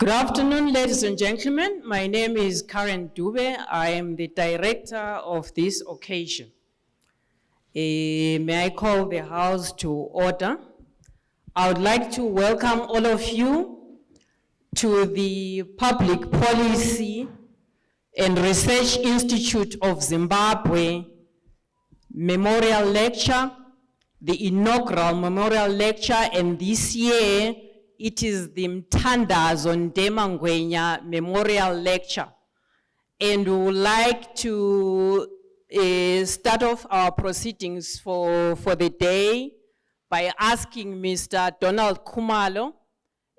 Good afternoon, ladies and gentlemen. My name is Karen Dube. I am the director of this occasion. May I call the House to order? I would like to welcome all of you to the Public Policy and Research Institute of Zimbabwe Memorial Lecture, the inaugural Memorial Lecture, and this year it is the Mthandazo Ndema Ngwenya Memorial Lecture. And we would like to start off our proceedings for the day by asking Mr. Donald Khumalo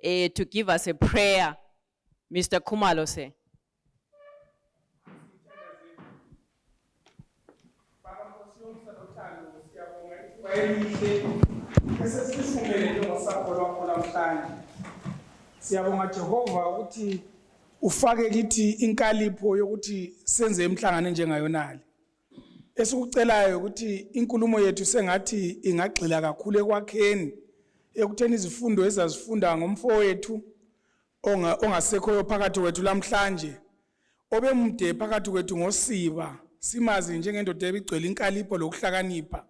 to give us a prayer. Mr. Khumalo, sir. Siyabonga Jehova ukuthi ufake kithi inkalipho yokuthi senze imhlangano njengayonali. Esikucelayo ukuthi inkulumo yethu sengathi ingagxila kakhulu ekwakheni ekutheni izifundo ezazifunda ngomfowethu ongasekhoyo phakathi kwethu lamhlanje obemude phakathi kwethu ngosiba simazi njengendoda ebigcwele inkalipho lokuhlakanipha.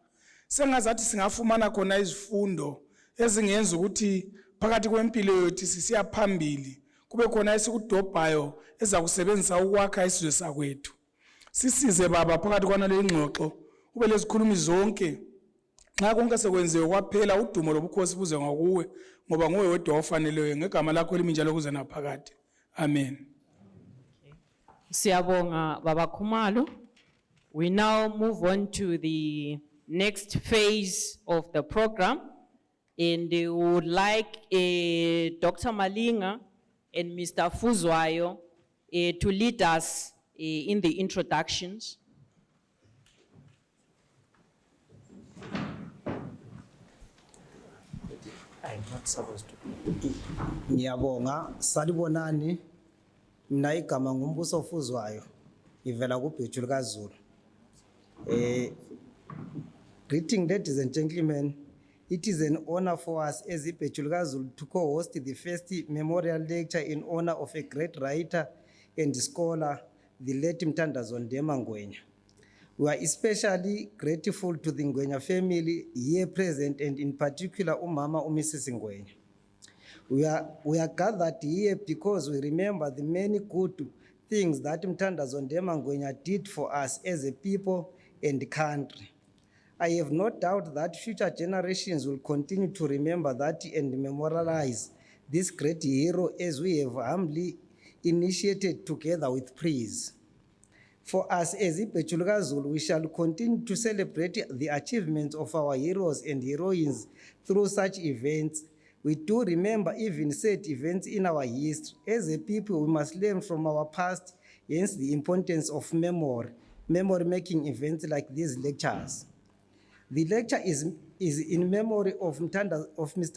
Sengazathi singafumana khona izifundo ezingenza ukuthi phakathi kwempilo yethu sisiya phambili kube khona esikudobhayo ezakusebenzisa ukwakha isizwe sakwethu. Sisize baba phakathi kwanale ingxoxo ube lezikhulumi zonke nxa konke sekwenziwe kwaphela udumo lobukhosi buze ngakuwe ngoba nguwe wedwa ofaneleyo ngegama lakho eliminjalo kuze naphakade. Amen. Siyabonga Baba Khumalo. We now move on to the next phase of the program, and we would like Dr. Malinga and Mr. Fuzwayo to lead us in the introductions. I'm not supposed to. Ngiyabonga salibonani mina igama ngumbuso Fuzwayo ivela kuBhejulu kaZulu. Greeting ladies and gentlemen. It is an honor for us as iBhejulu kaZulu to co-host the first memorial lecture in honor of a great writer and scholar, the late Mthandazo Ndema Ngwenya. We are especially grateful to the Ngwenya family here present, and in particular Umama Mrs. Ngwenya. We are gathered here because we remember the many good things that Mthandazo Ndema Ngwenya did for us as a people and country. I have no doubt that future generations will continue to remember that and memorialize this great hero as we have humbly initiated together with praise. For us as iBhejulu kaZulu, we shall continue to celebrate the achievements of our heroes and heroines through such events. We do remember even said events in our history. As a people, we must learn from our past, hence the importance of memory-making events like these lectures. The lecture is in memory of Mr.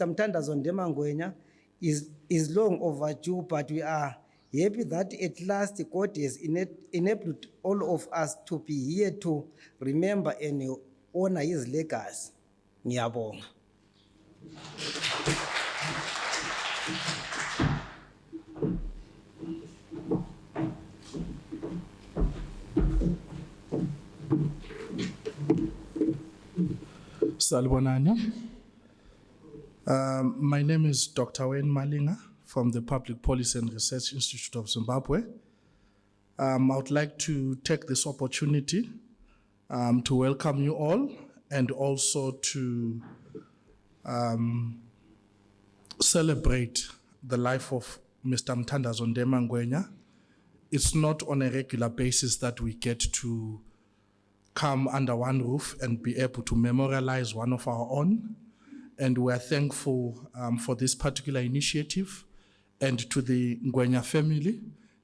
Mthandazo Ndema Ngwenya, is long overdue, but we are happy that at last God has enabled all of us to be here to remember and honor his legacy. Ngiyabonga. Salibonani. My name is Dr. Wayne Malinga from the Public Policy and Research Institute of Zimbabwe. I would like to take this opportunity to welcome you all and also to celebrate the life of Mr. Mthandazo Ndema Ngwenya. It's not on a regular basis that we get to come under one roof and be able to memorialize one of our own. And we are thankful for this particular initiative. And to the Ngwenya family,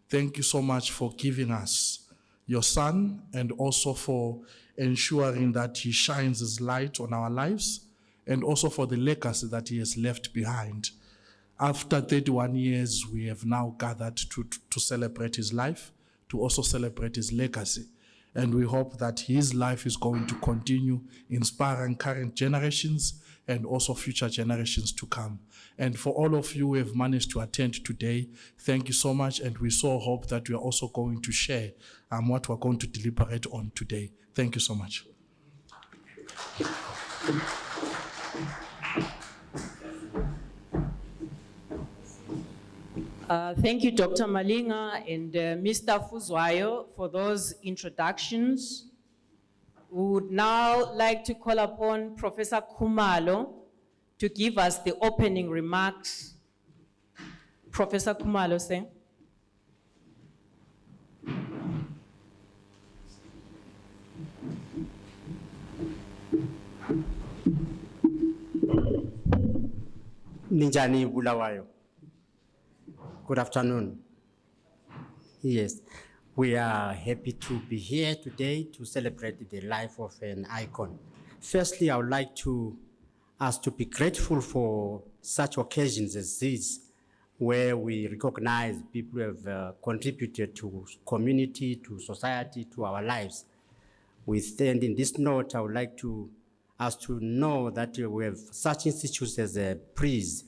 thank you so much for giving us your son and also for ensuring that he shines his light on our lives and also for the legacy that he has left behind. After 31 years, we have now gathered to celebrate his life, to also celebrate his legacy. And we hope that his life is going to continue inspiring current generations and also future generations to come. And for all of you who have managed to attend today, thank you so much. And we so hope that we are also going to share what we're going to deliberate on today. Thank you so much. Thank you, Dr. Malinga and Mr. Fuzwayo for those introductions. We would now like to call upon Professor Khumalo to give us the opening remarks. Professor Khumalo, sir. Ninjani Bulawayo. Good afternoon. Yes, we are happy to be here today to celebrate the life of an icon. Firstly, I would like us to be grateful for such occasions as these, where we recognize people who have contributed to community, to society, to our lives. We stand in this note, I would like us to know that we have such institutions as a PRIS.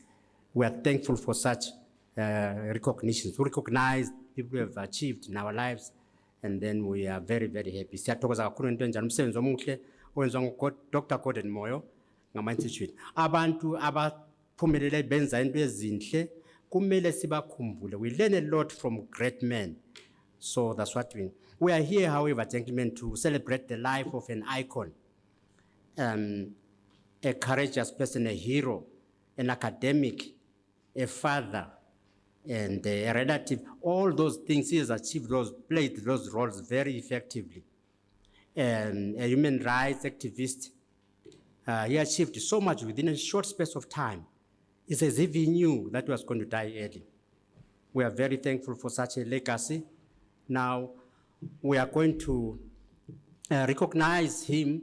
We are thankful for such recognition, to recognize people who have achieved in our lives, and then we are very, very happy. Siyathokoza kakhulu into enjani umsebenzi omuhle owenziwa ngu-Dr. Gordon Moyo ngama-institute. Abantu abaphumelele benza into ezinhle kumele sibakhumbule. We learn a lot from great men, so that's what we are here, however, gentlemen, to celebrate the life of an icon, a courageous person, a hero, an academic, a father, and a relative. All those things he has achieved, played those roles very effectively. And a human rights activist, he achieved so much within a short space of time. It's as if he knew that he was going to die early. We are very thankful for such a legacy. Now, we are going to recognize him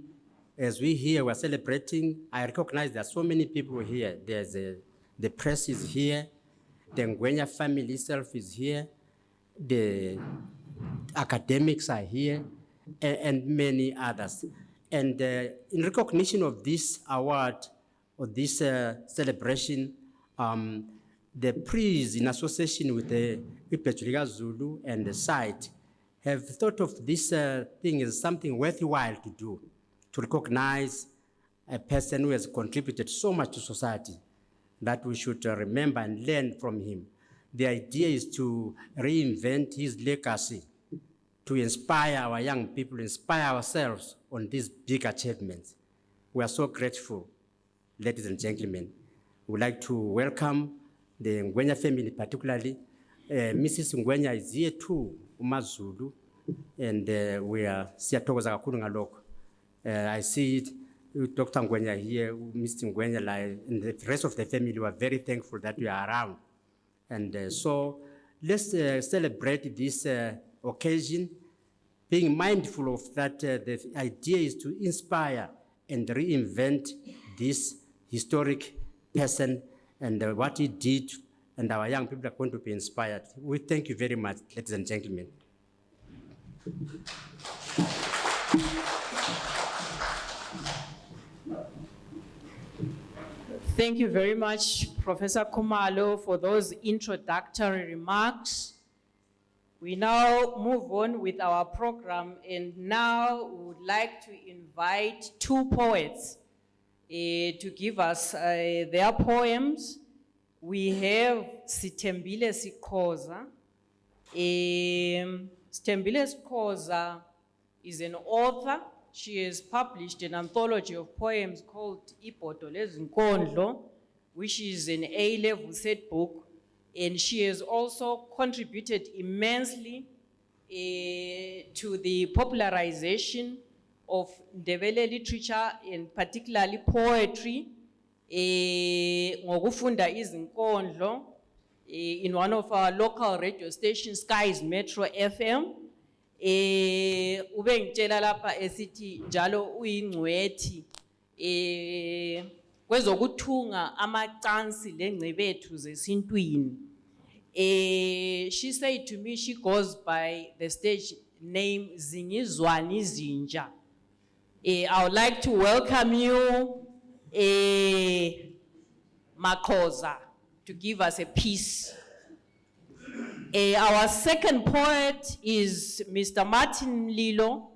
as we here, we're celebrating. I recognize there are so many people here. The press is here. The Ngwenya family itself is here. The academics are here, and many others. And in recognition of this award, or this celebration, the PRIS, in association with the Ipechuriga Zulu and the site, have thought of this thing as something worthwhile to do, to recognize a person who has contributed so much to society, that we should remember and learn from him. The idea is to reinvent his legacy, to inspire our young people, inspire ourselves on these big achievements. We are so grateful, ladies and gentlemen. We would like to welcome the Ngwenya family, particularly. Mrs. Ngwenya is here too, uMaZulu, and we are siyathokoza kakhulu ngalokho. I see it. Dr. Ngwenya here, Mr. Ngwenya, and the rest of the family were very thankful that we are around. And so let's celebrate this occasion, being mindful of that the idea is to inspire and reinvent this historic person and what he did, and our young people are going to be inspired. We thank you very much, ladies and gentlemen. Thank you very much, Professor Khumalo, for those introductory remarks. We now move on with our program, and now we would like to invite two poets to give us their poems. We have Sithembile Sikhoza. Sithembile Sikhoza is an author. She has published an anthology of poems called Ipoto Lezinkondlo, which is an A-level set book, and she has also contributed immensely to the popularization of Ndebele literature, and particularly poetry, ngokufunda izinkondlo, in one of our local radio stations, Skies Metro FM. Ube ngitshela lapha esithi njalo uyingcwethi kwezokuthunga amacansi lengcebethu zesintwini. She said to me she goes by the stage name Zingizwani Zinja. I would like to welcome you, Makosa, to give us a piece. Our second poet is Mr. Martin Lilo.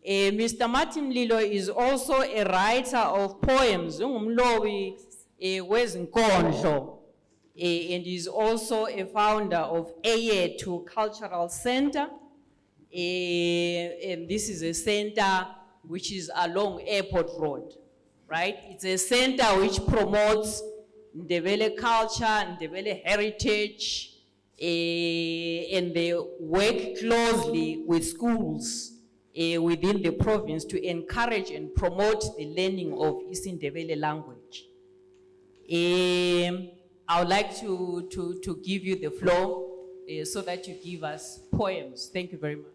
Mr. Martin Lilo is also a writer of poems, ungumlobi wezinkondlo, and is also a founder of Ayetu Cultural Center. And this is a center which is along Airport Road, right? It's a center which promotes Ndebele culture, Ndebele heritage, and they work closely with schools within the province to encourage and promote the learning of isiNdebele language. I would like to give you the floor so that you give us poems. Thank you very much.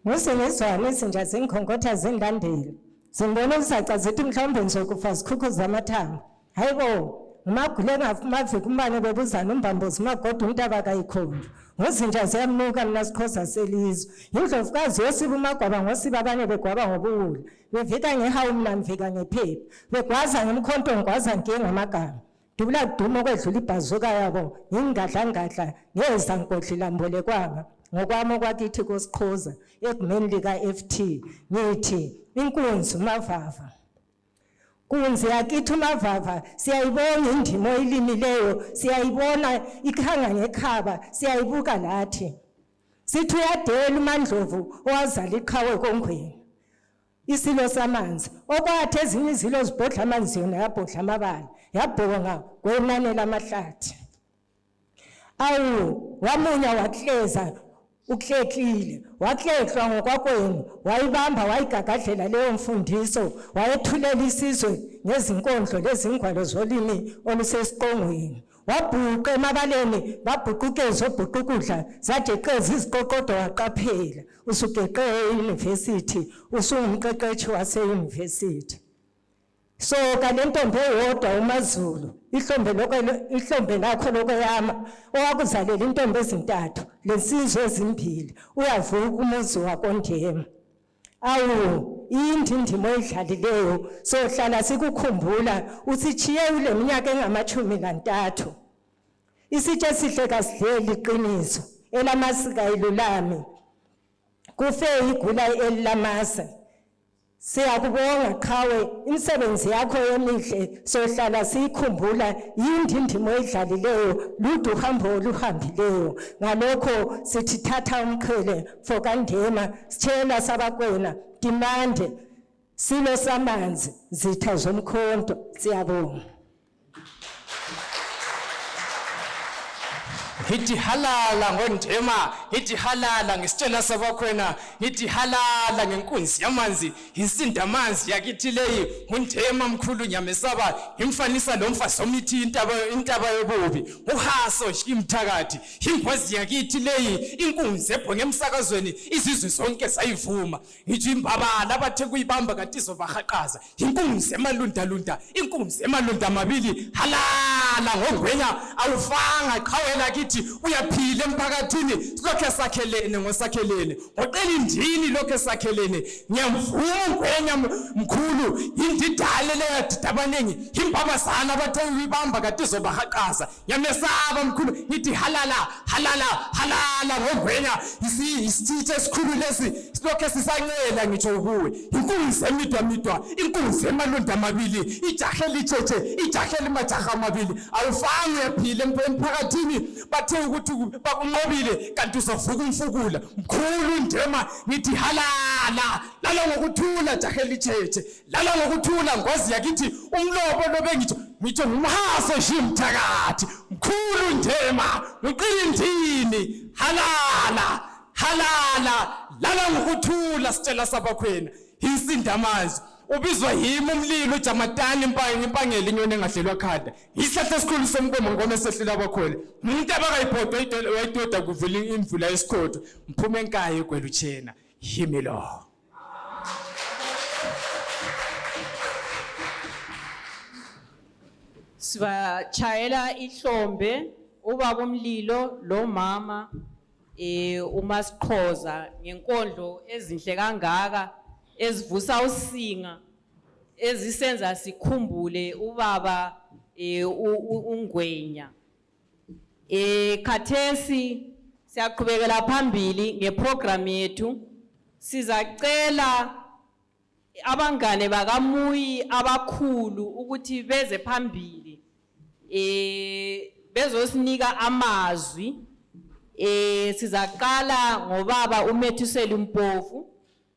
Musengizwana izinja zinkonkotha zingilandela. Zimbona uzaca zithi mhlawumbe ngizokufa zikhukhu zamathambo. Hayibo, ngimagule ngafumavika umbane bebuzana umbambozi magoda untaba kayikhonto. Ngozinja ziyamnuka mina sikhoza selizwe. Indlovukazi yosiba umagwaba ngosiba abanye begwaba ngobuwula. Bevika ngehawu mina ngivika ngephepha. Begwaza ngemkhonto ngigwaza ngengamagama. Dubula dumo kwedlula ibhazuka yabo. Ngingadla ngeza ngodlila mbole kwanga. Ngokwami okwakithi kosikhoza egumeni lika FT ngithi inkunzi umavava. Kunzi yakithi umavava siyayibona indimo oyilimileyo, siyayibona ikhanga ngekhaba, siyayibuka lathi. Sithi uyadela uMandlovu owazala iqhawe koNgwenya. Isilo samanzi okwathi ezinye izilo zibhodla amanzi yona yabhodla amabala yabhonga kwenane lamahlathi. Awu wamunya wakleza ukleklile wakleklwa ngokwakwenu wayibamba wayigagadlela leyo mfundiso wayethulela isizwe ngezinkondlo lezingwalo zolimi olusesiqongweni wabhuqa emabaleni babhuqukeza obhuqukudla zadeqeza iziqoqodo waqaphela usugeqe e-university usungumqeqeshi wase-university. So kalentombe eyodwa uMaZulu ihlombe lakho lokweyama owakuzalela intombi ezintathu lesizwe ezimbili uyavuka umuzi wakoNdema. Awu indindimo oyidlalileyo sohlala sikukhumbula usichiye ule minyaka engama-13. Isitshe sihle kasidleli iqiniso elamasika ilulami kufe igula elilamase. Siyakubonga qhawe imisebenzi yakho emihle sohlala sikhumbula indindimo oyidlalileyo ludu uhambo oluhambileyo ngalokho sithi thatha umqhele for kaNdema sitshela sabakwena dimande silo samanzi zitha zomkhonto. Siyabonga. Hithi halala ngoNdema, hithi halala ngesitshela sabakhwena, hithi halala ngenkunzi yamanzi, insinda amanzi yakithi leyi, uNdema mkhulu nyamesaba, imfanisa lo mfazi omithi intaba yobubi, uhaso imthakathi, ingwazi yakithi leyi, inkunzi ebhonge emsakazweni, izizwe zonke sayivuma, ngithi imbabala abathe kuyibamba kanti izobahaqaza, inkunzi emalunda, inkunzi emalunda amabili, halala ngoNgwenya, awufanga qhawela kithi uyaphila emphakathini lokho sakhelene ngosakhelene ngoqela indini lokho sakhelene ngiyamvuma uNgwenya mkhulu indidale leyo abaningi imbabazana abathe uyibamba kade izobahaqaza yamesaba mkhulu ngithi halala ngoNgwenya isithe esikhulu lesi lokho sisancela ngitsho kuwe inkunzi emidwa inkunzi emalonda amabili ijahe lithethe ijahe limajaha amabili awufanga uyaphila emphakathini bathe ukuthi bakunqobile kanti uzovuka umfukula mkhulu uNdema ngithi halala lala ngokuthula jahe lithethe lala ngokuthula ngwazi yakithi umlobo lobe ngitsho ngumhaso shimthakathi mkhulu uNdema uqilindini halala lala ngokuthula sitshela sabakhwena insinda amanzi ubizwa yimi umlilo uJamatani impangela inyoni engahlelwa khanda isihlahla esikhulu somkomo ngome esehlela abakhwele umuntu abakayibhodwa wayidoda kuvela imvula yesikhodo mphume enkayi egwela utshena yimi lo. Sibatshayela ihlombe ubaba umlilo lo mama uMasiqhoza ngenkondlo ezinhle kangaka ezivusa usinga ezisenza sikhumbule ubaba uNgwenya. Khathesi siyaqhubekela phambili ngeprogram yethu. Sizacela abangane bakaMuyi abakhulu ukuthi beze phambili bezosinika amazwi. Sizaqala ngobaba uMthandazo Mpofu,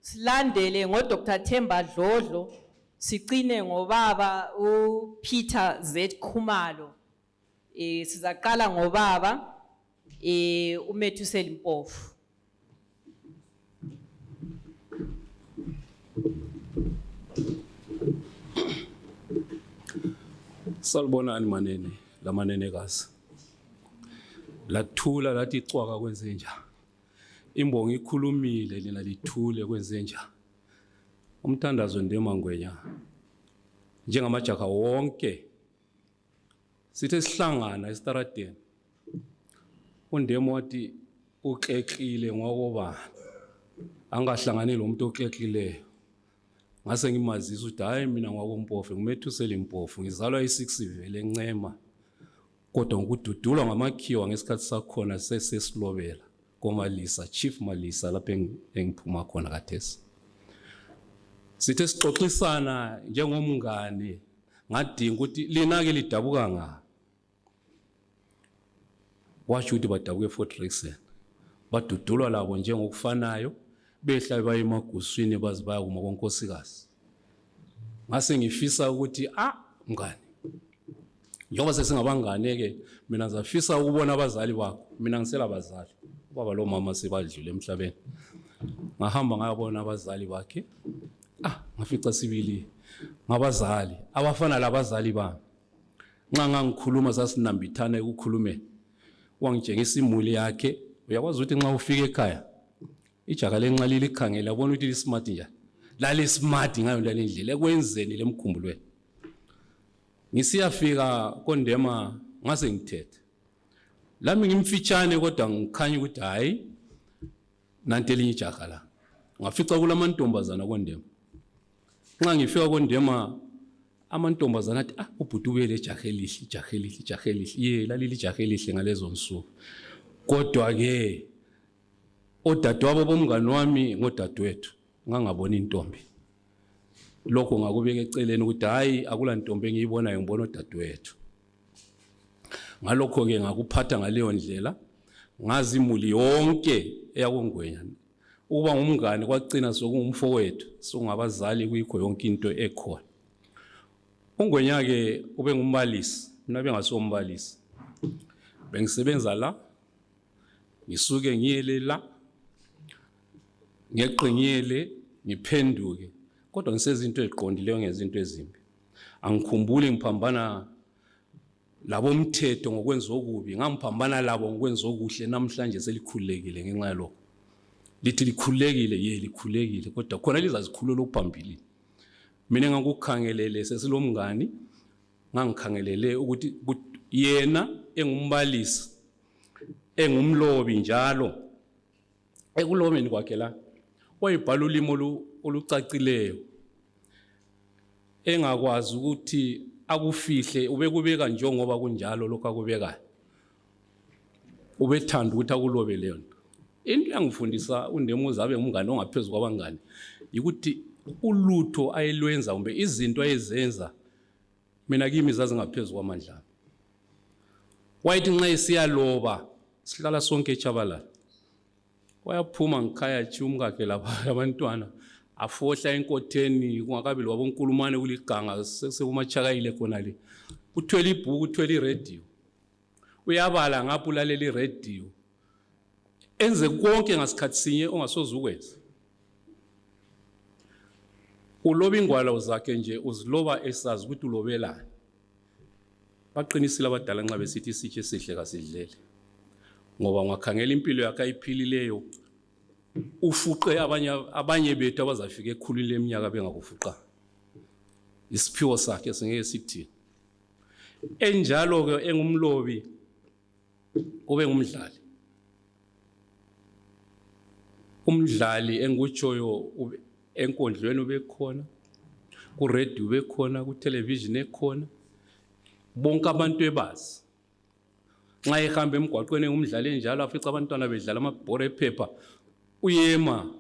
silandele ngoDr. Themba Dlodlo, sigcine ngobaba uPeter Z Khumalo. Sizaqala ngobaba uMthandazo Mpofu. Salibonani manene, la manenekazi. Lathula lathi cwaka kwenzenja. Imbongi ikhulumile lina lithule kwenzenja. Mthandazo Ndema Ngwenya. Njengamajaha wonke sithe sihlangana esitaradeni. uNdema wathi uxexile ngokobani. Angahlangani lo muntu oxexileyo. Ngase ngimazisa ukuthi hayi mina ngwakoMpofu, nguMthandazo Mpofu, ngizalwa i6 vele eNcema. Kodwa ngikududulwa ngamakhiwa ngesikhathi sakhona sesilobela koMalisa, Chief Malisa lapha engiphuma khona kathesi. Sithe sixoxisana njengomngane, ngadinga ukuthi lina ke lidabuka nga. Washo ukuthi badabuke eFort Rexon. Badudulwa labo njengokufanayo, behla baye emaguswini bazi baya kuma konkosikazi. Ngase ngifisa ukuthi mngane, njengoba sesingabangane ke mina ngizafisa ukubona abazali bakho. Mina ngisela abazali, ubaba lo mama sebadlule emhlabeni. Ngahamba ngayabona abazali bakhe. Ngafica sibili ngabazali abafana labazali bami. Nxa ngangikhuluma sasinambithana ukukhulumeni. Wangitshengisa imuli yakhe. Uyakwazi ukuthi nxa ufika ekhaya ijaga lenxalile ikhangela ubona ukuthi lismart njani. Lali smart ngayo lale ndlela ekwenzeni lemkhumbulweni. Ngisiyafika koNdema ngase ngithethe. Lami ngimfitshane kodwa ngikhanya ukuthi hayi nanti elinye ijaga la. Ngafica kulamantombazana koNdema. Nxa ngifika koNdema amantombazana athi ubhuti ubele ijaga elihle. Ye lalili ijaga elihle ngalezo nsuku. Kodwa ke odadewabo bomngane wami ngodadewethu ngangabona intombi. Lokho ngakubeka eceleni ukuthi hayi akula ntombi engiyibonayo ngibona odadewethu. Ngalokho ke ngakuphatha ngaleyo ndlela, ngazi imuli yonke eyakoNgwenya. Uba ngumngane kwagcina sokungumfowethu, sokungabazali kuyikho yonke into ekhona. uNgwenya ke ube ngumbalisi, mina bengasombalisi. Bengisebenza la, ngisuke ngiyele la, ngeqingiyele, ngiphenduke. Kodwa ngisezinto eziqondileyo ngezinto ezimbi. Angikhumbuli ngiphambana labo mthetho ngokwenza okubi, ngamphambana labo ngokwenza okuhle. Namhlanje selikhulekile ngenxa yalokho. Lithi likhulekile, ye likhulekile, kodwa khona lizazikhulula ukuphambili. Mina ngakukhangelele sesilomngani, ngangikhangelele ukuthi yena engumbalisi, engumlobi njalo. Ekulobeni kwakhe la wayibhala ulimo olucacileyo. Engakwazi ukuthi akufihle, ubekubeka njengoba kunjalo lokho akubekayo. Ubethanda ukuthi akulobe leyo nto. Into yangifundisa uNdema uzabe umngane ongaphezulu kwabangane ukuthi ulutho ayelwenza kumbe izinto ayezenza mina kimi zazingaphezulu kwamandla. Wayithi nxa isiyaloba sihlala sonke eChabalala. Wayaphuma ngikhaya chi umkakhe lapha abantwana afohla enkotheni kungakabi loboNkulumane kuliganga sekumachakayile khona le. Uthwele ibhuku, uthwele iradio. Uyabala ngapha ulalela iradio. Enze konke ngasikhathi sinye ongasoze ukwenza. Uloba ingwalo zakhe nje uziloba esazi ukuthi ulobelani. Baqinisile abadala nxa besithi isitshe esihle kasidlele. Ngoba ngakhangela impilo yakhe ayiphilileyo ufuqe abanye bethu abazafika ekhulwini leminyaka bengakufuqa. Isiphiwo sakhe singeke sithi. Enjalo ke engumlobi kube ngumdlali. umdlali engutshoyo enkondlweni ubekhona, ku radio ubekhona, ku television ekhona, bonke abantu ebazi. Nxa ehamba emgwaqweni ngumdlali enjalo afica abantwana bedlala amabhora ephepha, uyema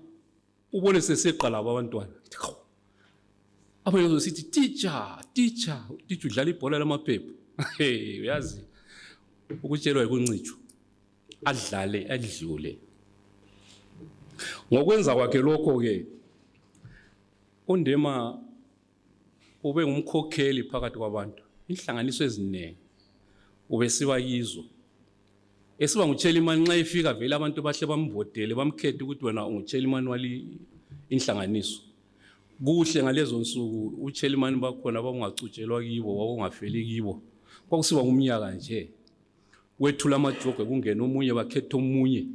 ubone seseqala abantwana. Abanye bazosithi teacher udlala ibhola lamaphepha. Hey, uyazi ukutshelwa ikuncitshwa adlale adlule. Ngokwenza kwakhe lokho ke uNdema ube ngumkhokheli phakathi kwabantu, inhlanganiso eziningi ubesiba yizo. Esiba nguchairman nxa efika vele abantu bahle bamvotele bamkhethe ukuthi wena unguchairman wali inhlanganiso. Kuhle ngalezo nsuku uchairman bakhona bangacutshelwa kibo wawungafeli kibo. Kwakusiba ngumnyaka nje. Wethula amajogwe kungena omunye bakhetha omunye.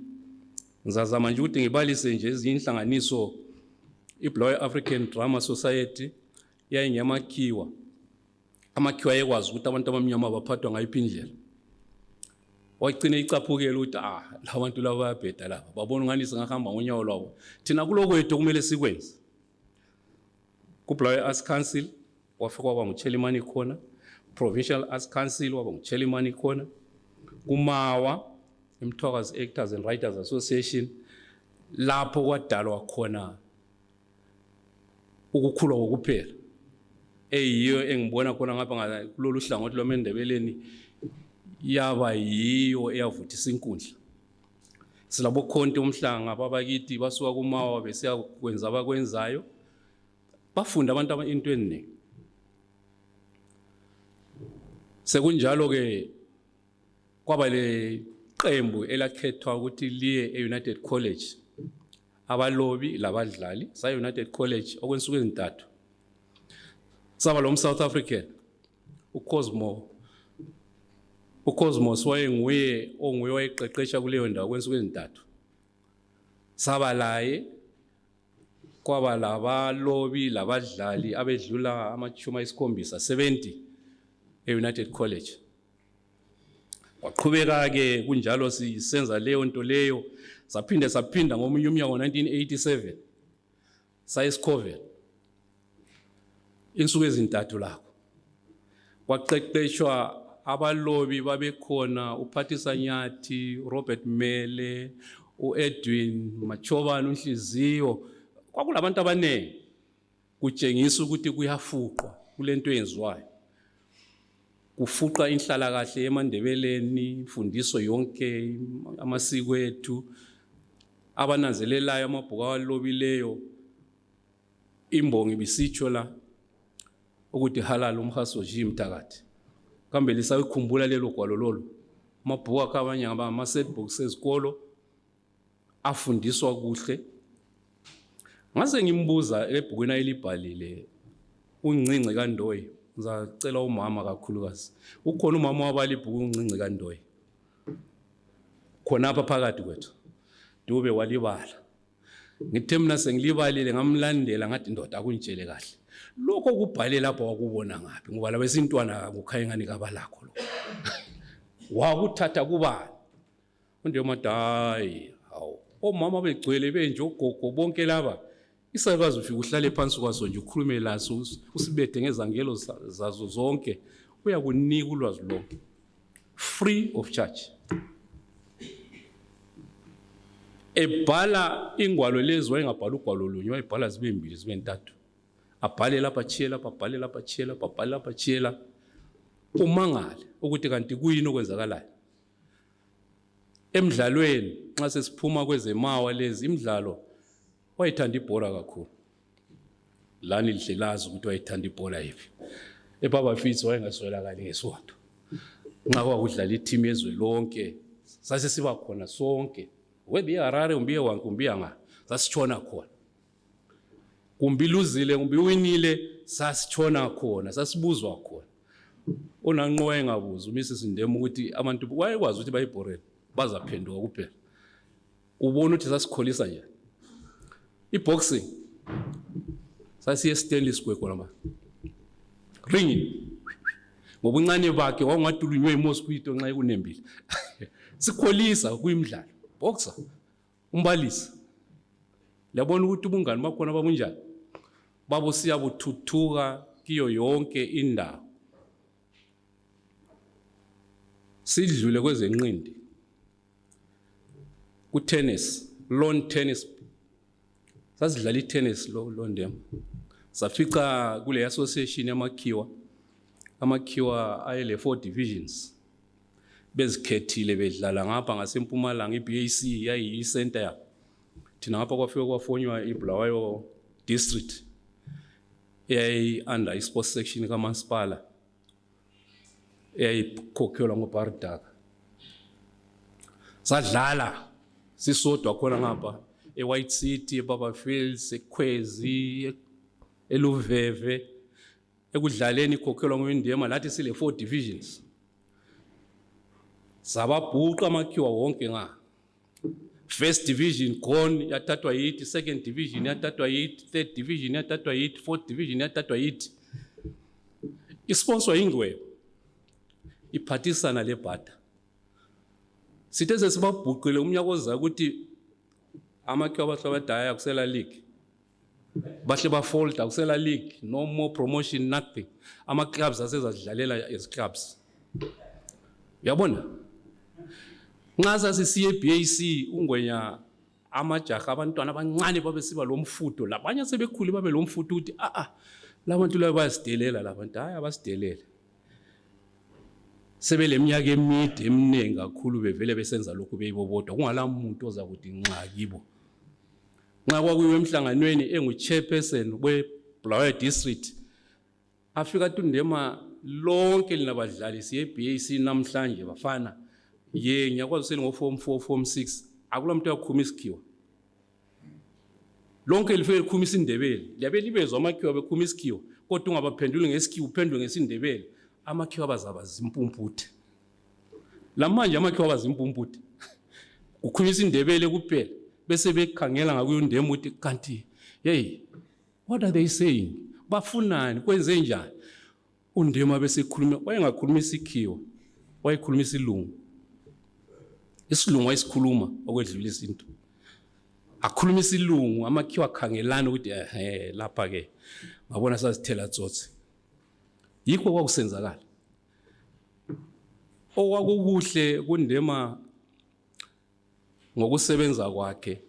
Ngizazama nje ukuthi ngibalise nje izinhlanganiso iBlawe African Drama Society yayingemakhiwa. Amakhiwa yekwazi ukuthi abantu abamnyama baphathwa ngayiphi indlela. Wagcina icaphukela ukuthi labantu laba bayabheda laba. Babona ngani singahamba ngonyawo lwabo. Thina kulokwethu kumele sikwenze. KuBlawe Arts Council wafika kwaba nguchairman khona, Provincial Arts Council waba nguchairman khona, kumawa Mthandazo Actors and Writers Association lapho kwadalwa khona ukukhulwa kokuphela. Eyiyo engibona khona ngapha kulolu hlangothi lwamendebeleni yaba yiyo eyavuthisa inkundla. Silabo khonto umhlanga babakithi basuka kumawa besiya kwenza abakwenzayo. Bafunda abantu into eningi. Sekunjalo ke kwaba le qembu elakhethwa ukuthi liye eUnited College. Abalobi labadlali sa United College okwensuku ezintathu. Saba lo South African uCosmos wayenguye onguye wayeqeqesha kuleyo ndawo kwensuku ezintathu. Saba laye kwaba labalobi labadlali abedlula amachuma isikhombisa 70 eUnited College. Waqhubeka ke kunjalo sisenza leyo nto leyo saphinda ngomunye umnyaka ngo1987 sayisikhovel insuku ezintathu lakho. Kwaqeqeshwa abalobi babekhona uPhathisa Nyathi, Robert Mele, uEdwin Machobane uNhliziyo. Kwakulabantu abaningi kutshengisa ukuthi kuyafuqwa kulento eyenziwayo. Kufuqa inhlalakahle eMandebeleni, imfundiso yonke amasiko ethu abananzelelayo amabhuku awalobileyo. Imbongi bisitsho la ukuthi halala umhaso nje mthakathi. Kambe lisayikhumbula lelo gwalo lolo. Amabhuku akabanye ama set books ezikolo afundiswa kuhle. Ngase ngimbuza ebhukwini ayilibhalile uNcinci kaNdoyi. Ngizacela umama kakhulukazi. Ukhona umama wabala ibhuku uNcinci kaNdoyi. Khona apha phakathi kwethu. Dube walibala. Ngithe mina sengilibalile ngamlandela ngathi ndoda akunitshele kahle. Lokho kubhale lapha wakubona ngaphi ngoba labesintwana kukhaya ngani kabalakho lo. Wakuthatha kubani? Undema hayi hawo. Omama begcwele benje ogogo bonke laba. Isakazi ufika uhlale phansi kwaso nje ukhulume laso usibethe ngezangelo zazo zonke uyakunika ulwazi lonke free of charge. Ebhala ingwalo lezi wayengabhala ugwalo lunye wayibhala zibe mbili zibe ntathu. Abhale lapha chiyela abhale lapha chiyela abhale lapha chiyela umangale ukuthi kanti kuyini okwenzakalayo. Emidlalweni nxa sesiphuma kwezemawa lezi imidlalo wayithanda ibhola kakhulu. Lani lihle lazi ukuthi wayithanda ibhola yipi. Ebaba Fitsi wayengaswelakali ngesonto. Nxa kwakudlala iteam yezwe lonke sase siba khona sonke. Whether iHarare umbiye wanke umbiya nga sasitshona khona. Kumbi luzile kumbi winile sasitshona khona sasibuzwa khona. Onanqowe ngabuza uMrs Ndema ukuthi abantu wayekwazi ukuthi bayibhorele bazaphenduka kuphela. Ubona ukuthi sasikholisa nje. Boxing sasiye Stanley Square khona ringing ngobuncane bakhe wangadulunywe eMosquito nxa ekunembile. Sikholisa kuyimidlalo boxer umbalisi Liyabona ukuthi ubungani bakhona babunjani. Babo siyabuthuthuka kiyo yonke indawo. Sidlule kwezenqindi. Ku tennis, lawn tennis. Sasidlala tennis lo Ndema. Safica kule association yamakhiwa. Amakhiwa ayele 4 divisions. Bezikhethile bedlala ngapha ngasempumalanga iBAC yayi center ya. Thina ngapha kwafika kwafonywa iBulawayo district. Yayi under sports section kaMasipala. Yayikhokhelwa ngoBaridaka. Sadlala sisodwa khona ngapha eWhite City, eBaba Fields, eKhwezi, eLuveve. Ekudlaleni ikhokhelwa ngoNdema lathi sile 4 divisions. Sababhuqa amakhiwa wonke nga. First division gone yathathwa yithi, second division yathathwa yithi, third division yathathwa yithi, fourth division yathathwa yithi. Isponsor ingwe iphathisana lebhata. Sithe sesibabhuqile umnyaka ozayo ukuthi amakhiwa abahlabadaya kusela league. Bahle bafolda kusela league, no more promotion, nothing. Ama clubs asezadlalela as clubs. Uyabona? Nxa sisiye eBAC ungwenya amajaha abantwana abancane babe siba lo mfudo, labanye sebekhulu babe lo mfudo ukuthi labantu laba bayasidelela labantu, hayi abasidelele. Sebele eminyaka emide eminengi kakhulu bevele besenza lokhu beyibobodwa, kungala muntu oza kuthi nxa kibo. Nxa kwakuyiwe emhlanganweni engu-chairperson we-Bulawayo district, afika uNdema lonke linabadlali siye eBAC namhlanje bafana. Ngiyakwazi useni ngo-form 4, form 6, akula muntu yakhuluma isikhiwa. Lonke lifike likhuluma isindebele, liyabe libezwa amakhiwa bekhuluma isikhiwa, kodwa ungabaphenduli ngesikhiwa uphendule ngesindebele, amakhiwa bazaba zimpumputhe. Lamanje amakhiwa bazimpumputhe. Ukhuluma isindebele kuphela, bese bekhangela ngakuyo uNdema uthi kanti, hey, what are they saying? Bafunani, kwenze njani? uNdema bese khuluma, wayengakhuluma isikhiwa, wayekhuluma isilungu. Isilungu wayesikhuluma okwedlula isintu. Akhuluma isilungu, amakhiwa akhangelana ukuthi lapha ke ngabona sasithela tsotsi. Yikho kwakusenzakala. Okwakukuhle kuNdema ngokusebenza kwakhe,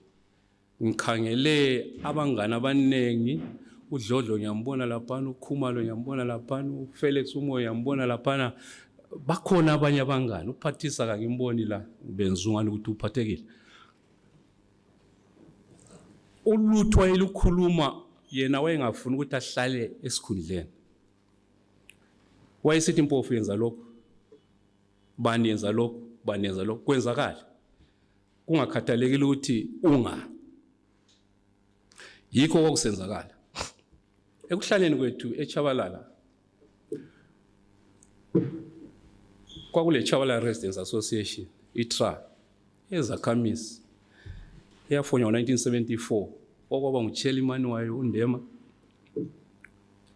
ngikhangele abangani abanengi, uDlodlo ngiyambona laphana, uKhumalo ngiyambona laphana, uFelix Umoyo ngiyambona laphana. Bakhona abanye abangani, uphathisa kangimboni la benzungani ukuthi uphathekile. Ulutho wayelukhuluma yena wayengafuni ukuthi ahlale esikhundleni. Wayesithi impofu yenza lokho, bani yenza lokho, bani yenza lokho, kwenzakala. Kungakhathalekile ukuthi unga. Yikho kwakusenzakala. Ekuhlaleni kwethu eChabalala kwakule Chabalala Residents Association, ITRA, ezakhamisi. Eyafonywa ngo-1974, okwaba nguchairman wayo uNdema.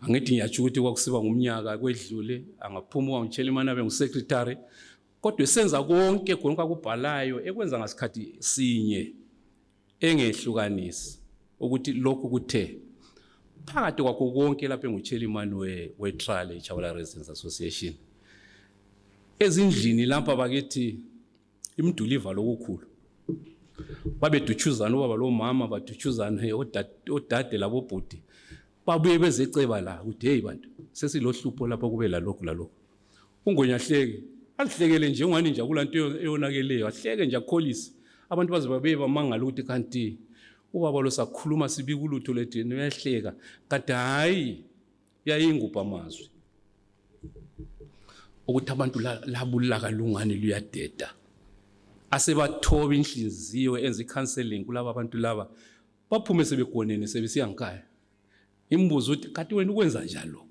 Angithi ngiyatsho ukuthi kwakusiba ngumnyaka kwedlule, angaphuma nguchairman abe ngusecretary. Kodwa esenza konke khona akubhalayo ekwenza ngasikhathi sinye engehlukanisi ukuthi lokhu kuthe. Phakathi kwakho konke lapha enguchairman we-trial eChabalala Residents Association. Ezindlini lapha bakithi imiduli ivalo okukhulu. Babeduchuzana ubaba lo mama, baduchuzana odade labo bhuti. Babuye bezeceba la ukuthi hey bantu sesilohlupho lapha kube lalokho lalokho. Ungwenya hleke, alihlekele nje ungani nje akulanto eyonakeleyo, ahleke nje akholisi. Abantu baze babe bamangala ukuthi kanti ubaba lo sakhuluma sibika ulutho lethu uyahleka. Kanti hayi yayingupha amazwi. Ukuthi abantu labulaka lungani luyadeda. Asebathoba inhliziyo enza icounseling kulabo abantu laba. Baphume sebegonene sebesiya ngikhaya. Imbuzo uthi kanti wena ukwenza njalo.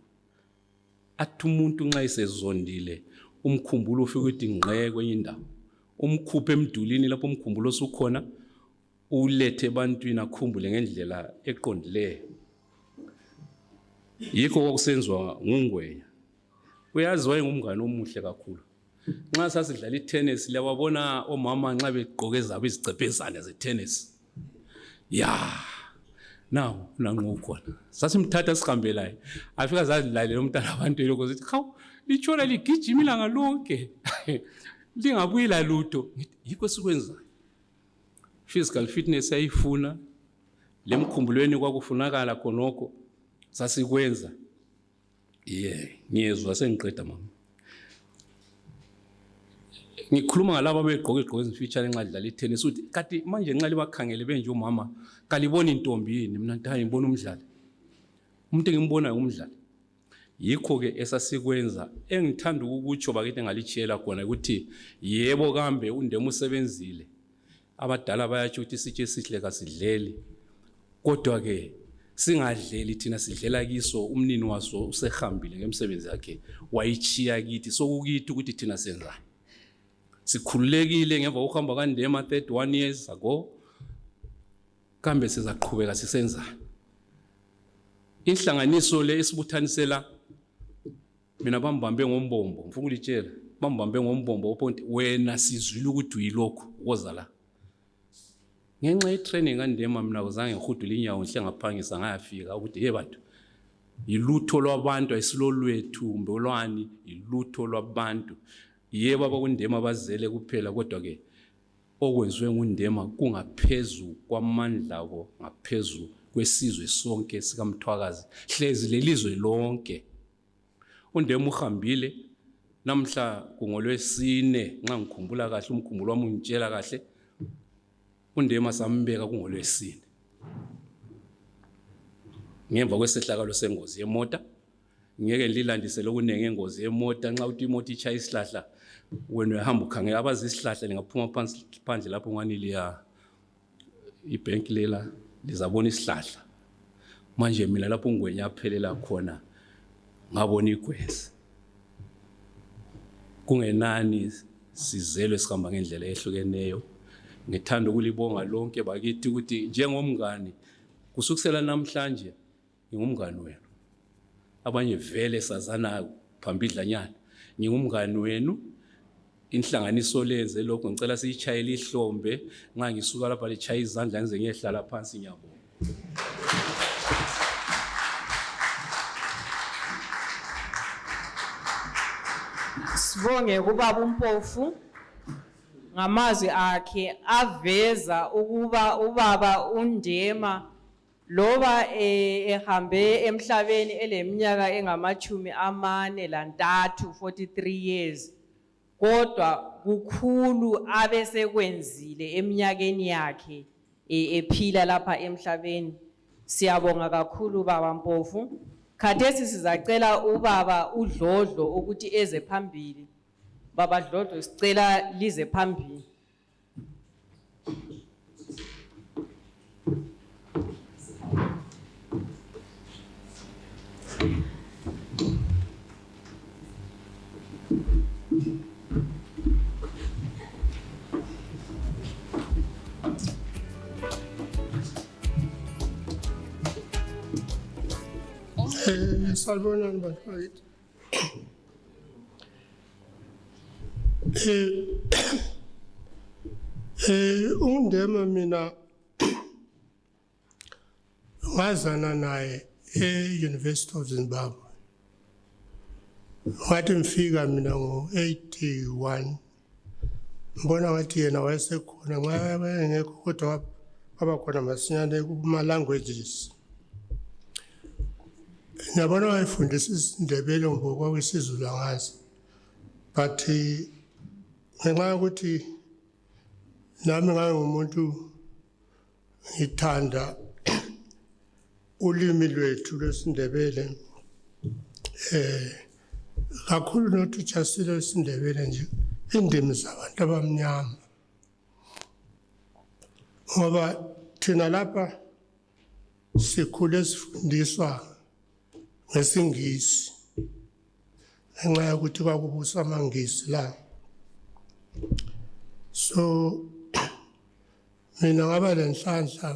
Athi umuntu nxa isezondile umkhumbulo ufika ukuthi ngqe kwenye indawo. Umkhuphe emdulini lapho umkhumbulo osukhona ulethe ebantwini akhumbule ngendlela eqondileyo. Yikho kwakusenzwa nguNgwenya. Uyazi wayengumngane omuhle kakhulu. Nxa sasidlala itennis liyababona omama nxa begqoke zabo izicephezane zetennis. Ya, Now nangokhona sasimthatha sihambe laye afika zazilalela umntana abantu lokho sithi hawu litshona ligijima ilanga lonke lingabuyela lutho yikho sikwenzayo physical fitness ayifuna lemkhumbulweni kwakufunakala khonoko sasikwenza ngiyezwa sengiqeda mama ngikhuluma ngalabo begqoke igqoko ezimfitshane nxa lidlala itennis uthi kanti manje nxa libakhangele benje umama kalibona intombi yini mina ntayi ngibona umdlali umuntu engimbonayo umdlali yikho ke esasikwenza engithanda ukukutsho bakithi ngalichiyela khona ukuthi yebo kambe uNdema usebenzile abadala bayatsho ukuthi sitshe sihle kasidleli kodwa ke singadleli thina sidlela kiso umnini waso usehambile ngemsebenzi yakhe wayichiya kithi sokukithi ukuthi thina senza sikhululekile ngemva kokuhamba kaNdema 31 years ago kambe sizaqhubeka sisenza inhlanganiso le esibuthanisela mina bambambe ngombombo ngifuna ulitshela bambambe ngombombo ophonti wena sizwile ukuthi uyilokho ukoza la ngenxa yetraining kaNdema mina uzange ngihudule inyawo nhle ngaphangisa ngayafika ukuthi hey bantu yilutho lwabantu ayisilolwethu mbelwani yilutho lwabantu yebo abakuNdema bazele kuphela kodwa ke okwenziwe nguNdema kungaphezulu kwamandla abo ngaphezulu kwesizwe sonke sikaMthwakazi hlezi lelizwe lonke uNdema uhambile namhla kungolwesine nxa ngikhumbula kahle umkhumbulo wami ungitshela kahle uNdema sambeka kungolwesine ngemva kwesehlakalo sengozi yemota ngeke lilandisele okunenge engozi yemota nxa uthi imoto ichaya isihlahla wena uyahamba ukhangela abazi isihlahla lingaphuma phandle lapho ngani liya ibank lela lizabona isihlahla manje mina lapho uNgwenya aphelela khona ngabona igwezi kungenani sizelwe sihamba ngendlela ehlukeneyo ngithanda ukulibonga lonke bakithi ukuthi njengomngani kusukisela namhlanje ngingumngani wenu abanye vele sazana phambidlanyana ngingumngani wenu inhlanganiso lenze lokho ngicela siyichayele ihlombe nxa ngisuka lapha lichaya izandla ngize ngiyehlala phansi nyabo Sibonge kubaba uMpofu ngamazwi akhe aveza ukuba ubaba uNdema loba ehambe emhlabeni eleminyaka engamachumi amane lantathu 43 years kodwa kukhulu abesekwenzile eminyakeni yakhe ephila lapha emhlabeni siyabonga kakhulu baba Mpofu khathesi sizacela ubaba uDlodlo ukuthi eze phambili baba Dlodlo sicela lize phambili Salbonani bakithi. uNdema mina ngazana naye e-University of Zimbabwe. Ngathi mfika mina ngo-81 mbona ngathi yena wayesekhona nxa ngekho kodwa wabakhona masinyane kuma-languages. Ngiyabona wayefundisa isiNdebele ngokwakwisizulu angazi but ngenxa yokuthi nami ngangumuntu ngithanda ulimi lwethu lwesiNdebele kakhulu nothi ujasile wesiNdebele nje indimi zabantu abamnyama ngoba thina lapha sikhule sifundiswa ngesingisi ngenxa yokuthi kwakubusa amangisi la so mina ngaba lenhlanhla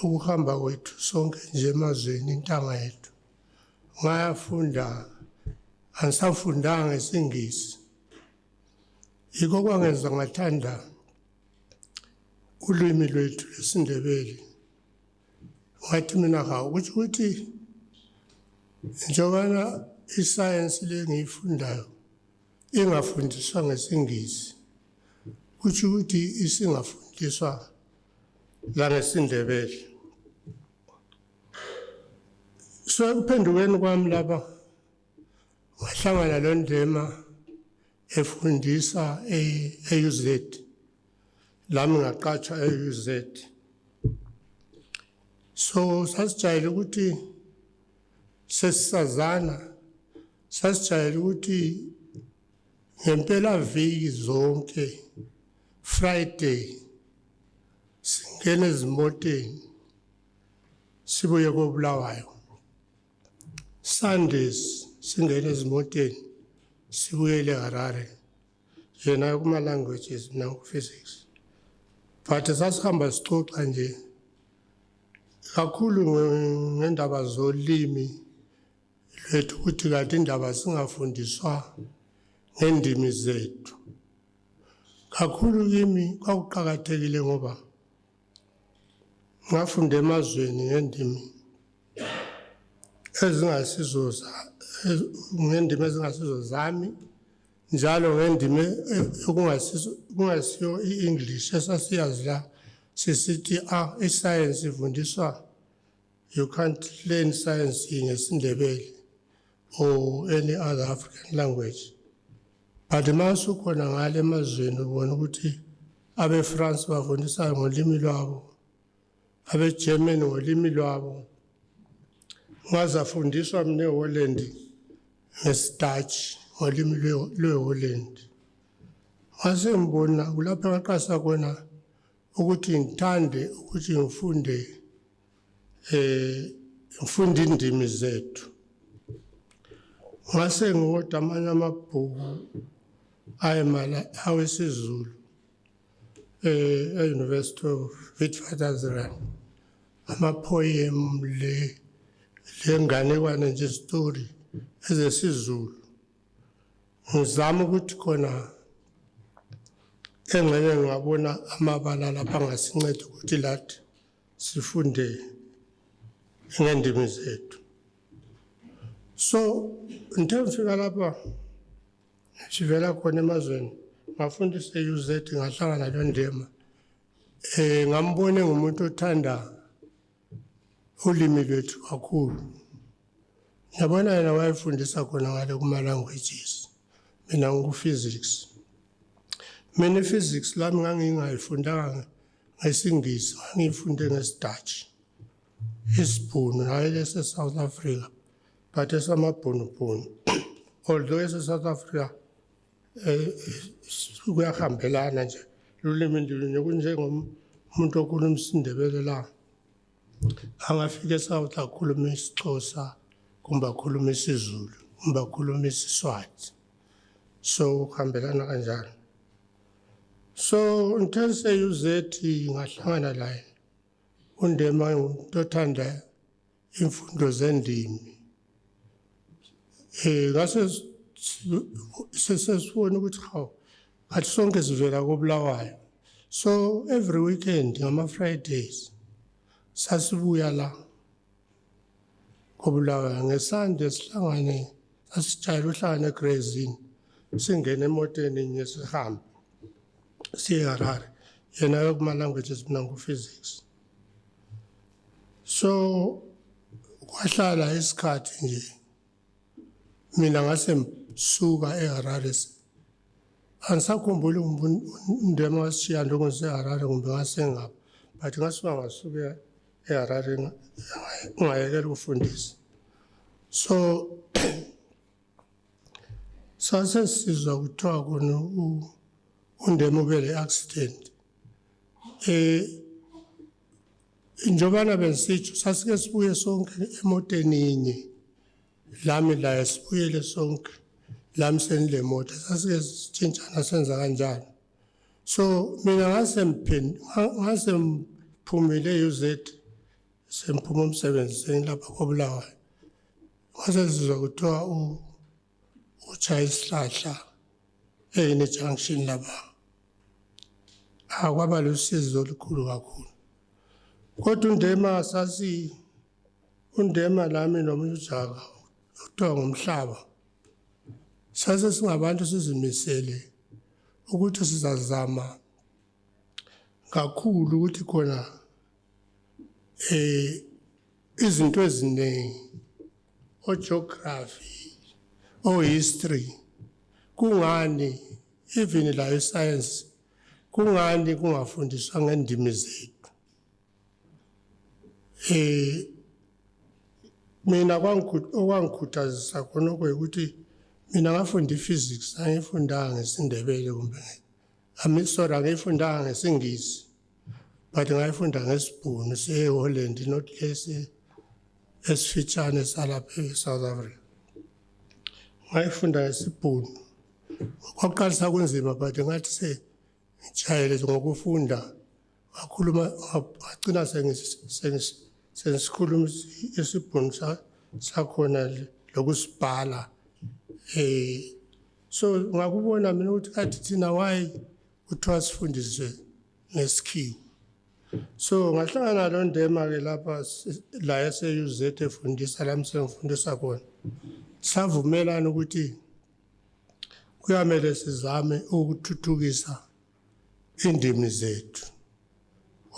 ukuhamba kwethu sonke nje emazweni intanga yethu ngayafunda angisafundanga ngesingisi yiko kwangenza ngathanda ulimi lwethu lwesiNdebele wathi mina hawu ukuthi njengobana iscience le ngiyifundayo ingafundiswa ngesingisi kusho ukuthi isingafundiswa la ngesindebele. So ekuphendukeni kwami lapha wahlangana lo Ndema efundisa e-UZ, lami ngaqatshwa e-UZ. So sasijayele ukuthi sesisazana, sasijayele ukuthi ngempela viki zonke Friday singene ezimoteni sibuye koBulawayo, Sundays singene ezimoteni sibuyele eHarare, yena kuma languages mina ku-physics. But sasihamba sixoxa nje kakhulu ngendaba zolimi lwethu ukuthi kanti indaba singafundiswa ngendimi zethu. Kakhulu kimi kwakuqakathekile ngoba ngafunda emazweni ngendimi ezingasizo zami, njalo ngendimi okungasiyo i-English esasiyazi la sisithi i-science ifundiswa, you can't learn science ngesindebele or any other African language. But masukhona ngale emazweni ubona ukuthi abe-France bafundisa ngolimi lwabo, abe-German ngolimi lwabo. Ngazafundiswa mina eHolland ngesi-Dutch ngolimi lwe-Holland. Ngase ngibona kulapho ngaqasa khona ukuthi ngithande ukuthi ngifunde indimi zethu. Ngase ngiwoda amanye amabhuku awesiZulu e-University of Witwatersrand, amapoem lenganekwane nje story ezesiZulu. Ngizama ukuthi khona engxenye ngabona amabala lapha angasinceda ukuthi lathi sifunde ngendimi zethu. So ngithe ngifika lapha sivela khona emazweni ngafundisa e-UZ, ngahlangana lo Ndema. Ngambone ngumuntu othanda ulimi lwethu kakhulu. Ngiyabona yena wayefundisa khona ngale kuma languages, mina ngiku-physics. Mina i-physics lami ngangingayifundanga ngesingisi, ngangiyifunde ngesi-Dutch, isibhunu nayo lese-South Africa, but esamabhunubhunu. Although ese-South Africa kuyahambelana nje lulimi ndilunye, kunjengomuntu okhuluma isiNdebele la angafika eSouth akhuluma isiXhosa, kumbe akhuluma isiZulu, kumbe akhuluma isiSwati. So kuhambelana kanjalo. So ngithe se-UZ ngahlangana laye uNdema ngumuntu othanda imfundo zendimi. Ngase sesibona ukuthi hawu athi sonke sivela koBulawayo. So every weekend ngama-Fridays sasibuya la koBulawayo, ngeSunday sihlangane, sasijayele uhlangane eGrazini, singene emoteni nye sihambe siye eHarare, yena yokuma languages mina ngu-physics. So kwahlala isikhathi nje, mina ngase ngisuka eHarare, angisakhumbuli uNdema wasishiya njengoba ngiseHarare kumbe ngase ngapha, but ngasuka eHarare ngayekela ukufundisa. So sasesizwa kuthiwa khona uNdema ube le-accident. Njengobana bengisitsho sasike sibuye sonke emoteni inye, lami laye sibuyele sonke lami senile moto, sasike sitshintshana senza kanjalo. So mina ngase ngiphumile e-UZ, semphuma umsebenzi sengilapha koBulawayo, ngase sizwa kuthiwa utshaya isihlahla eyini junction lapha. Kwaba lusizo olukhulu kakhulu. Kodwa uNdema sasi uNdema lami nomjaka uthiwa ngumhlaba. Sase singabantu sizimisele ukuthi sizazama kakhulu ukuthi khona izinto eziningi geography history kungani even la science kungani kungafundiswa ngendimi zethu. Mina okwangikhuthazisa khona ukuthi mina ngafunda physics angifundanga ngesindebele kumbe angifundanga ngesingisi but ngayifunda ngesibhunu se-Holland not lesi esifitshane salapha eSouth Africa. Ngayifunda ngesibhunu kwaqalisa kunzima but ngathi ngijayele ngokufunda wakhuluma wagcina sengisikhuluma isibhunu sakhona lokusibhala. So ngakubona mina ukuthi kathi thina why kuthiwa sifundiswe ngesikhiwo. So ngahlangana noNdema ke lapha la ese-UZ efundisa la sengifundisa khona. Savumelana ukuthi kuyamele sizame ukuthuthukisa indimi zethu.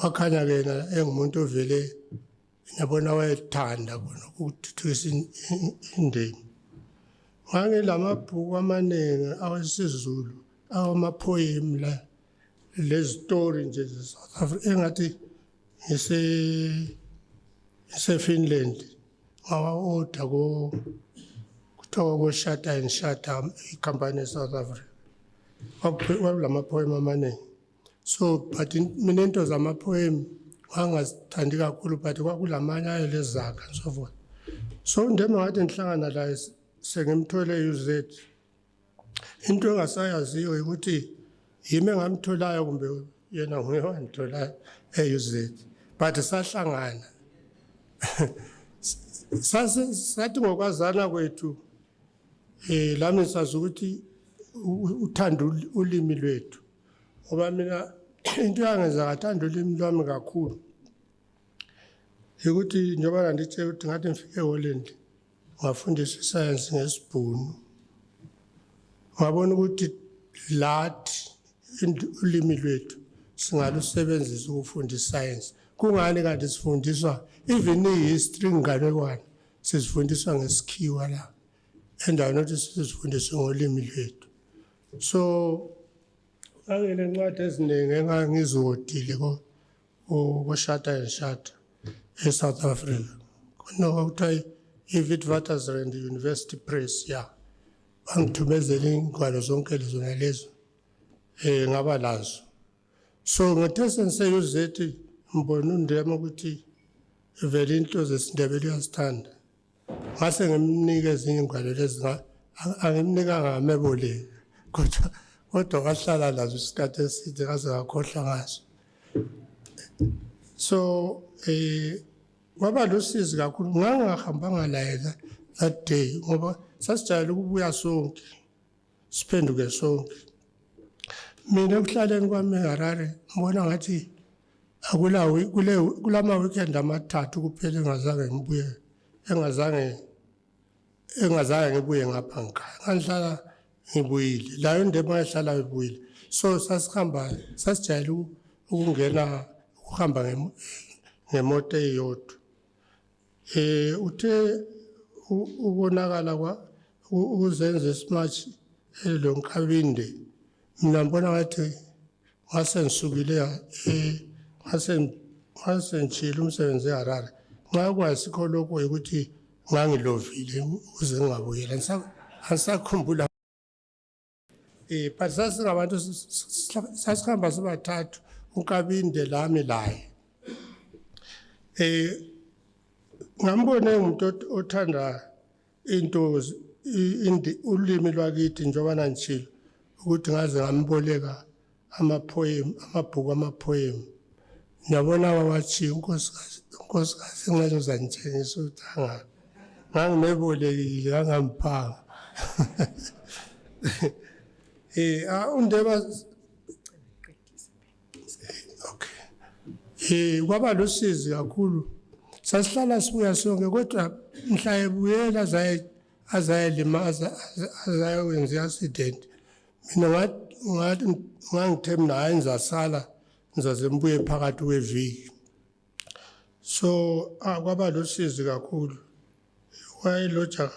Wakhanya ke yena engumuntu ovele ngiyabona wayethanda khona ukuthuthukisa indimi. Ngangilamabhuku amaningi awesiZulu awamapoem la lezitori nje ze-South Africa engathi ngise-Finland ngawa-order kuthiwa ko-Shata and Shata ikhampani e-South Africa kwakulamapoem amaningi. So but mina into zamapoem ngangazithandi kakhulu but kwakulamanye ayelezakha and so forth. So uNdema ngathi ngihlangana la sengimthole e-UZ into engasayaziyo ukuthi yimi engamtholayo kumbe yena nguye owangitholayo e-UZ but sahlangana. Sathi ngokwazana kwethu lami sazi ukuthi uthanda ulimi lwethu ngoba mina into yangenza ngathanda ulimi lwami kakhulu ukuthi njengoba ngitshela ukuthi ngathi ngifike eHolland ngafundisa iscience ngesibhunu ngabona ukuthi lathi ulimi lwethu singalusebenzisa ukufunda iscience. Kungani kanti sifundiswa even history nganekwane sifundiswa ngesikhiwa la endaweni ukuthi sifundiswe ngolimi lwethu. So angele ncwadi eziningi engangizodile ko-Shata and Shata eSouth Africa kuthiwa i-Witwatersrand University Press ya bangithumezela ingwalo zonke lezona lezo ngaba lazo. So ngithe sengise-UZ ngibona uNdema ukuthi vele into zesindebele uyazithanda ngase ngimnika ezinye ingwalo lezi angimnikanga ngameboleka kodwa wahlala lazo isikhathi eside ngaze ngakhohlwa ngazo. So kwaba lusizi kakhulu ngangahambanga laye that day ngoba sasijayele ukubuya sonke siphenduke sonke. Mina ekuhlaleni kwami eHarare ngibona ngathi kulama weekend amathathu kuphela engazange ngibuye ngapha ngikhaya ngihlala ngibuyile la uNdema ehlala ebuyile. So sasijayele ukuhamba ngemoto eyodwa. Uthe ukonakala ukuzenza isimatch lo Nkabinde mina ngibona ngathi ngase ngisukile ngase ngitshile umsebenzi eHarare ngakwazi lokho ukuthi ngangilovile ukuze ngingabuyela angisakhumbula. But sasingabantu sasihamba sibathathu uNkabinde lami laye. Ngambona umuntu othanda into ulimi lwakithi njengoba nantshilo ukuthi ngaze ngamboleka amabhuku amapoem. Ngiyabona wathi unkosikazi ngeke uzanitshengisa ukuthi ngangimebolekile ngangamphanga. UNdema okay. Kwaba lusizi kakhulu. Sasihlala sibuya sonke kodwa mhla ebuyela azayelimaza azayenza i-accident. Mina ngangithe mina hayi ngizasala ngizaze ngibuye phakathi kweviki. So kwaba lusizi kakhulu. Wayeloja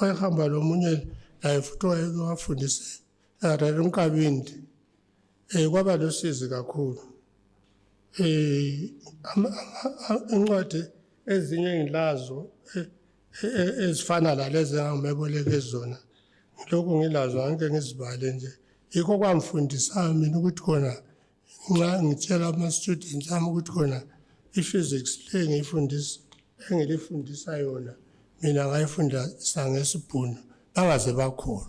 wayehamba lomunye naye futhi wayewafundise eRenkabindi. Kwaba lusizi kakhulu. Incwadi ezinye ngilazo ezifana nalezi engangimeboleke zona. Lokho ngilazo angeke ngizibale nje. Yikho kwamfundisa mina ukuthi khona nxa ngitshela ama-students ami ukuthi khona i-physics le engilifundisa yona mina ngayifundisa ngesibhunu bangaze bakholwa.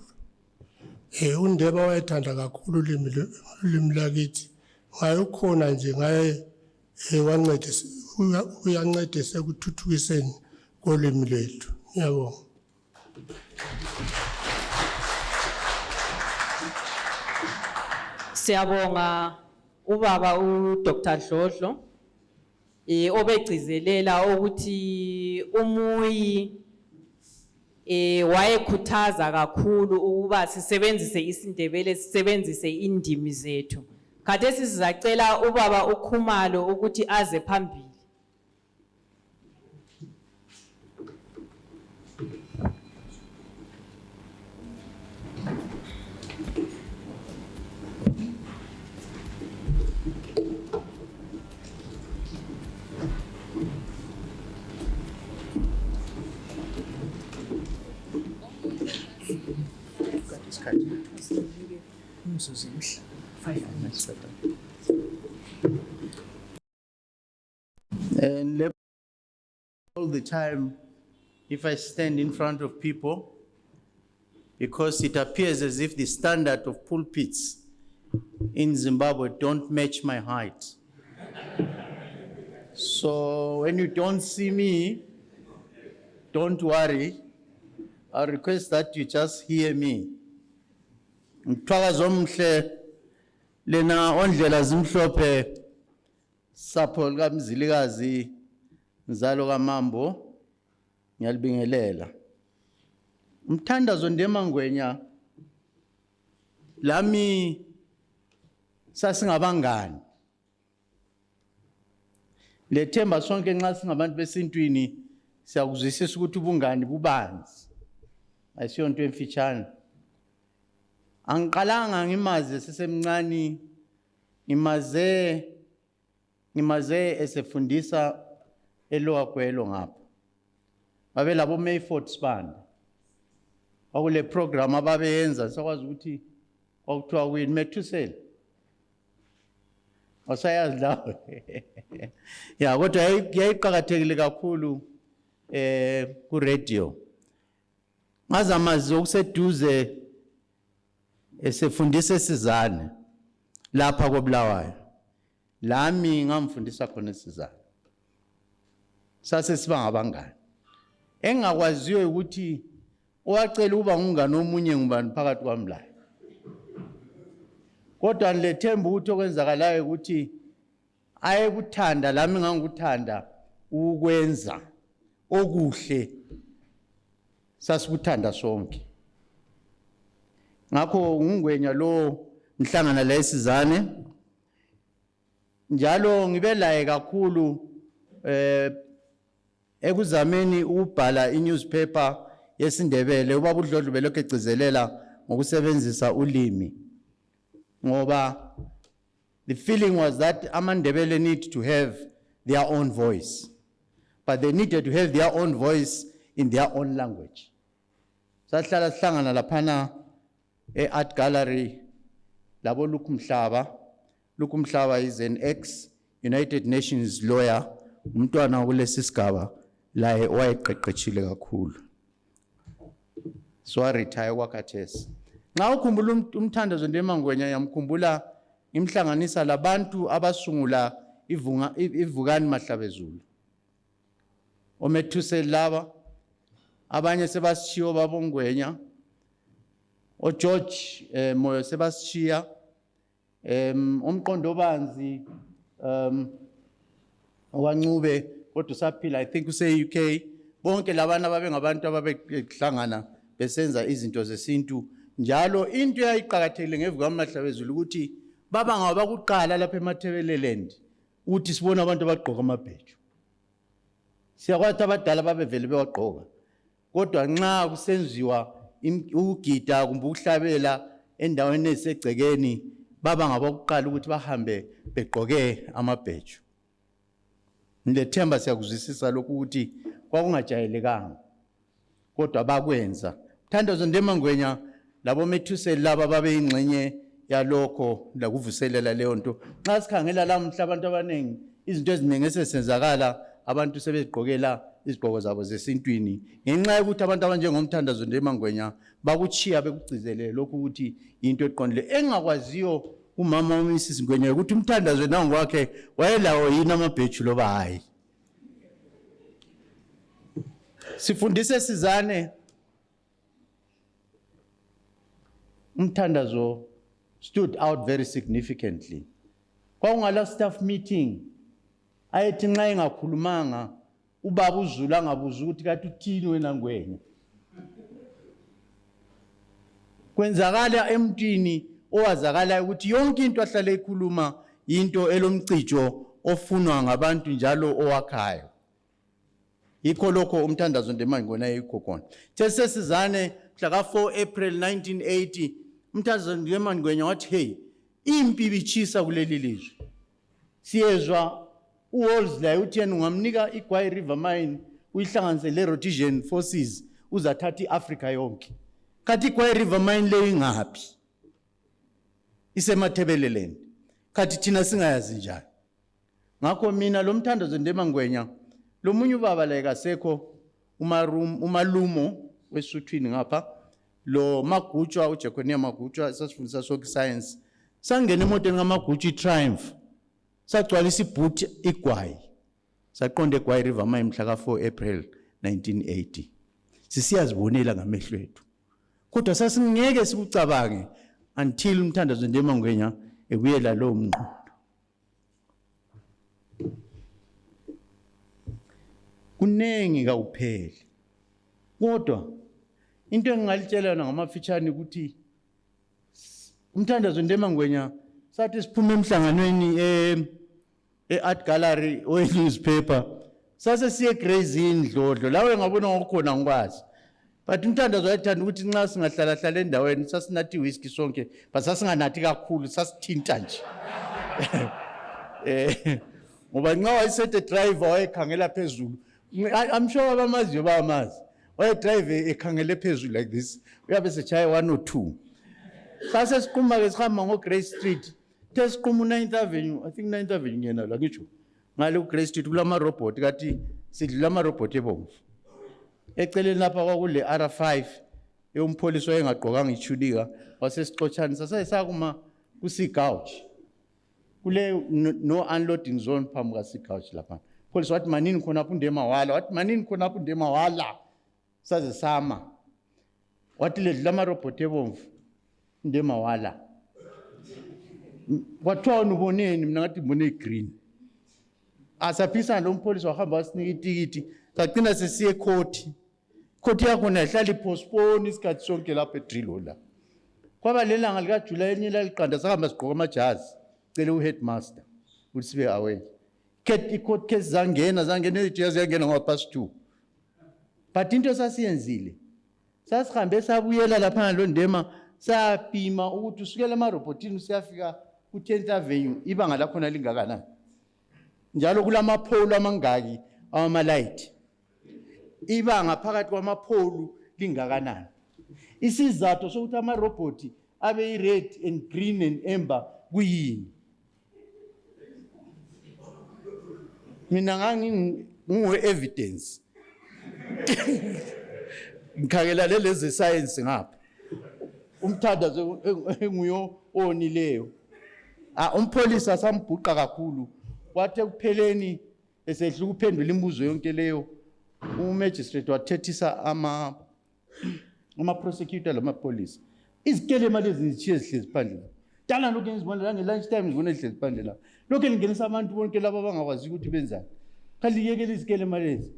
UNdema wayethanda kakhulu ulimi lakithi. Ngayokhona nje ngaye uyancedisa ekuthuthukiseni kolimi lwethu. Ngiyabonga. Siyabonga ubaba uDr. Dlodlo obegcizelela ukuthi umuyi wayekhuthaza kakhulu ukuba sisebenzise isiNdebele, sisebenzise indimi zethu. Khathesi sizacela ubaba uKhumalo ukuthi aze phambili. And all the time, if I stand in front of people, because it appears as if the standard of pulpits in Zimbabwe don't match my height. So when you don't see me, don't worry. I request that you just hear me. Mthandazo omhle lena ondlela zimhlophe sapho likamzilikazi nzalo kaMambo ngiyalibingelela. Mthandazo Ndema Ngwenya lami sasingabangani. Lethemba sonke nxa singabantu besintwini siyakuzwisisa ukuthi ubungani bubanzi. Ayisiyonto emfitshane. Angiqalanga ngimaze sisemncane, ngimaze esefundisa eLower Gwelo ngapha. Babe labo Mayford Sibanda. Akule program ababeyenza sakwazi ukuthi kwakuthiwa kuyini Methusela. Wasayazi lawo. Ya kodwa yayiqhakathekile kakhulu ku radio. Ngazamazi okuseduze esefundisa esizane lapha koBulawayo. Lami ngamfundisa khona esizane. Sase siba ngabangani. Engakwaziyo ukuthi owacela uba ngungane omunye ngubani phakathi kwami la. Kodwa ngilethemba ukuthi okwenzakalayo ukuthi ayekuthanda lami ngangikuthanda ukwenza okuhle sasikuthanda sonke. Ngakho ungwenya lo ngihlangana la esizane njalo ngibe laye kakhulu ekuzameni ubhala i-newspaper yesiNdebele. Ubaba uDlodlo belokhu egcizelela ngokusebenzisa ulimi ngoba the feeling was that amaNdebele need to have their own voice, but they needed to have their own voice in their own language. Sahlala sihlangana laphana art gallery labo Lukumhlaba is an ex-United Nations lawyer, umntwana kulesi sigaba laye wayeqeqetshile kakhulu. So I retire kwakhathesi. Nxa ukhumbula Mthandazo Ndema Ngwenya yamkhumbula imhlanganisa labantu abasungula ivukani Mahlabezulu. Omethusela laba abanye sebasishiyo babongwenya. George Moyo sebasishiya umqondo banzi wancube kodwa usaphila I think use UK bonke labana babengabantu ababehlangana besenza izinto zesintu njalo into eyayiqhakathekile ngevuka amahlabezulu ukuthi baba ngabakuqala lapha eMathebeleland ukuthi sibona abantu abagqoka amabheju siyakwathi abadala babevele bewagqoka kodwa nxa kusenziwa ukugida kumbe ukuhlabela endaweni ezisegcekeni baba ngabakuqala ukuthi bahambe begqoke amabheju ngilethemba siyakuzwisisa lokhu ukuthi kwakungajayelekanga kodwa bakwenza Mthandazo Ndema Ngwenya labo methuseli laba babeyingxenye yalokho lakuvuselela leyo nto nxa sikhangela lamhla abantu abanengi izinto eziningi esesenzakala abantu sebezigqokela izigqoko zabo zesintwini ngenxa yokuthi abantu abanjengomthandazo Ndema Ngwenya bakuchiya bekugcizelele lokhu ukuthi into eqondile engakwaziyo umama uMrs Ngwenya ukuthi umthandazo nangu wakhe wayelawo yini amabheju loba hayi sifundise sizane umthandazo stood out very significantly kwakungala staff meeting ayethi nxa engakhulumanga ubaba uZulu angabuza ukuthi kathi uthini wena Ngwenya kwenzakala emntwini owazakala ukuthi yonke into ahlale ikhuluma into elomcijo ofunwa ngabantu njalo owakhayo yikho lokho umthandazo Ndema Ngwenya yikho khona sesizane mhla ka4 April 1980 umthandazo Ndema Ngwenya wathi hey impi bichisa kuleli lizwe siyezwa uWolseley uthi yena ungamnika iGwai River Mine uyihlanganise le Rhodesian forces uzathatha iAfrica yonke kathi iGwai River Mine leyo ingaphi isemathebeleland kathi thina singayazi njani ngakho mina lo mthandazo Ndema Ngwenya lo munye ubaba la ekasekho umalumo wesuthwini ngapha lo Magutshwa uJekonia Magutshwa sasifundisa sonke science sangena emotweni ngamagutshi Triumph sagcwalisa ibhuti iGwai saqonda eGwai River Mine mhla ka4 April 1980 sisiyazibonela ngamehlo ethu kodwa sasingeke sikucabange until umthandazo Ndema Ngwenya ebuyela lo mnqondo kunengi kawupheli kodwa into engingalitshela ngamafitshane ukuthi umthandazo Ndema Ngwenya sathi siphume emhlanganweni eArt Gallery we-newspaper sase siye Grazini Ndlodlo lawe ngabona ngokukhona ngikwazi but umthandazo wayathanda ukuthi nxa singahlala hlala endaweni sasinathi whisky sonke but sasinganathi kakhulu sasithinta nje ngoba nxa wayesethe driver wayekhangela phezulu I'm sure abamaziyo bayamazi wayedrive ekhangele phezulu like this uyabe sechaya 1 or 2 sase siqhuma ke sihamba ngoGrace Street tesiqhuma 9th Avenue I think 9th Avenue ngena la ngisho ngale kuGrace Street kulama robot kathi sidlula ama robot ebomvu eceleni lapha kwakule R5 yompholisi wayengagqokanga ichulika wasesixotshani sasayisakuma kusigouch kule no unloading zone phambi kasigouch lapha police wathi manini khona apho Ndema wala wathi manini khona apho Ndema wala saze sama wathi le lama robot ebomvu Ndema wala kwathiwa uboneni mina ngathi ngibone igreen asaphisa lo mpholisi wahamba wasinika itikiti sagcina sesiye court yakhona ihlala ipostpone isikhathi sonke lapha eDrilo la kwaba lelanga lika July enye laliqanda sahamba sigqoka amajazi cele uheadmaster ukuthi sibe aware court case zangena ijazi yangena ngo-past 2 but into sasiyenzile sasihambe sabuyela lapha lo Ndema sapima ukuthi usukela emarobotini siyafika ku10th Avenue ibanga lakhona lingakanani njalo kulamapholo amangaki amalight ibanga phakathi kwamapholo lingakanani isizathu sokuthi amaroboti abe red and green and amber kuyini mina ngingu evidence ngikhangela lezi science ngapha umthandazo enguyo onileyo umpholisa sambhuqa kakhulu wathi kupheleni esedla ukuphendula imibuzo yonke leyo umagistrate wathethisa ama prosecutor lamapolice izikelema lezi zichiye zihlezi phandle dala lokho ngizibona la ngelunch time ngizibona zihlezi phandle la lokho ngingenisa abantu bonke laba abangakwazi ukuthi benzani Khali yekele izikele malezi.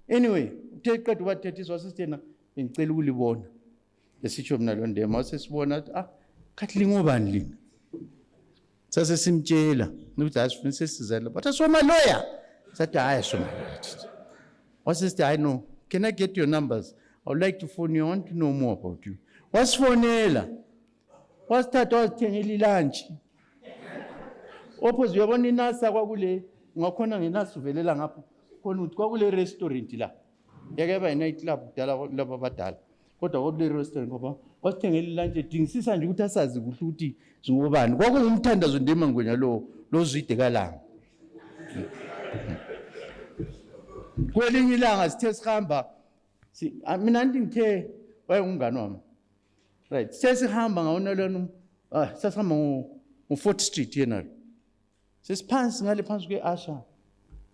Anyway, uthe qeda ubathethiswa wasisithena bengicela ukulibona. Lesitsho mina lo Ndema wasesibona khathi lingobani lina. Sase simtshela ukuthi asifuna sesizela but asoma lawyer. Sathi hayi asoma. Wasisithi I know. Can I get your numbers? I would like to phone you. I want to know more about you. Wasifonela. Wasithatha wasithengela ilunch. Opposite uyabona inasa kwakule ngakhona ngenasa uvelela ngapha khona uthi kwakule restaurant la. Yake ba night club dala laba abadala. Kodwa kwakule restaurant ngoba wasithengela ilunch edingisisa nje ukuthi asazi kuhle ukuthi zingobani. Kwakungumthandazo Ndema Ngwenya lo zwide kalanga. Kwelinye ilanga sithe sihamba mina ngithe wayengungane wami. Right. Sesihamba ngawona lona sasihamba ngo4th Street yena. Sesiphansi ngale phansi kweAsha.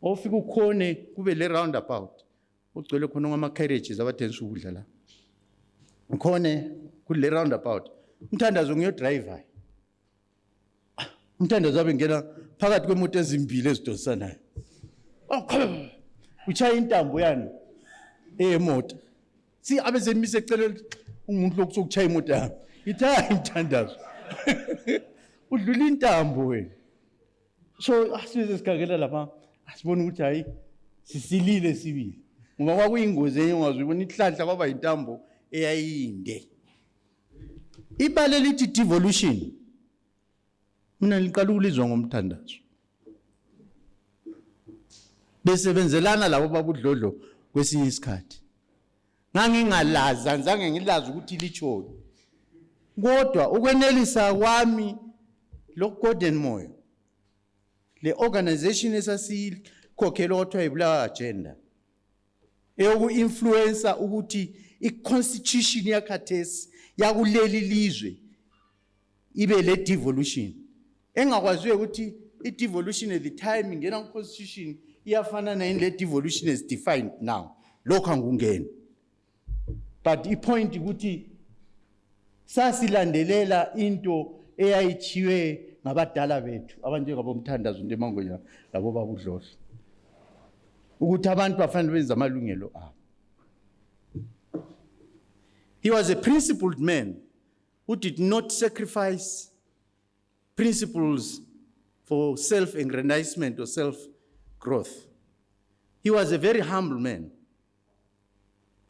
Ofika ukhone kube le roundabout. Ugcwele khona ngama carriages abathengisa ukudla la. Ukhone kule roundabout. Mthandazo ngiyodriver. Mthandazo abengena phakathi kwemoto ezimbili ezidonsanayo. Uchaya intambo yani emoto. Si abezemise ecela umuntu lokusokuchaya imoto yami. Ithaya Mthandazo. Udlula intambo wena. So asize sikhangela lapha asibona ukuthi hayi sisilile sibili. Ngoba kwakuyingozi engazuyibona ihlahla kwaba intambo eyayinde. Ibale lithi devolution. Mina ngiqala ukulizwa ngomthandazo. Besebenzelana labo babudlodlo kwesinye isikhathi. Ngangingalazi anzange ngilazi ukuthi lichoni. Kodwa ukwenelisa kwami lo Golden Moyo le organization esasiyikhokhela okuthiwa ibulawa agenda eyoku influencer ukuthi iconstitution yakhathesi yakuleli lizwe ibe le devolution engakwaziwe ukuthi i-devolution at the time ingena ku-constitution iyafana na le devolution is defined now lokho angungena but ipoint ukuthi sasilandelela into eyayichiwe ngabadala bethu abanjengabo Mthandazo Ndema Ngwenya labo babudlodlo ukuthi abantu bafanele benze amalungelo abo. He was a principled man who did not sacrifice principles for self-aggrandizement or self-growth. He was a very humble man.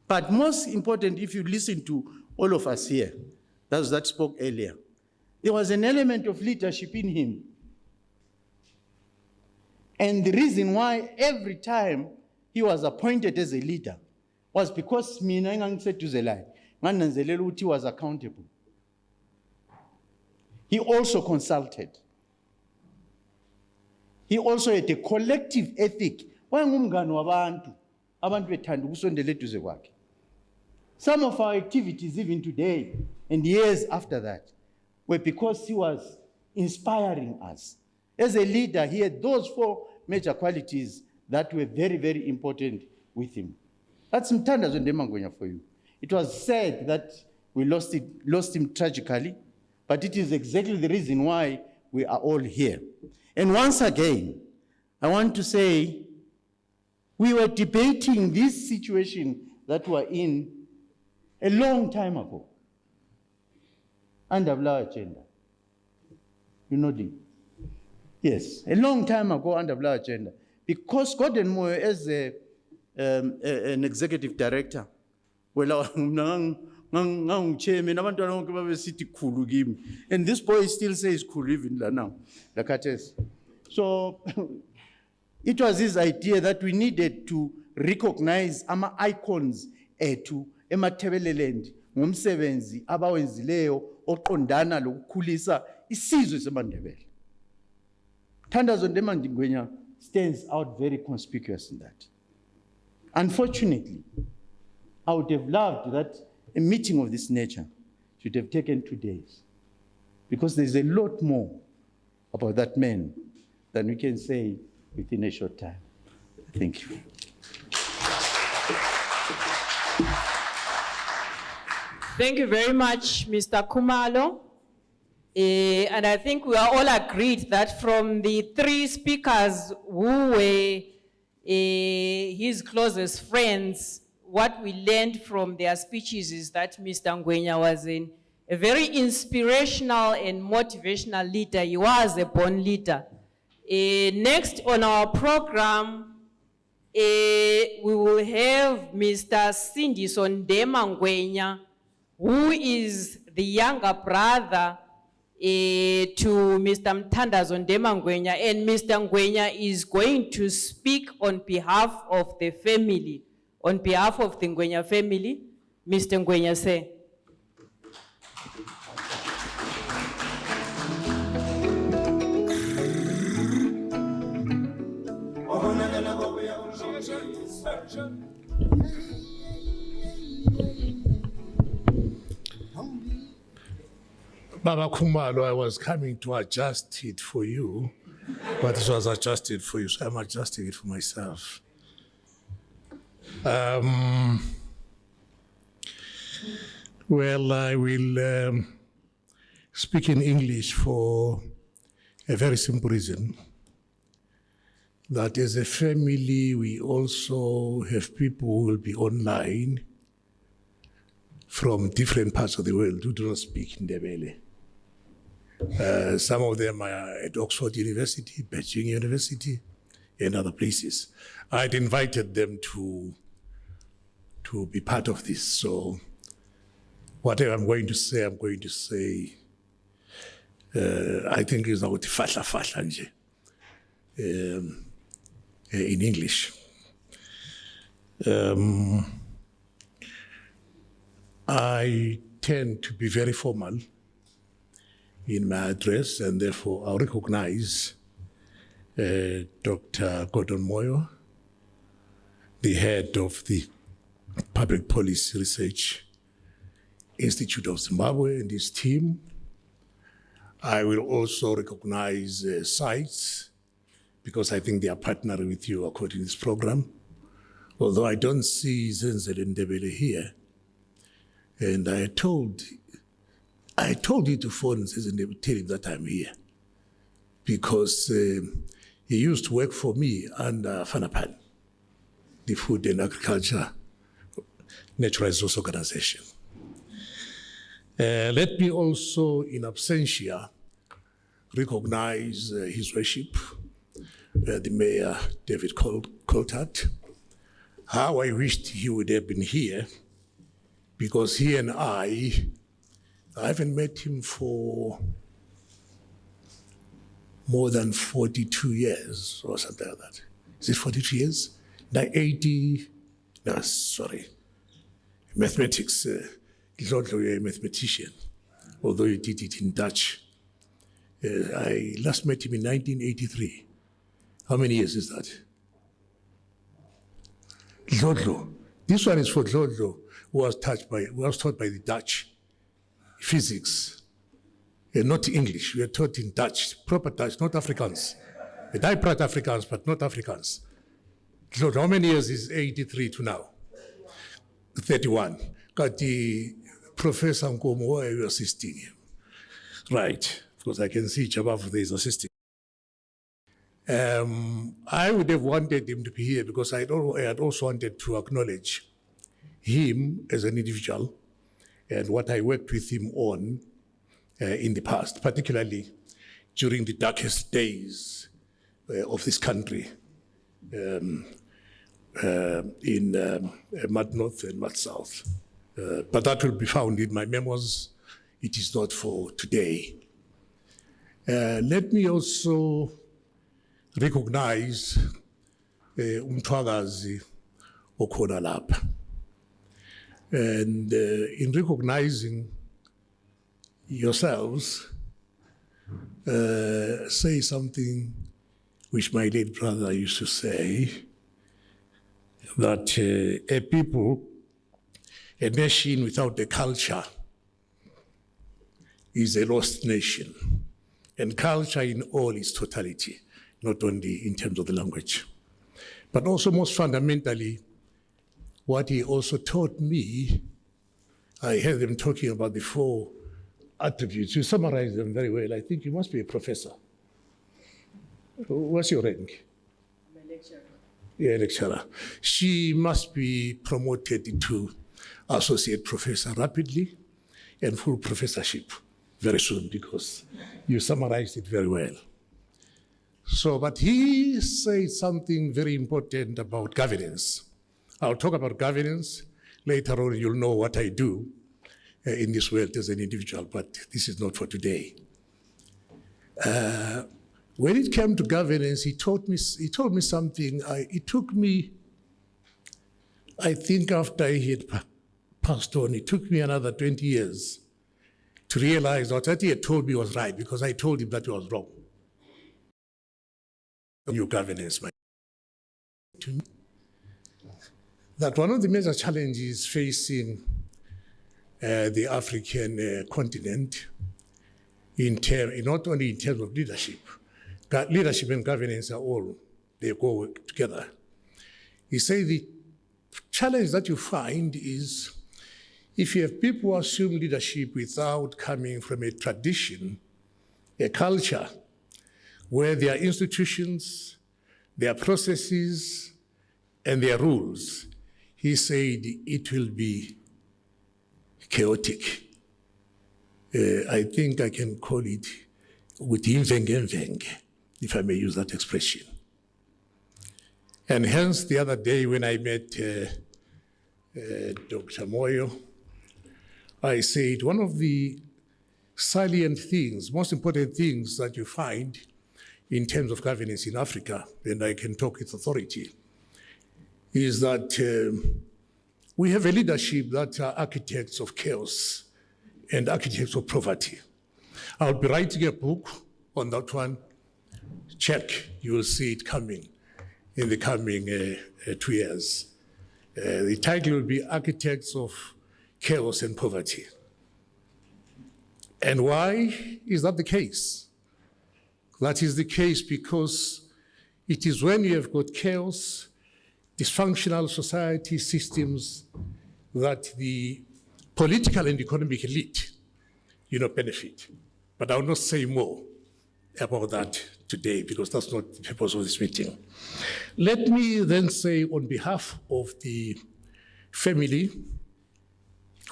But most important, if you listen to all of us here, those that spoke earlier, there was an element of leadership in him. And the reason why every time he was appointed as a leader was because he was accountable. He also consulted. He also had a collective ethic. Some of our activities even today and years after that were because he was inspiring us. As a leader, he had those 4 major qualities that were very, very important with him. That's Mthandazo Ndema Ngwenya for you. It was said that we lost him tragically, but it is exactly the reason why we are all here. And once again, I want to say, we were debating this situation that we're in a long time ago. Under Blair agenda. You know this? Yes, a long time ago under Blair agenda. Because Golden Moyo as an executive director, well, chairman, and this boy still says cool even now. So it was his idea that we needed to recognize ama icons etu emathebeleland ngomsebenzi abawenzileyo oqondana lokukhulisa isizwe semaNdebele. Mthandazo Ndema Ngwenya stands out very conspicuous in that. Unfortunately, I would have loved that a meeting of this nature should have taken 2 days, because there's a lot more about that man than we can say within a short time. Thank you. Thank you very much, Mr. Kumalo. And I think we are all agreed that from the 3 speakers who were his closest friends, what we learned from their speeches is that Mr. Ngwenya was a very inspirational and motivational leader. He was a born leader. Next on our program, we will have Mr. Mthandazo Ndema Ngwenya, who is the younger brother to Mr. Mthandazo Ndema Ngwenya, and Mr. Ngwenya is going to speak on behalf of the family, on behalf of the Ngwenya family. Mr. Ngwenya, say. Baba Kumalo, I was coming to adjust it for you, but it was adjusted for you, so I'm adjusting it for myself. Well, I will speak in English for a very simple reason. That as a family, we also have people who will be online from different parts of the world who do not speak Ndebele. Some of them are at Oxford University, Beijing University, and other places. I'd invited them to be part of this. So whatever I'm going to say, I think is about fahla in English. I tend to be very formal in my address, and therefore I'll recognize Dr. Gordon Moyo, the head of the Public Policy Research Institute of Zimbabwe, and his team. I will also recognize sites, because I think they are partnering with you according to this program. Although I don't see Zenzele Ndebele here, and I told you to phone Zenzele, tell him that I'm here, because he used to work for me under FANAPAN, the Food and Agriculture Natural Resource Organization. Let me also, in absentia, recognize His Worship, the Mayor David Coltart. How I wished he would have been here, because he and I haven't met him for more than 42 years or something like that. Is it 42 years? Mathematics, you're a mathematician, although you did it in Dutch. I last met him in 1983. How many years is that? Dlodlo. This one is for Dlodlo, who was taught by the Dutch physics, and not English. We are taught in Dutch, proper Dutch, not Afrikaans. And I brought Afrikaans, but not Afrikaans. Dlodlo, how many years is 83 to now? 31. Got the Professor Nkomo, you assisting him. Right, because I can see Chabafu there is assisting. I would have wanted him to be here because I had also wanted to acknowledge him as an individual and what I worked with him on in the past, particularly during the darkest days of this country in Mud North and Mud South. But that will be found in my memoirs. It is not for today. Let me also recognize umthwakazi okhona lapha. And in recognizing yourselves, say something which my late brother used to say, that a people, a nation without a culture is a lost nation. And culture in all its totality, not only in terms of the language. But also most fundamentally, what he also taught me, I heard them talking about the 4 attributes. You summarized them very well. I think you must be a professor. What's your rank? I'm a lecturer. lecturer. She must be promoted to associate professor rapidly and full professorship very soon, because you summarized it very well. So, but he said something very important about governance. I'll talk about governance. Later on, you'll know what I do in this world as an individual, but this is not for today. When it came to governance, he told me something. It took me, I think after he had passed on, it took me another 20 years to realize that what he had told me was right, because I told him that it was wrong. New governance, to me, that one of the major challenges facing the African continent, not only in terms of leadership and governance are all, they go together. He said the challenge that you find is if you have people who assume leadership without coming from a tradition, a culture, where there are institutions, there are processes, and there are rules, he said it will be chaotic. I think I can call it with Mthandazo, if I may use that expression. And hence, the other day when I met Dr. Moyo, I said one of the salient things, most important things that you find in terms of governance in Africa, and I can talk with authority, is that we have a leadership that are architects of chaos and architects of poverty. I'll be writing a book on that one. Check, you will see it coming in the coming 2 years. The title will be Architects of Chaos and Poverty. And why is that the case? That is the case because it is when you have got chaos, dysfunctional society systems, that the political and economic elite, benefit. But I will not say more about that today because that's not the purpose of this meeting. Let me then say on behalf of the family,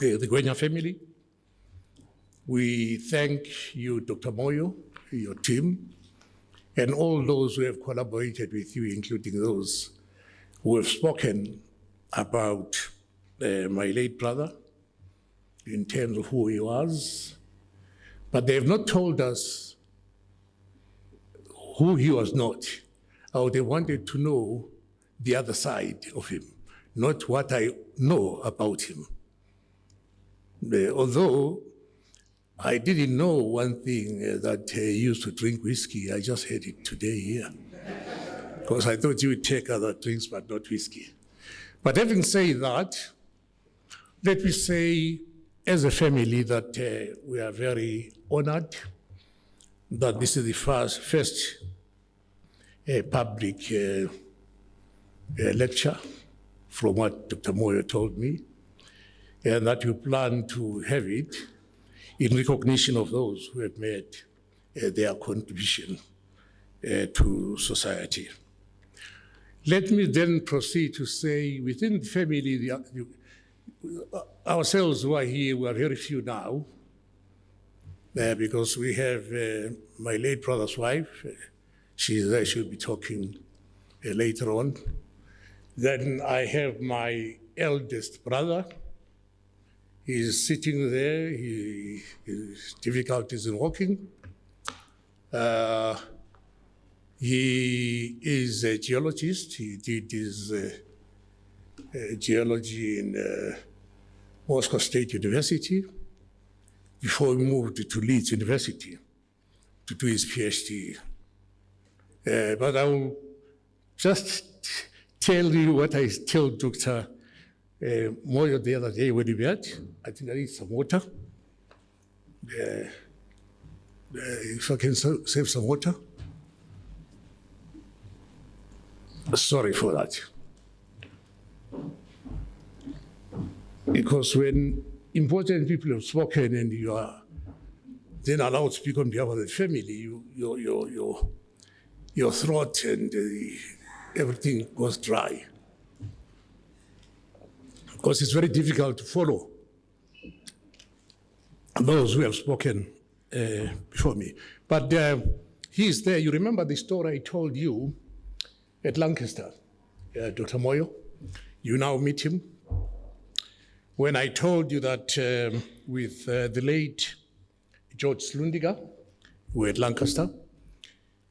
the Ngwenya family, we thank you, Dr. Moyo, your team, and all those who have collaborated with you, including those who have spoken about my late brother in terms of who he was, but they have not told us who he was not. I would have wanted to know the other side of him, not what I know about him. Although I didn't know one thing, that he used to drink whiskey. I just heard it today here. Because I thought you would take other drinks, but not whiskey. But having said that, let me say, as a family, that we are very honored that this is the first public lecture, from what Dr. Moyo told me, and that you plan to have it in recognition of those who have made their contribution to society. Let me then proceed to say, within the family, ourselves who are here, we are very few now, because we have my late brother's wife. She's there, she'll be talking later on. Then I have my eldest brother. He's sitting there, he has difficulties in walking. He is a geologist. He did his geology in Moscow State University before he moved to Leeds University to do his PhD. But I will just tell you what I told Dr. Moyo the other day when we met. I think I need some water. If I can save some water. Sorry for that. Because when important people have spoken and you are then allowed to speak on behalf of the family, your throat and everything goes dry. Because it's very difficult to follow those who have spoken before me. But he is there. You remember the story I told you at Lancaster, Dr. Moyo? You now meet him. When I told you that with the late George Slundiga, who were at Lancaster,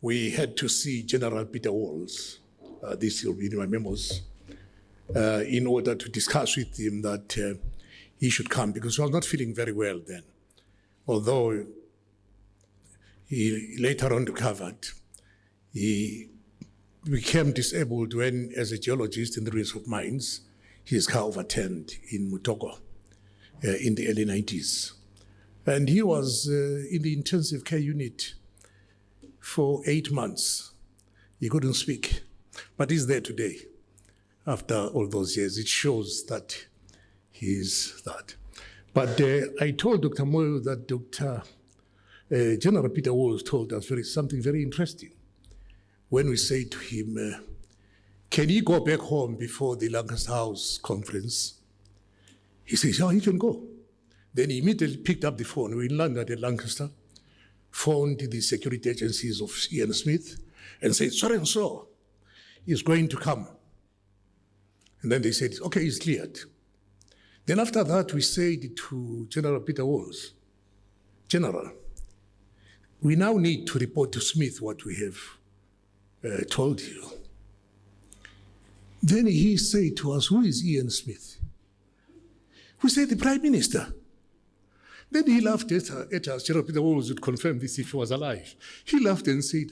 we had to see General Peter Walls, this will be in my memos, in order to discuss with him that he should come, because he was not feeling very well then. Although he later on recovered, he became disabled when, as a geologist in the ruins of mines, his car overturned in Mutoko in the early 90s. And he was in the intensive care unit for 8 months. He couldn't speak, but he's there today. After all those years, it shows that he's that. But I told Dr. Moyo that General Peter Walls told us something very interesting. When we say to him, can he go back home before the Lancaster House conference? He says, oh, he can go. Then he immediately picked up the phone. We landed at Lancaster, phoned the security agencies of Ian Smith, and said, so and so is going to come. And then they said, okay, he's cleared. Then after that, we said to General Peter Walls, General, we now need to report to Smith what we have told you. Then he said to us, who is Ian Smith? We said, the Prime Minister. Then he laughed at us. General Peter Walls would confirm this if he was alive. He laughed and said,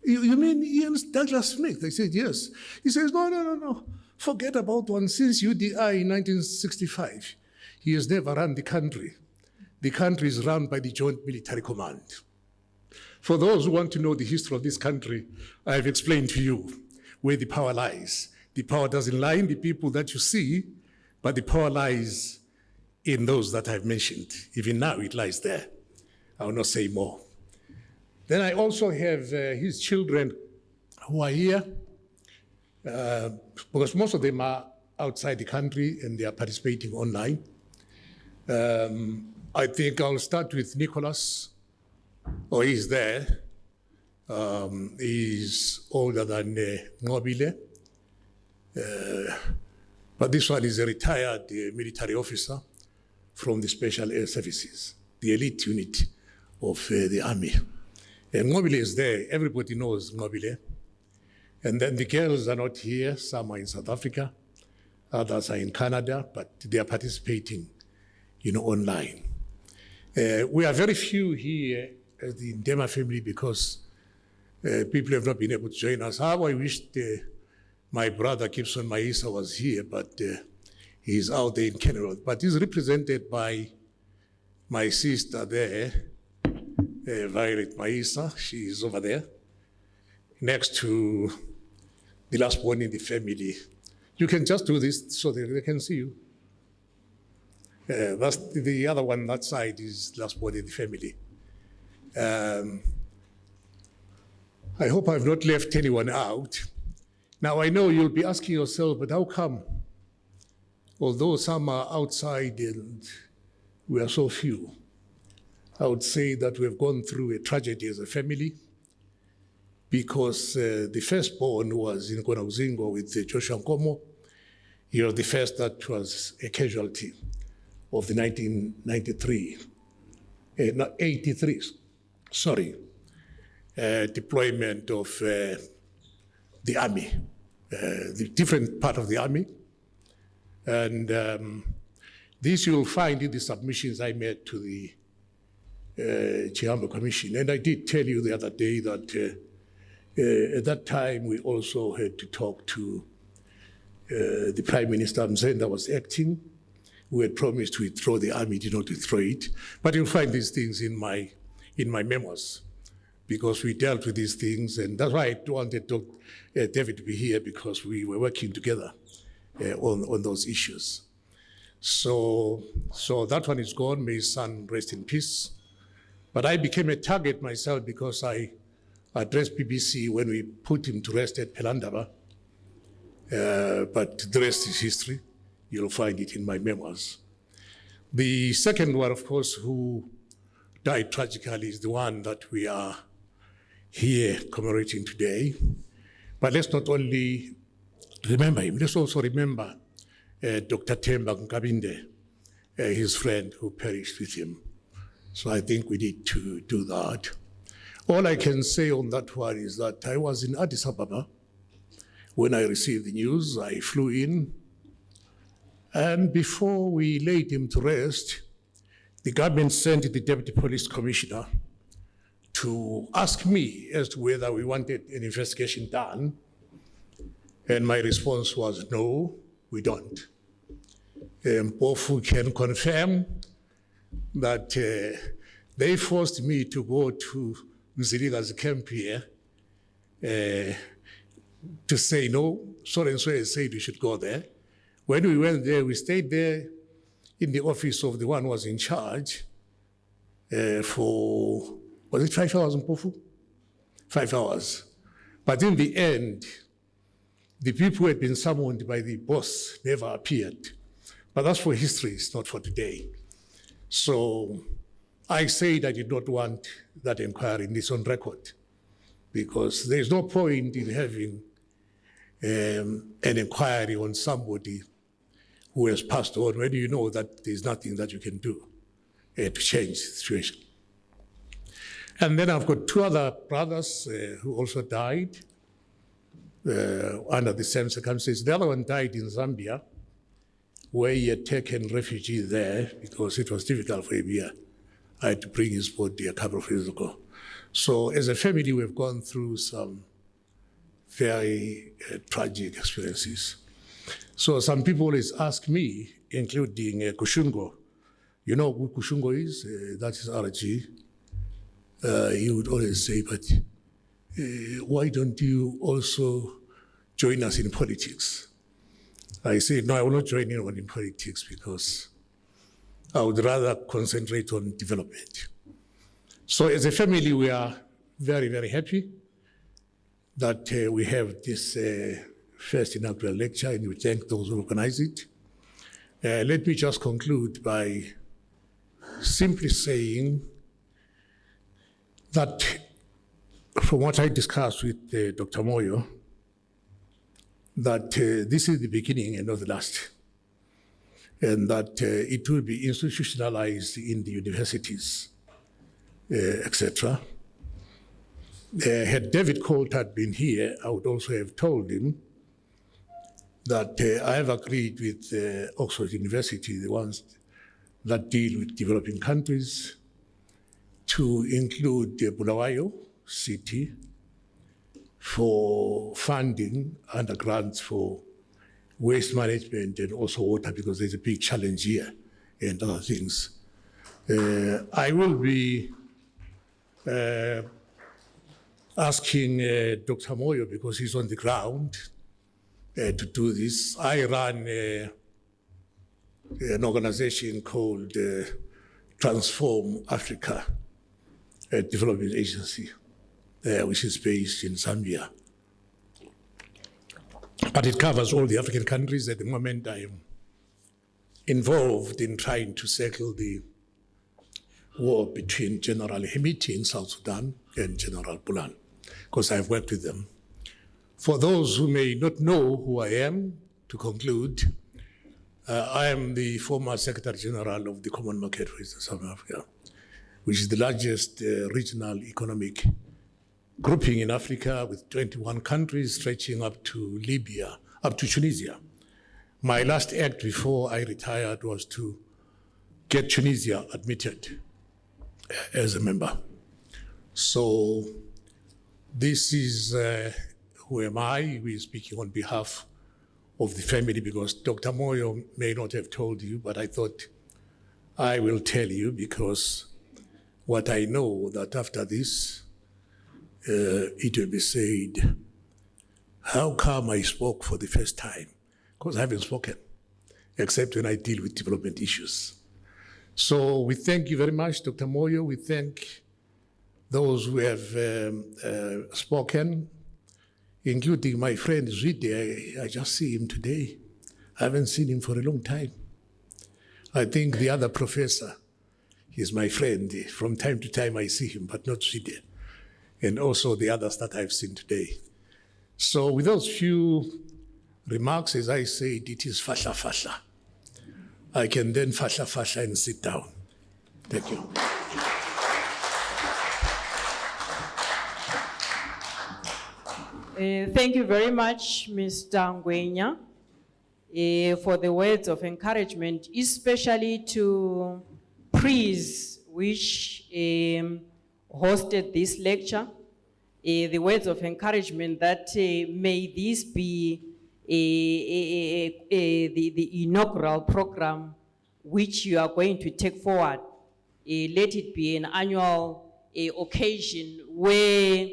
you mean Ian Douglas Smith? I said, yes. He says, no. Forget about one. Since UDI in 1965, he has never run the country. The country is run by the Joint Military Command. For those who want to know the history of this country, I have explained to you where the power lies. The power doesn't lie in the people that you see, but the power lies in those that I've mentioned. Even now, it lies there. I will not say more. Then I also have his children who are here, because most of them are outside the country and they are participating online. I think I'll start with Nicholas. Oh, he's there. He's older than Ngobile. But this one is a retired military officer from the Special Air Services, the elite unit of the army. And Ngobile is there. Everybody knows Ngobile. And then the girls are not here. Some are in South Africa. Others are in Canada, but they are participating, online. We are very few here as the Ndema family because people have not been able to join us. How I wished my brother Gibson Maisa was here, but he's out there in Canada. But he's represented by my sister there, Violet Maisa. She is over there, next to the last one in the family. You can just do this so that they can see you. That's the other one, that side is last one in the family. I hope I've not left anyone out. Now I know you'll be asking yourself, but how come? Although some are outside and we are so few, I would say that we've gone through a tragedy as a family, because the firstborn was in Konauzingo with Joshua Nkomo. He was the first that was a casualty of the 83 deployment of the army, the different part of the army. And this you'll find in the submissions I made to the Chihambo Commission. And I did tell you the other day that at that time we also had to talk to the Prime Minister Mthandazo was acting, who had promised to withdraw the army, did not withdraw it. But you'll find these things in my memos, because we dealt with these things, and that's why I wanted David to be here, because we were working together on those issues. So that one is gone. May his son rest in peace. But I became a target myself because I addressed BBC when we put him to rest at Pelandaba. But the rest is history. You'll find it in my memoirs. The second one, of course, who died tragically is the one that we are here commemorating today. But let's not only remember him, let's also remember Dr. Themba Nkabinde, his friend who perished with him. So I think we need to do that. All I can say on that one is that I was in Addis Ababa when I received the news. I flew in, and before we laid him to rest, the government sent the Deputy Police Commissioner to ask me as to whether we wanted an investigation done. And my response was, no, we don't. Mpofu can confirm that they forced me to go to Mziliga's camp here to say, no, so and so has said we should go there. When we went there, we stayed there in the office of the one who was in charge for, was it 5 hours, Mpofu? 5 hours. But in the end, the people who had been summoned by the boss never appeared. But that's for history, it's not for today. So I said I did not want that inquiry in this on record, because there's no point in having an inquiry on somebody who has passed on when you know that there's nothing that you can do to change the situation. And then I've got 2 other brothers who also died under the same circumstances. The other one died in Zambia, where he had taken refuge there because it was difficult for him here. I had to bring his body a couple of years ago. So as a family, we've gone through some very tragic experiences. So some people always ask me, including Kushungo, you know who Kushungo is? That is RG. He would always say, but why don't you also join us in politics? I said, no, I will not join anyone in politics because I would rather concentrate on development. So as a family, we are very, very happy that we have this first inaugural lecture, and we thank those who organize it. Let me just conclude by simply saying that from what I discussed with Dr. Moyo, that this is the beginning and not the last, and that it will be institutionalized in the universities, etc. Had David Coulthard been here, I would also have told him that I have agreed with Oxford University, the ones that deal with developing countries, to include Bulawayo City for funding under grants for waste management and also water, because there's a big challenge here and other things. I will be asking Dr. Moyo, because he's on the ground, to do this. I run an organization called Transform Africa Development Agency, which is based in Zambia. But it covers all the African countries. At the moment, I am involved in trying to settle the war between General Hemiti in South Sudan and General Bulan, because I've worked with them. For those who may not know who I am, to conclude, I am the former Secretary General of the Common Market for South Africa, which is the largest regional economic grouping in Africa, with 21 countries stretching up to Libya, up to Tunisia. My last act before I retired was to get Tunisia admitted as a member. So this is who am I? We're speaking on behalf of the family, because Dr. Moyo may not have told you, but I thought I will tell you, because what I know that after this, it will be said, how come I spoke for the first time? Because I haven't spoken, except when I deal with development issues. So we thank you very much, Dr. Moyo. We thank those who have spoken, including my friend Zwide. I just see him today. I haven't seen him for a long time. I think the other professor is my friend. From time to time I see him, but not Zwide. And also the others that I've seen today. So with those few remarks, as I said, it is fasha fasha. I can then fasha fasha and sit down. Thank you. Thank you very much, Mr. Ngwenya, for the words of encouragement, especially to Pries, which hosted this lecture. The words of encouragement that may this be the inaugural program which you are going to take forward. Let it be an annual occasion where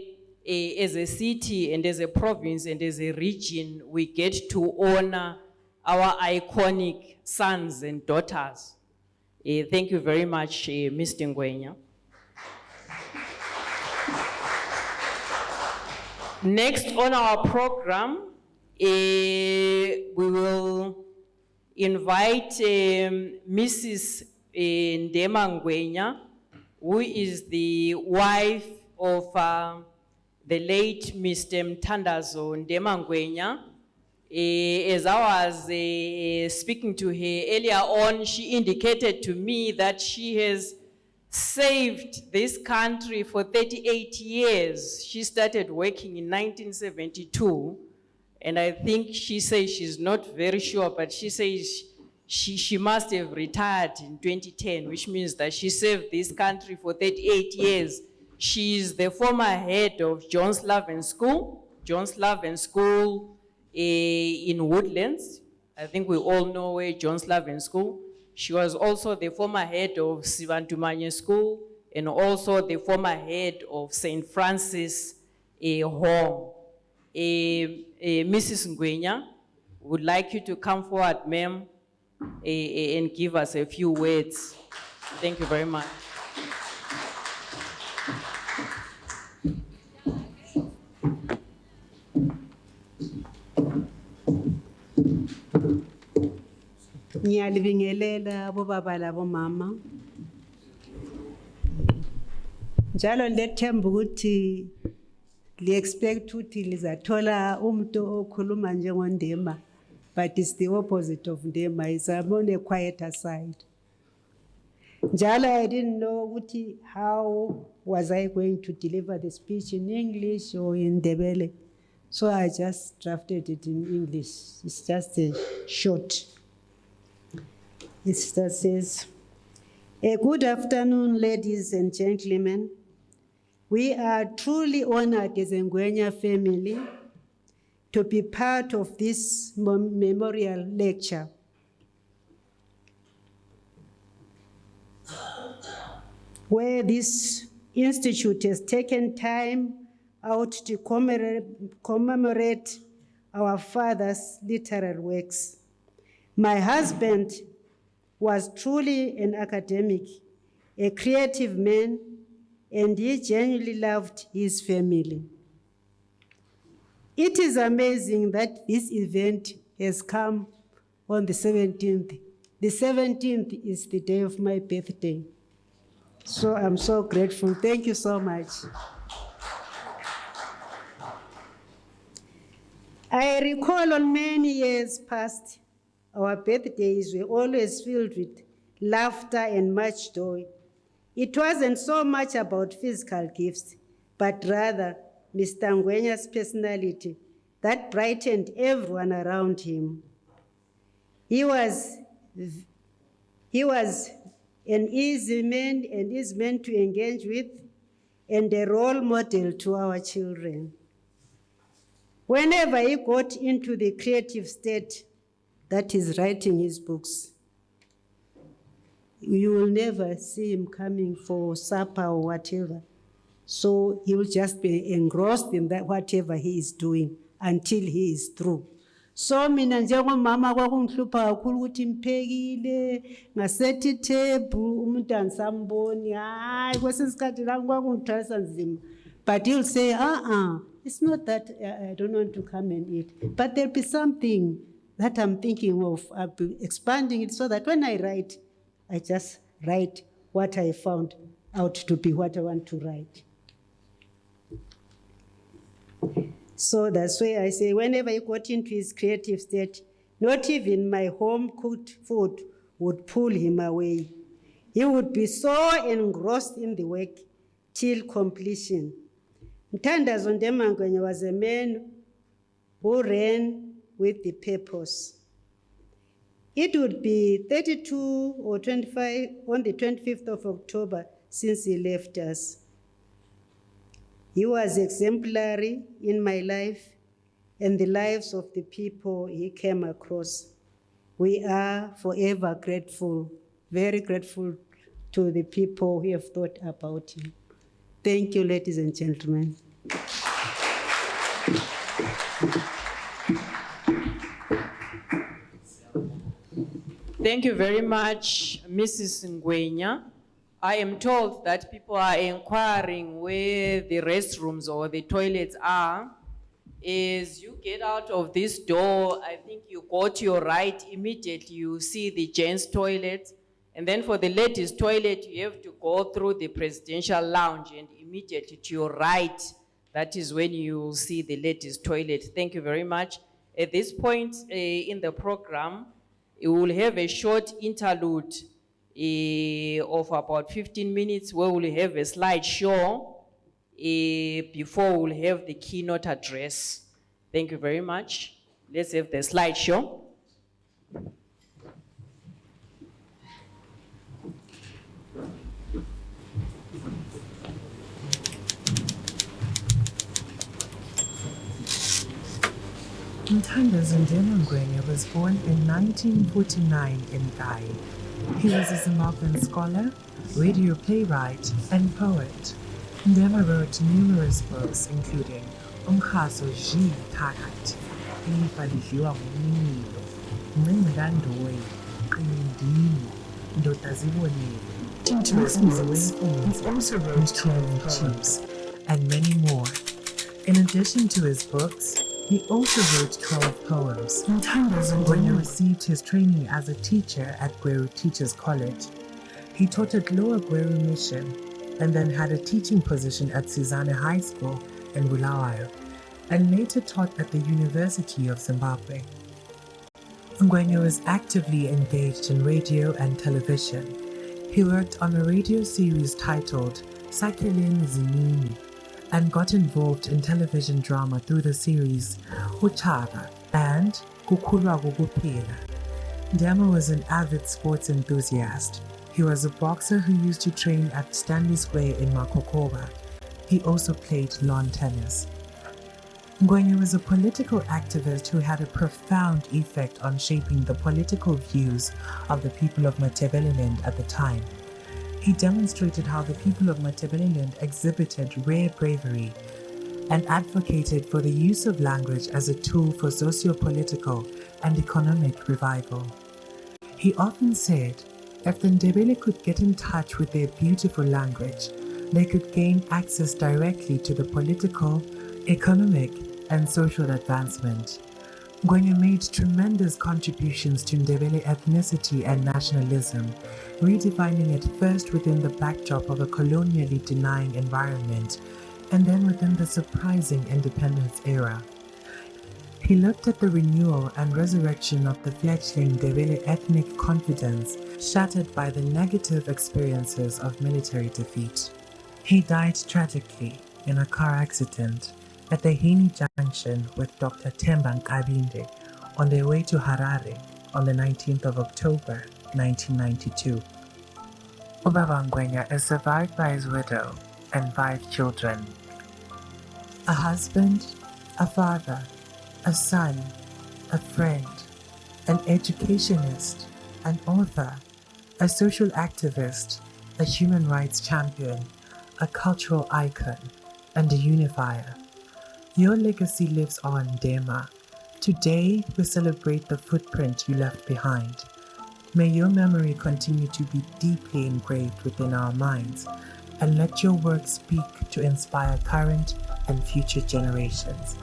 as a city and as a province and as a region, we get to honor our iconic sons and daughters. Thank you very much, Mr. Ngwenya. Next on our program, we will invite Mrs. Ndema Ngwenya, who is the wife of the late Mr. Mthandazo Ndema Ngwenya. As I was speaking to her earlier on, she indicated to me that she has saved this country for 38 years. She started working in 1972, and I think she says she's not very sure, but she says she must have retired in 2010, which means that she served this country for 38 years. She is the former head of John's Love and School in Woodlands. I think we all know where John's Love and School. She was also the former head of Sibantumanye School and also the former head of St. Francis Home. Mrs. Ngwenya, would like you to come forward, ma'am, and give us a few words. Thank you very much. Ngiyalibingelela bobaba labomama. Njalo lethemba ukuthi li-expect ukuthi lizathola umuntu okhuluma njengoNdema, but it's the opposite of Ndema. It's on a quieter side. Njalo I didn't know ukuthi how was I going to deliver the speech in English or in Ndebele. So I just drafted it in English. It's just a short. It says, good afternoon, ladies and gentlemen. We are truly honored as a Ngwenya family to be part of this memorial lecture. Where this institute has taken time out to commemorate our father's literary works. My husband was truly an academic, a creative man, and he genuinely loved his family. It is amazing that this event has come on the 17th. The 17th is the day of my birthday. So I'm so grateful. Thank you so much. I recall on many years past, our birthdays were always filled with laughter and much joy. It wasn't so much about physical gifts, but rather Mr. Ngwenya's personality that brightened everyone around him. He was an easy man and is meant to engage with and a role model to our children. Whenever he got into the creative state, that is writing his books, you will never see him coming for supper or whatever. So he will just be engrossed in that whatever he is doing until he is through. So mina njengomama kwakungihlupha kakhulu ukuthi ngiphekile ngasethi table umuntu angisamboni hayi kwesinye isikhathi la kwakungithwalisa nzima. But he'll say it's not that I don't want to come and eat, but there'll be something that I'm thinking of. I'll be expanding it so that when I write, I just write what I found out to be what I want to write. So that's why I say whenever he got into his creative state, not even my home-cooked food would pull him away. He would be so engrossed in the work till completion. Mthandazo Ndema Ngwenya was a man who ran with the purpose. It would be 32 or 25 on the 25th of October since he left us. He was exemplary in my life and the lives of the people he came across. We are forever grateful, very grateful to the people who have thought about him. Thank you, ladies and gentlemen. Thank you very much, Mrs. Ngwenya. I am told that people are inquiring where the restrooms or the toilets are. As you get out of this door, I think you go to your right, immediately you see the gents' toilet. And then for the ladies' toilet, you have to go through the presidential lounge and immediately to your right, that is when you will see the ladies' toilet. Thank you very much. At this point in the program, we will have a short interlude of about 15 minutes where we'll have a slideshow before we'll have the keynote address. Thank you very much. Let's have the slideshow. Mthandazo Ndema Ngwenya was born in 1949 in Gai. He was a Zimbabwean scholar, radio playwright, and poet. Ndema wrote numerous books, including Umkhaso Ji Phakathi, Ilifa Lidliwa Ngumniniyo, Mthandazo Ndema Ndoda Zibonile, Into his books, he also wrote 12 poems, and many more. In addition to his books, he also wrote 12 poems. When he received his training as a teacher at Gweru Teachers College, he taught at Lower Gweru Mission and then had a teaching position at Sizane High School in Bulawayo, and later taught at the University of Zimbabwe. Ngwenya was actively engaged in radio and television. He worked on a radio series titled Sakheleni Zinini, and got involved in television drama through the series Uchaba and Kukulwa Kukuphila. Ndema was an avid sports enthusiast. He was a boxer who used to train at Stanley Square in Makokoba. He also played lawn tennis. Ngwenya was a political activist who had a profound effect on shaping the political views of the people of Matabeleland at the time. He demonstrated how the people of Matabeleland exhibited rare bravery and advocated for the use of language as a tool for socio-political and economic revival. He often said, if the Ndebele could get in touch with their beautiful language, they could gain access directly to the political, economic, and social advancement. Ngwenya made tremendous contributions to Ndebele ethnicity and nationalism, redefining it first within the backdrop of a colonially denying environment, and then within the surprising independence era. He looked at the renewal and resurrection of the fledgling Ndebele ethnic confidence shattered by the negative experiences of military defeat. He died tragically in a car accident at the Hini Junction with Dr. Themba Nkabinde on their way to Harare on the 19th of October, 1992. Ubaba Ngwenya is survived by his widow and 5 children. A husband, a father, a son, a friend, an educationist, an author, a social activist, a human rights champion, a cultural icon, and a unifier. Your legacy lives on, Ndema, Today, we celebrate the footprint you left behind. May your memory continue to be deeply engraved within our minds, and let your work speak to inspire current and future generations.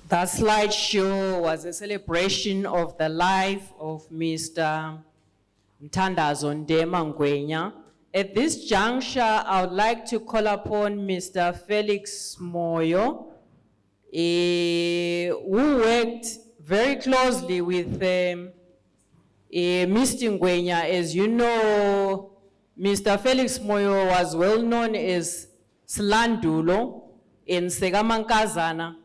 That slideshow was a celebration of the life of Mr. Mthandazo Ndema Ngwenya. At this juncture, I would like to call upon Mr. Felix Moyo, who worked very closely with Mr. Ngwenya. As you know, Mr. Felix Moyo was well known as Slandulo in Segamankazana,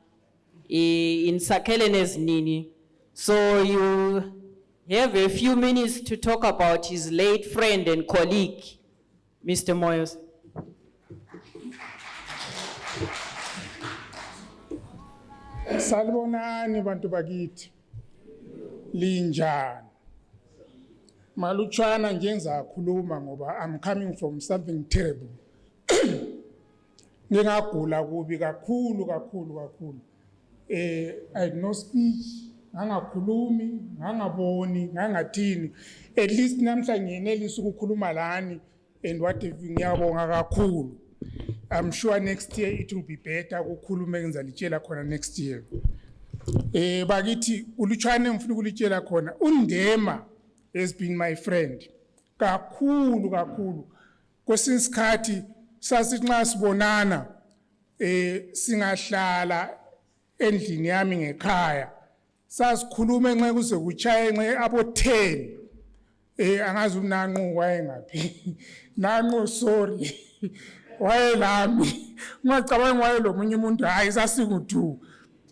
in Sakelenes Nini. So you have a few minutes to talk about his late friend and colleague, Mr. Moyos. Salibonani bantu bakithi. Linjani. Malutshwana nje ngizakhuluma ngoba I'm coming from something terrible. Ngingagula kubi kakhulu. I had no speech, ngangakhulumi, ngangaboni, ngangathini. At least namhla ngiyenelisa ukukhuluma lani and what if ngiyabonga kakhulu. I'm sure next year it will be better ukukhuluma engizalitshela khona next year. Bakithi ulutshwane ngifuna ukulitshela khona uNdema has been my friend. Kakhulu. Kwesinye isikhathi sasithi nxa sibonana singahlala endlini yami ngekhaya sasikhuluma enxe kuze kuchaye enxe abo 10 angazi unanqu wayengaphi nanqu sorry wayelami ngicabanga wayelomunye umuntu hayi sasingu2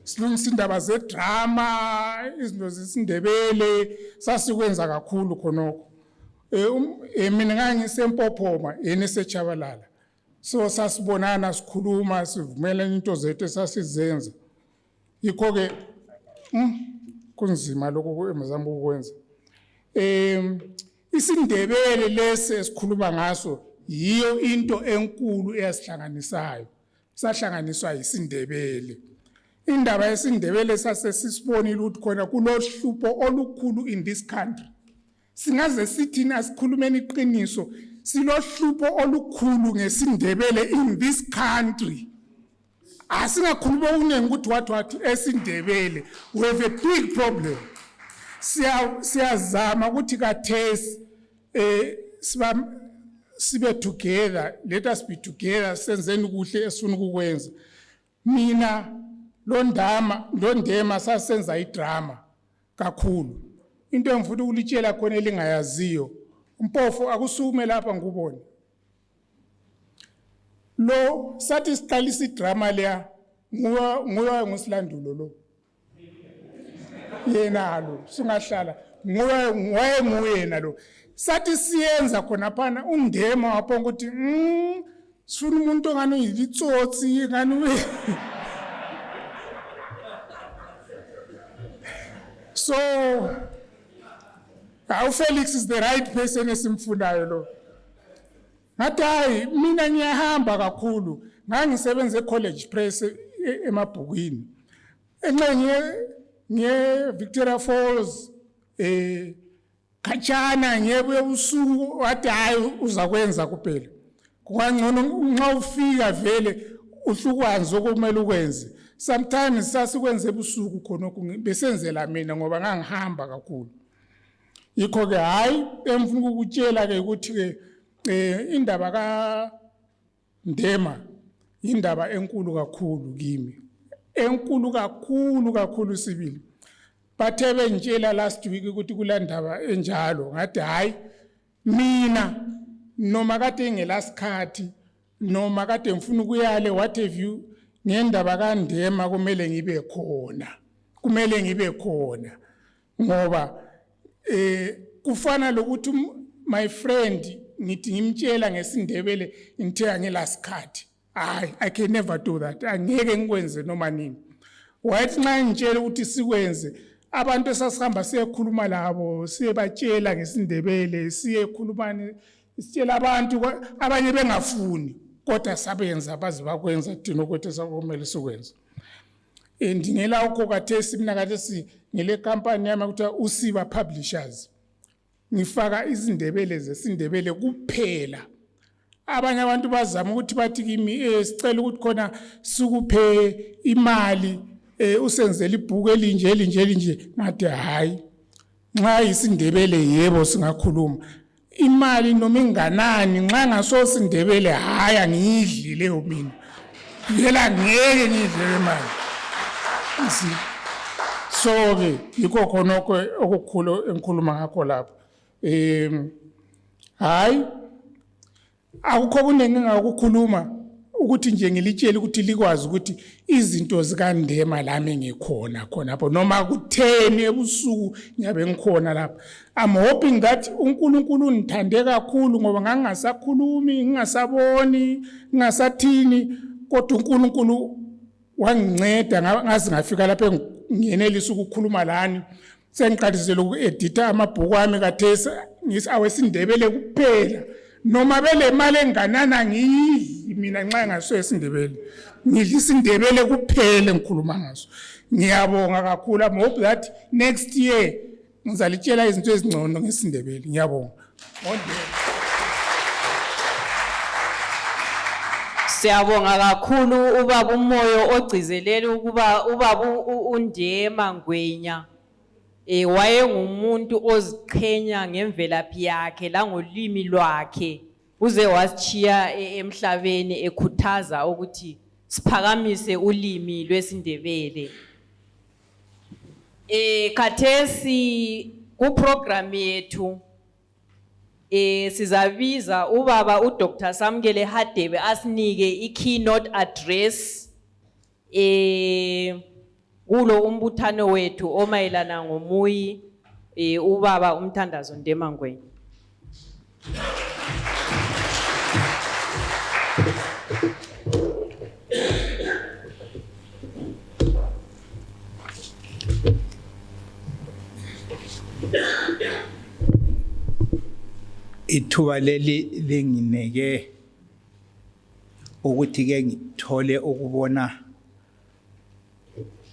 silungisa indaba zedrama izinto zesindebele sasikwenza kakhulu khonokho mina ngangisempophoma yena esechabalala so sasibonana sikhuluma sivumelana into zethu sasizenza yikho ke kunzima lokho emazama ukwenza isindebele lesi esikhuluma ngaso yiyo into enkulu eyasihlanganisayo sahlanganiswa isindebele indaba yesindebele sasesisibonile ukuthi khona kulohlupho olukhulu in this country singaze sithini asikhulumeni iqiniso silohlupho olukhulu ngesindebele in this country asingakhuluma ukunengi ukuthi wathi esindebele we have a big problem siyazama ukuthi kathesi sibe together, let us be together senzeni kuhle esifuna ukukwenza mina Ndema sasenza idrama kakhulu into engifuna ukulitshela khona elingayaziyo Mpofu akusukume lapha ngubone lo sathi siqalisa idrama leya nguwa ngusilandulo lo yena lo singahlala nguyena lo sathi siyenza khona phana uNdema waphonga ukuthi sifuna umuntu ongani uyilitsotsi ngani so Felix is the right person esimfunayo lo ngathi hayi mina ngiyahamba kakhulu ngangisebenza ecollege press emabhukwini nge Victoria Falls kachana ngebuye usuku wathi hayi uzakwenza kuphela kungangcono nxa ufika vele uhlukwanze okumele ukwenze sometimes sasikwenze ebusuku khona besenzela mina ngoba ngangihamba kakhulu yikho ke hayi emfuna ukutshela ke ukuthi ke indaba ka Ndema indaba enkulu kakhulu kimi enkulu kakhulu sibili. Bathe bengitshela last week ukuthi kulandaba enjalo ngathi hayi mina noma kade ngelasikhathi noma kade ngifuna ukuyale whatever ngendaba kaNdema kumele ngibe khona ngoba kufana lokuthi my friend ngithi ngimtshela ngesindebele ngithe ngelasikhathi I can never do that angeke ngikwenze noma nini wathi nxa ngitshela ukuthi sikwenze abantu esasihamba siyekhuluma labo siyebatshela ngesindebele siyekhulumana sitshela abantu abanye bengafuni kodwa sabenza baze bakwenza thina ukuthi sakumele sikwenza ndingela ukho kathesi mina kathesi ngile company yami kuthiwa uSiba Publishers ngifaka izindebele zesindebele kuphela abanye abantu bazama ukuthi bathi kimi sicela ukuthi khona sikuphe imali usenzele ibhuku elinje ngathi hayi nxa isindebele yebo singakhuluma imali noma inganani nxa ngasosindebele hayi angidli leyo mina ngela ngeke ngidle imali so ke yikho khona okukhulu engikhuluma ngakho lapho hayi akukho kuningi ngakukhuluma ukuthi nje ngilitshela ukuthi likwazi ukuthi izinto zikaNdema lami ngikhona khonapho noma ku10 ebusuku ngiyabe ngikhona lapha. I'm hoping that uNkulunkulu undithande kakhulu ngoba ngangasakhulumi ngingasaboni ngingasathini kodwa uNkulunkulu wanginceda ngazi ngafika lapha ngiyenelisa ukukhuluma lani sengiqalisele ukuedita amabhuku ami kathesi awesindebele kuphela noma bele mali enganana ngidli mina nxa ngaso esindebele ngidla isindebele kuphela ngikhuluma ngaso. Ngiyabonga kakhulu. I hope that next year ngizalitshela izinto ezingcono ngesindebele. Ngiyabonga. Siyabonga kakhulu ubaba umoyo ogcizelele ukuba ubaba uNdema Ngwenya wayengumuntu oziqhenya ngemvelaphi yakhe langolimi lwakhe uze wasichiya emhlabeni ekhuthaza ukuthi siphakamise ulimi lwesindebele. Khathesi ku program yethu sizabiza ubaba uDr. Samkele Hadebe asinike i-keynote address kulo umbuthano wethu omayelana ngomuyi ubaba Mthandazo Ndema Ngwenya. Ithuba leli lingineke ukuthi ke ngithole ukubona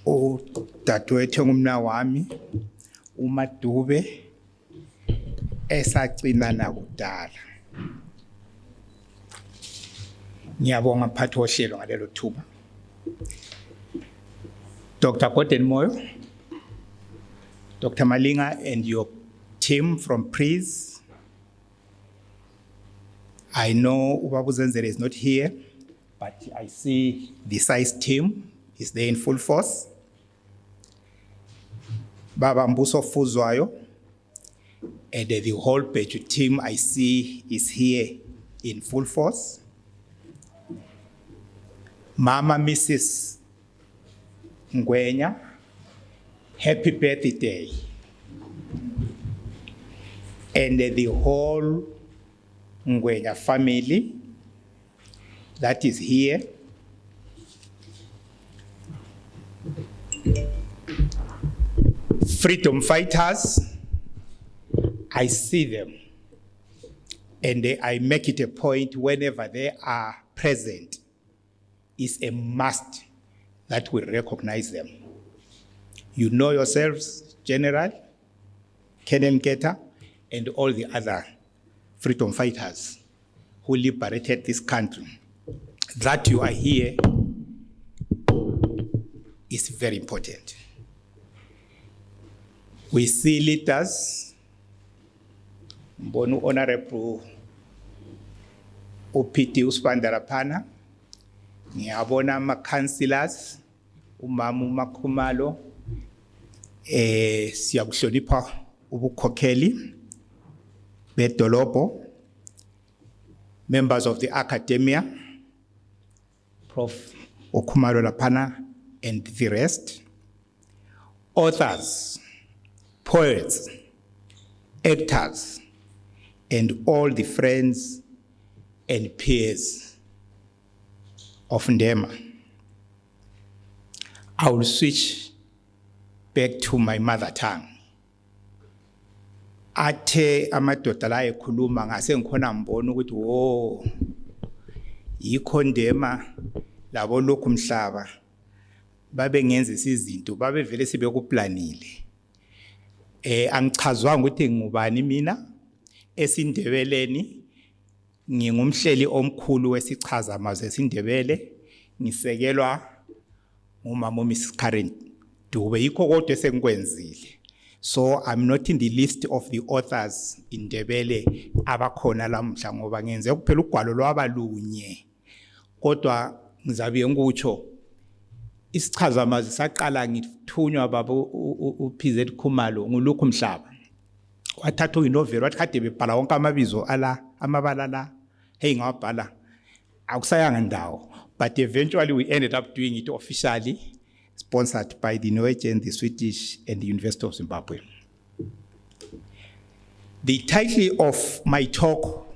udadewethu ngumna wami uMadube esagcina nakudala. Ngiyabonga mphathi wohlelo ngalelo thuba. Dr. Gordon Moyo, Dr. Malinga and your team from PRIS. I know Ubabu Zenzele is not here, but I see the size team is there in full force. Baba Mbuso Fuzwayo and the whole Pechu team I see is here in full force. Mama Mrs. Ngwenya, happy birthday. And the whole Ngwenya family that is here. Freedom fighters, I see them and I make it a point whenever they are present, it's a must that we recognize them. You know yourselves, General, Colonel Nketa, and all the other freedom fighters who liberated this country. That you are here is very important. We see leaders, Mbonu Honorable Upiti Uspandarapana, ngiyabona ama-councillors, umama uMakhumalo, siyakuhlonipha ubukhokheli bedolobho, members of the academia, Prof. Okhumalo Lapana and the rest, authors, poets, actors, and all the friends and peers of Ndema. I will switch back to my mother tongue. Athe amadoda la ekhuluma ngase ngikhona ngibona ukuthi wo yikho Ndema labo lokhu mhlaba babe ngenza izinto babe vele sibekuplanile. Angichazwanga ukuthi ngubani mina esindebeleni, ngingumhleli omkhulu wesichaza mazwe esindebele, ngisekelwa umama Mrs. Karen Dube, yikho kodwa esengikwenzile. So I'm not in the list of the authors in Ndebele abakhona lamhla ngoba ngenze kuphela ugwalo lwabalunye. Kodwa ngizabe ngikutsho isichaza mazwi saqala ngithunywa baba uPZ Khumalo ngulokhu mhlaba. Wathatha inoveli wathi kade bebhala wonke amabizo ala amabala la hey ngawabhala akusayanga ndawo, but eventually we ended up doing it officially, sponsored by the Norwegian, the Swedish, and the University of Zimbabwe. The title of my talk,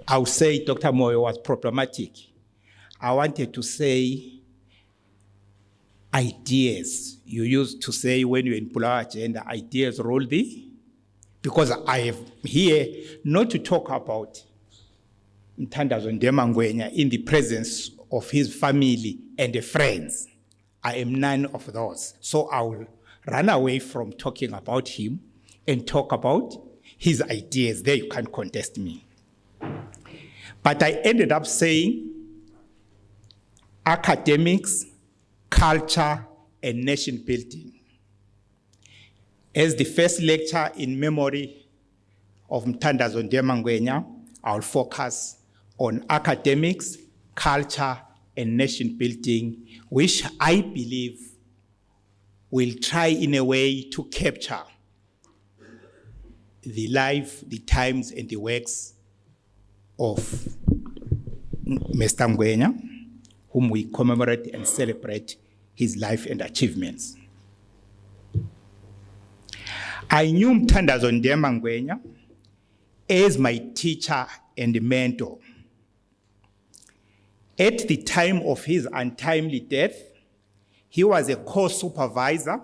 I would say, Dr. Moyo, was problematic. I wanted to say ideas. You used to say when you're in Pulawa agenda, ideas roll the, because I am here not to talk about Mthandazo Ndema Ngwenya in the presence of his family and friends. I am none of those. So I will run away from talking about him and talk about his ideas. There you can't contest me. But I ended up saying academics, culture, and nation building. As the first lecture in memory of Mthandazo Ndema Ngwenya, I will focus on academics, culture, and nation building, which I believe will try in a way to capture the life, the times, and the works of Mr. Ngwenya, whom we commemorate and celebrate his life and achievements. I knew Mthandazo Ndema Ngwenya as my teacher and mentor. At the time of his untimely death, he was a co-supervisor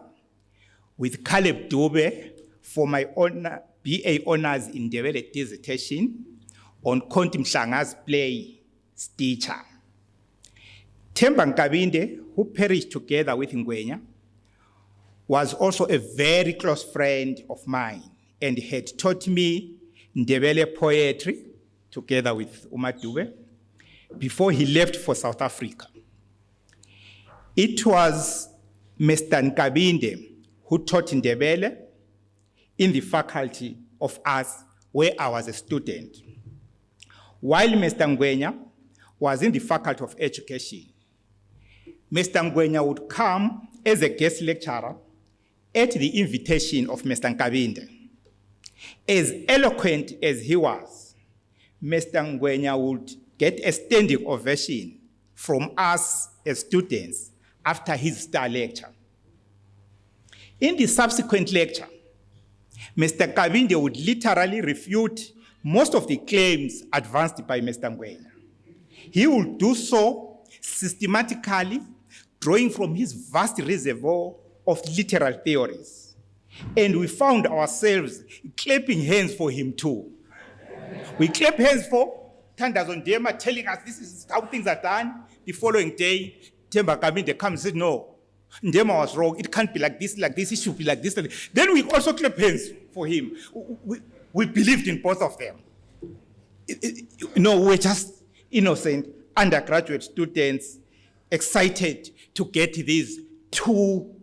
with Caleb Dube for my BA honors in Ndebele dissertation on Konti Mhlanga's play, Stitcher. Themba Nkabinde, who perished together with Ngwenya, was also a very close friend of mine and had taught me Ndebele poetry together with Uma Dube before he left for South Africa. It was Mr. Nkabinde who taught Ndebele in the faculty of arts where I was a student, while Mr. Ngwenya was in the faculty of education. Mr. Ngwenya would come as a guest lecturer at the invitation of Mr. Nkabinde. As eloquent as he was, Mr. Ngwenya would get a standing ovation from us as students after his star lecture. In the subsequent lecture, Mr. Nkabinde would literally refute most of the claims advanced by Mr. Ngwenya. He would do so systematically, drawing from his vast reservoir of literal theories. And we found ourselves clapping hands for him too. We clap hands for Mthandazo Ndema telling us this is how things are done. The following day, Themba Nkabinde comes and says, no, Ndema was wrong. It can't be like this, it should be like this. Then we also clap hands for him. We believed in both of them. No, we're just innocent undergraduate students excited to get these two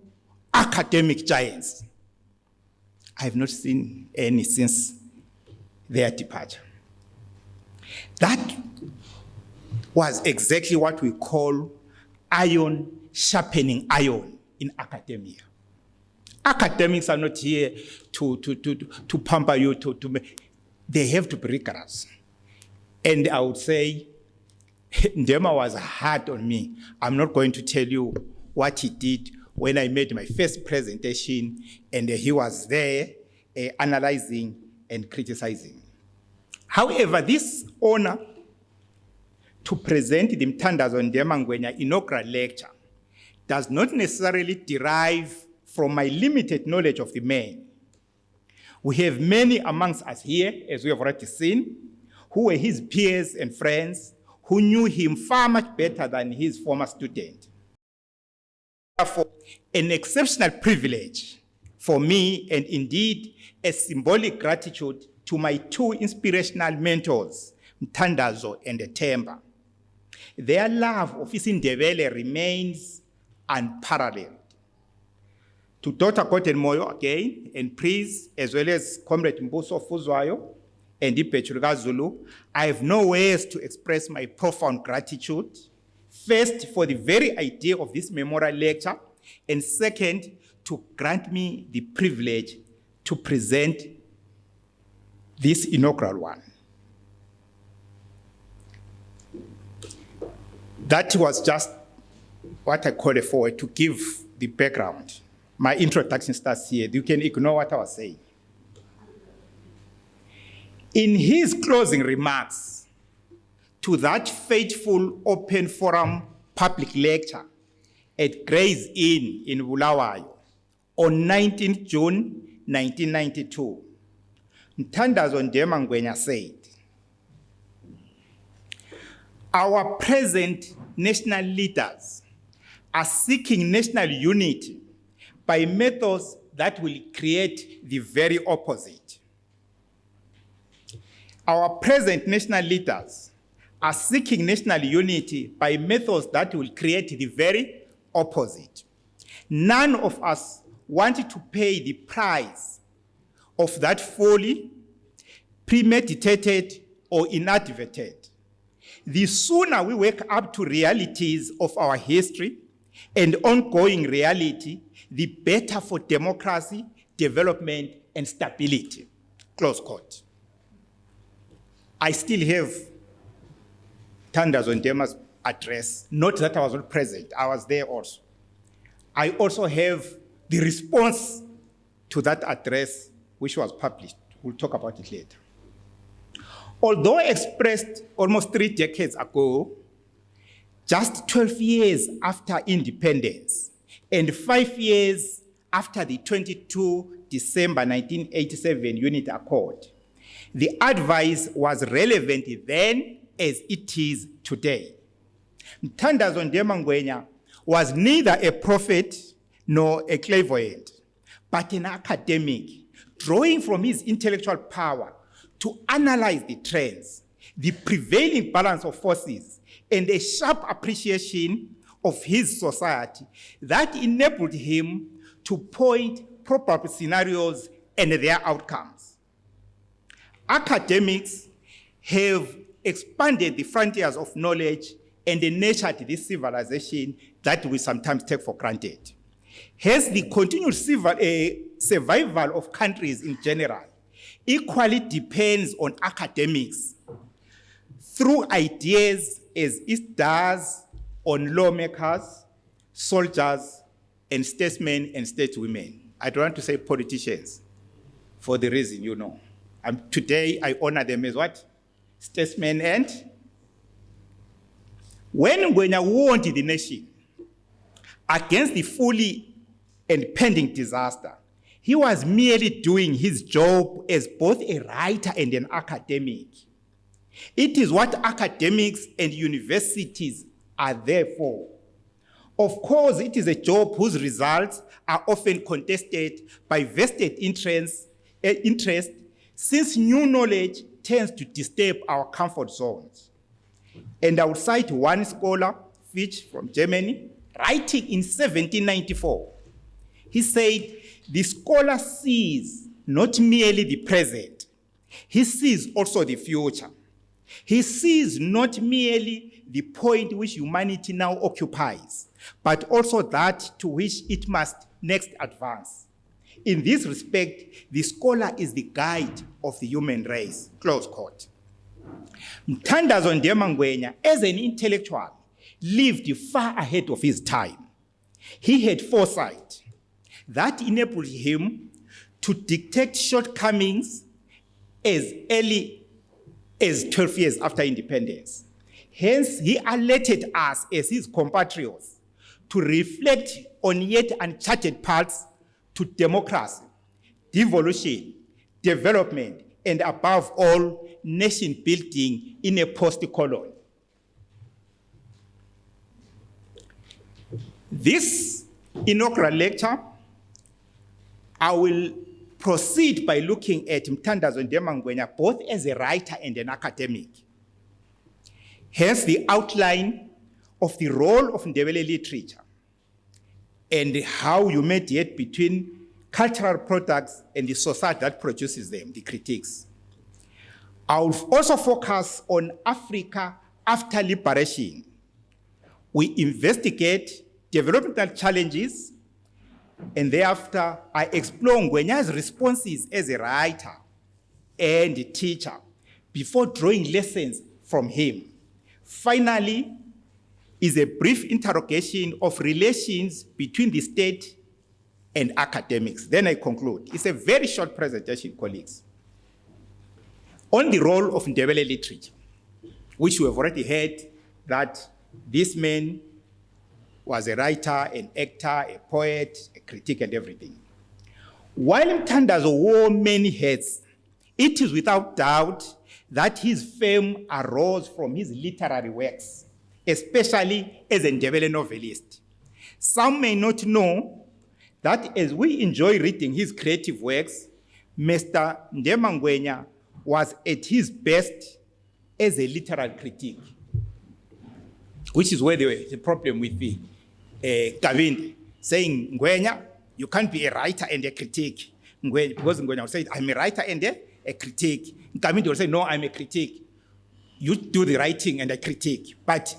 academic giants. I have not seen any since their departure. That was exactly what we call iron sharpening iron in academia. Academics are not here to pamper you, they have to be rigorous. And I would say, Ndema was hard on me. I'm not going to tell you what he did when I made my first presentation, and he was there analyzing and criticizing. However, this honor to present the Mthandazo Ndema Ngwenya inaugural lecture does not necessarily derive from my limited knowledge of the man. We have many amongst us here, as we have already seen, who were his peers and friends, who knew him far much better than his former student. Therefore, an exceptional privilege for me, and indeed a symbolic gratitude to my two inspirational mentors, Mthandazo and Themba. Their love of isiNdebele remains unparalleled. To Dr. Gordon Moyo again, and praise, as well as Comrade Mbuso Fuzwayo and Ipechulga Zulu, I have no ways to express my profound gratitude, first for the very idea of this memorial lecture, and second, to grant me the privilege to present this inaugural one. That was just what I called for, to give the background. My introduction starts here. You can ignore what I was saying. In his closing remarks to that fateful open forum public lecture at Gray's Inn in Bulawayo on 19th June 1992, Mthandazo Ndema Ngwenya said, "Our present national leaders are seeking national unity by methods that will create the very opposite. Our present national leaders are seeking national unity by methods that will create the very opposite. None of us want to pay the price of that folly, premeditated or inadvertent. The sooner we wake up to realities of our history and ongoing reality, the better for democracy, development, and stability." Close quote. I still have Mthandazo Ndema's address, not that I was not present, I was there also. I also have the response to that address, which was published. We'll talk about it later. Although expressed almost 3 decades ago, just 12 years after independence and 5 years after the 22 December 1987 Unity Accord, the advice was relevant then as it is today. Mthandazo Ndema Ngwenya was neither a prophet nor a clairvoyant, but an academic, drawing from his intellectual power to analyze the trends, the prevailing balance of forces, and a sharp appreciation of his society that enabled him to point probable scenarios and their outcomes. Academics have expanded the frontiers of knowledge and nurtured this civilization that we sometimes take for granted. Hence, the continued survival of countries in general equally depends on academics through ideas as it does on lawmakers, soldiers, and statesmen and stateswomen. I don't want to say politicians for the reason you know. Today, I honor them as what? Statesmen. And when Ngwenya warned the nation against the folly and pending disaster, he was merely doing his job as both a writer and an academic. It is what academics and universities are there for. Of course, it is a job whose results are often contested by vested interest, since new knowledge tends to disturb our comfort zones. And I will cite one scholar, Fitch from Germany, writing in 1794. He said, "The scholar sees not merely the present, he sees also the future. He sees not merely the point which humanity now occupies, but also that to which it must next advance. In this respect, the scholar is the guide of the human race, close quote. Mthandazo Ndema Ngwenya, as an intellectual, lived far ahead of his time. He had foresight that enabled him to detect shortcomings as early as 12 years after independence. Hence, he alerted us as his compatriots to reflect on yet uncharted paths to democracy, devolution, development, and above all, nation building in a post-colony. This inaugural lecture, I will proceed by looking at Mthandazo Ndema Ngwenya both as a writer and an academic. Hence the outline of the role of Ndebele literature and how you mediate between cultural products and the society that produces them, the critiques. I will also focus on Africa after liberation. We investigate developmental challenges, and thereafter I explore Ngwenya's responses as a writer and a teacher before drawing lessons from him. Finally, is a brief interrogation of relations between the state and academics. Then I conclude. It's a very short presentation, colleagues. On the role of Ndebele literature, which we have already heard that this man was a writer, an actor, a poet, a critic, and everything. While Mthandazo wore many hats, it is without doubt that his fame arose from his literary works, especially as a Ndebele novelist. Some may not know that as we enjoy reading his creative works, Mr. Ndema Ngwenya was at his best as a literary critic, which is where there was a problem with the Kavinde, saying, Ngwenya, you can't be a writer and a critic. Because Ngwenya will say, I'm a writer and a critic. Kavinde will say, no, I'm a critic. You do the writing and a critique. But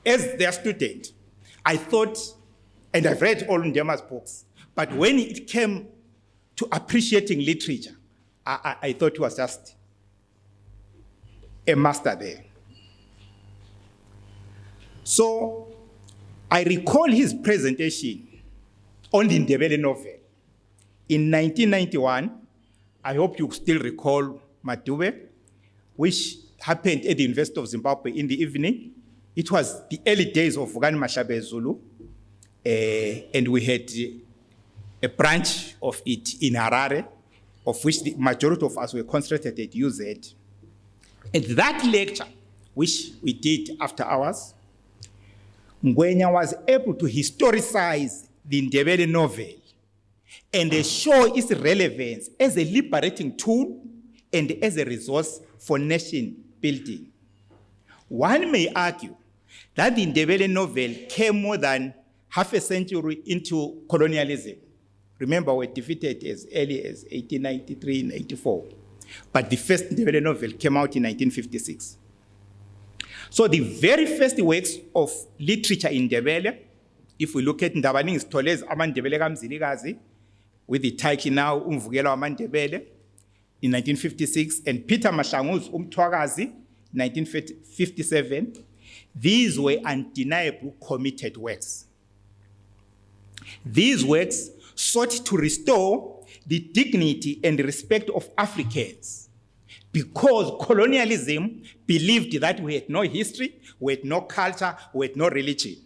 as their student, I thought, and I've read all Ndema's books, but when it came to appreciating literature, I thought he was just a master there. So I recall his presentation on the Ndebele novel. In 1991, I hope you still recall Madube, which happened at the University of Zimbabwe in the evening. It was the early days of Vugani Mashabe Zulu, and we had a branch of it in Harare, of which the majority of us were concentrated at UZ. And that lecture, which we did after hours, Ngwenya was able to historicize the Ndebele novel and show its relevance as a liberating tool and as a resource for nation building. One may argue that the Ndebele novel came more than half a century into colonialism. Remember, we were defeated as early as 1893, 94. But the first Ndebele novel came out in 1956. So the very first works of literature in Ndebele, if we look at Ndabaningi Sithole's Amandebele kaMzilikazi, with the title now Umvukelo Amandebele, in 1956, and Peter Mahlangu's Umthwakazi, 1957, these were undeniable committed works. These works sought to restore the dignity and respect of Africans because colonialism believed that we had no history, we had no culture, we had no religion.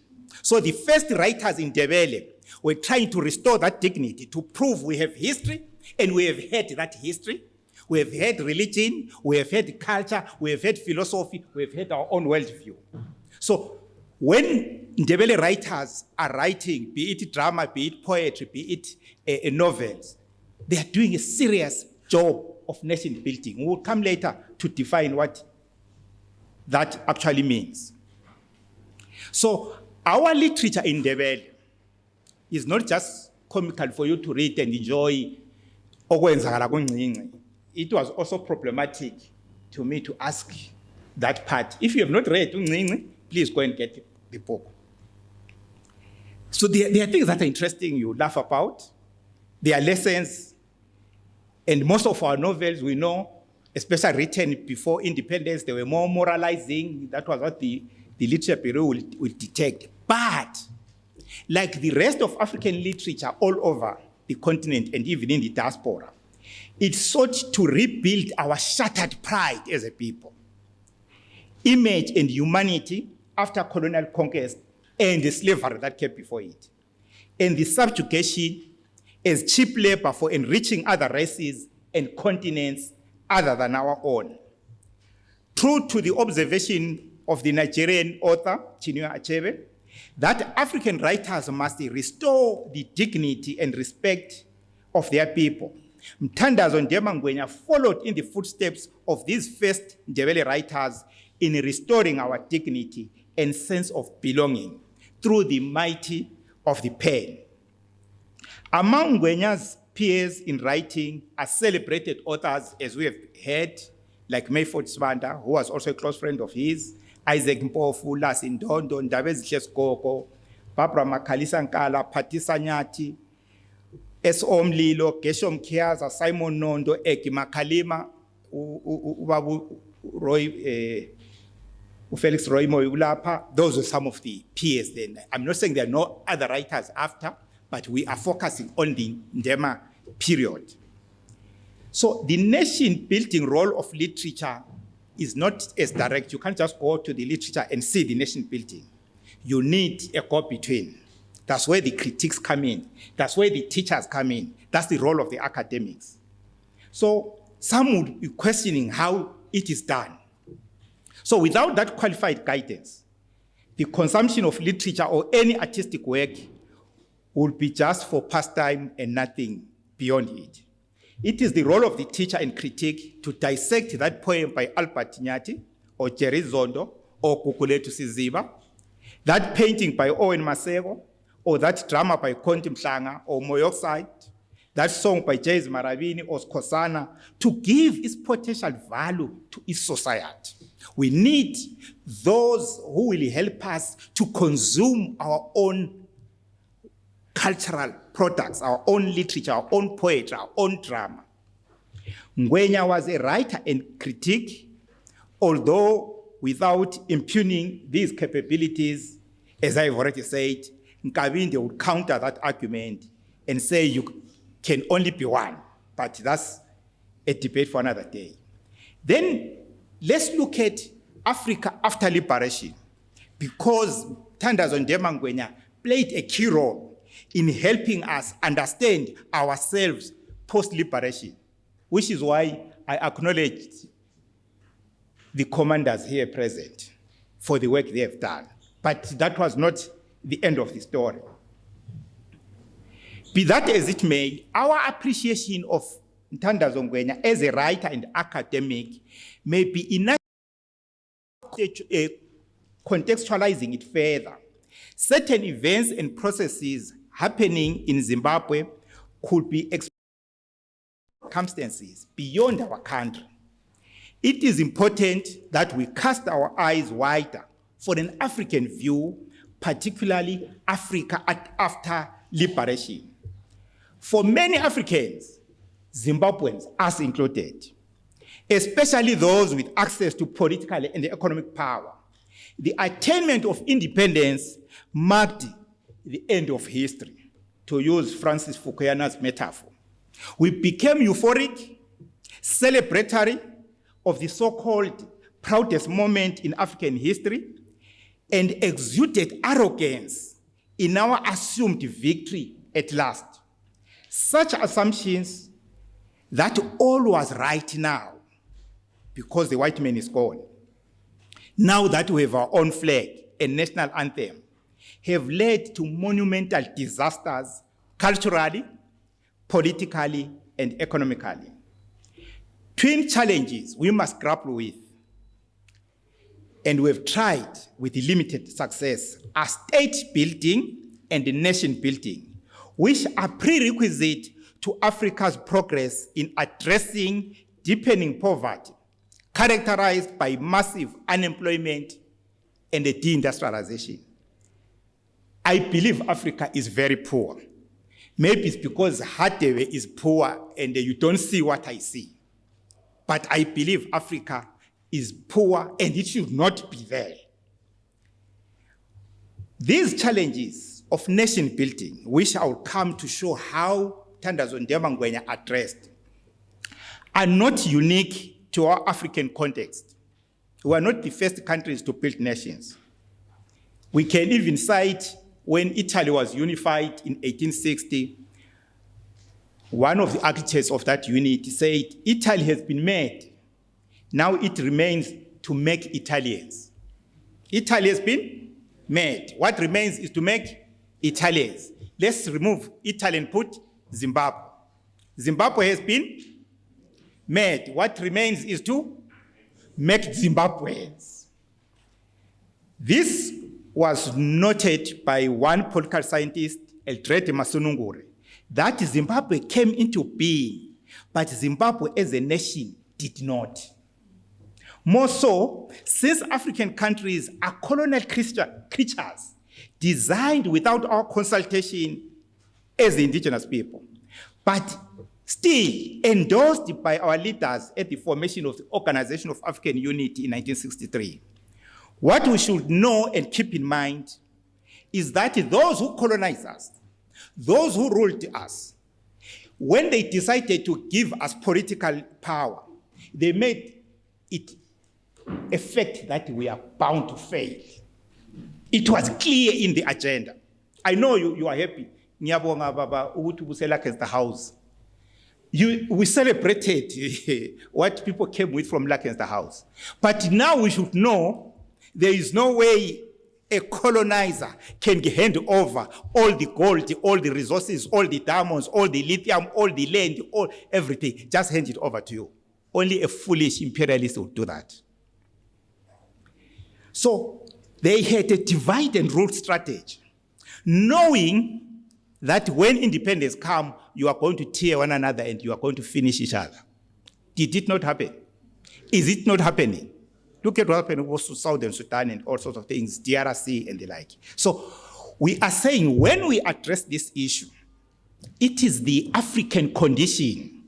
So the first writers in Ndebele were trying to restore that dignity, to prove we have history, and we have had that history. We have had religion, we have had culture, we have had philosophy, we have had our own worldview. So when Ndebele writers are writing, be it drama, be it poetry, be it novels, they are doing a serious job of nation building. We will come later to define what that actually means. So our literature in Ndebele is not just comical for you to read and enjoy. It was also problematic to me to ask that part. If you have not read, please go and get the book. So there are things that are interesting you laugh about. There are lessons. And most of our novels, we know, especially written before independence, they were more moralizing. That was what the literature bureau will detect. But like the rest of African literature all over the continent and even in the diaspora, it sought to rebuild our shattered pride as a people, image and humanity after colonial conquest and the slavery that came before it, and the subjugation as cheap labor for enriching other races and continents other than our own. True to the observation of the Nigerian author, Chinua Achebe, that African writers must restore the dignity and respect of their people. Mthandazo Ndema Ngwenya followed in the footsteps of these first Ndebele writers in restoring our dignity and sense of belonging through the mighty of the pen. Among Ngwenya's peers in writing are celebrated authors, as we have heard, like Mayford Swanda, who was also a close friend of his, Isaac Mpofu, Lassie Ndondo, Ndabezi Hleskoko, Barbara Makhalisa Nkala, Phatisa Nyati, S.O. Mlilo, Gesho Mkiaza, Simon Nondo, Eki Makalima, Ubabu Roy, Felix Roy Moyulapa. Those are some of the peers then. I'm not saying there are no other writers after, but we are focusing on the Ndema period. So the nation-building role of literature is not as direct. You can't just go to the literature and see the nation building. You need a go-between. That's where the critics come in. That's where the teachers come in. That's the role of the academics. So some would be questioning how it is done. So without that qualified guidance, the consumption of literature or any artistic work would be just for pastime and nothing beyond it. It is the role of the teacher and critic to dissect that poem by Albert Nyati, or Jerry Zondo, or Kukuletu Siziba, that painting by Owen Masego, or that drama by Konti Mhlanga, or Moyoxide, that song by Jayce Maravini or Skosana, to give its potential value to its society. We need those who will help us to consume our own cultural products, our own literature, our own poetry, our own drama. Ngwenya was a writer and critic, although without impugning these capabilities, as I've already said, Nkabinde would counter that argument and say you can only be one, but that's a debate for another day. Then let's look at Africa after liberation, because Mthandazo Ndema Ngwenya played a key role in helping us understand ourselves post-liberation, which is why I acknowledge the commanders here present for the work they have done. But that was not the end of the story. Be that as it may, our appreciation of Mthandazo Ngwenya as a writer and academic may be enough contextualizing it further. Certain events and processes happening in Zimbabwe could be circumstances beyond our country. It is important that we cast our eyes wider for an African view, particularly Africa after liberation. For many Africans, Zimbabweans, us included, especially those with access to political and economic power, the attainment of independence marked the end of history, to use Francis Fukuyama's metaphor. We became euphoric, celebratory of the so-called proudest moment in African history, and exuded arrogance in our assumed victory at last. Such assumptions that all was right now, because the white man is gone, now that we have our own flag and national anthem, have led to monumental disasters culturally, politically, and economically. Twin challenges we must grapple with, and we have tried with limited success, are state building and nation building, which are prerequisite to Africa's progress in addressing deepening poverty, characterized by massive unemployment and deindustrialization. I believe Africa is very poor. Maybe it's because Hadebe is poor and you don't see what I see. But I believe Africa is poor and it should not be there. These challenges of nation building, which I will come to show how Mthandazo Ndema Ngwenya addressed, are not unique to our African context. We are not the first countries to build nations. We can even cite when Italy was unified in 1860, one of the architects of that unity said, Italy has been made. Now it remains to make Italians. Italy has been made. What remains is to make Italians. Let's remove Italy and put Zimbabwe. Zimbabwe has been made. What remains is to make Zimbabweans. This was noted by one political scientist, Eldred Masunungure, that Zimbabwe came into being, but Zimbabwe as a nation did not. More so, since African countries are colonial creatures designed without our consultation as the indigenous people, but still endorsed by our leaders at the formation of the Organization of African Unity in 1963. What we should know and keep in mind is that those who colonized us, those who ruled us, when they decided to give us political power, they made it a fact that we are bound to fail. It was clear in the agenda. I know you are happy. Ngiyabonga baba ukuthi ubusela against the house. We celebrated what people came with from Lack the house. But now we should know there is no way a colonizer can hand over all the gold, all the resources, all the diamonds, all the lithium, all the land, all everything. Just hand it over to you. Only a foolish imperialist would do that. So they had a divide and rule strategy, knowing that when independence comes, you are going to tear one another and you are going to finish each other. Did it not happen? Is it not happening? Look at what happened with Southern Sudan and all sorts of things, DRC and the like. So we are saying when we address this issue, it is the African condition.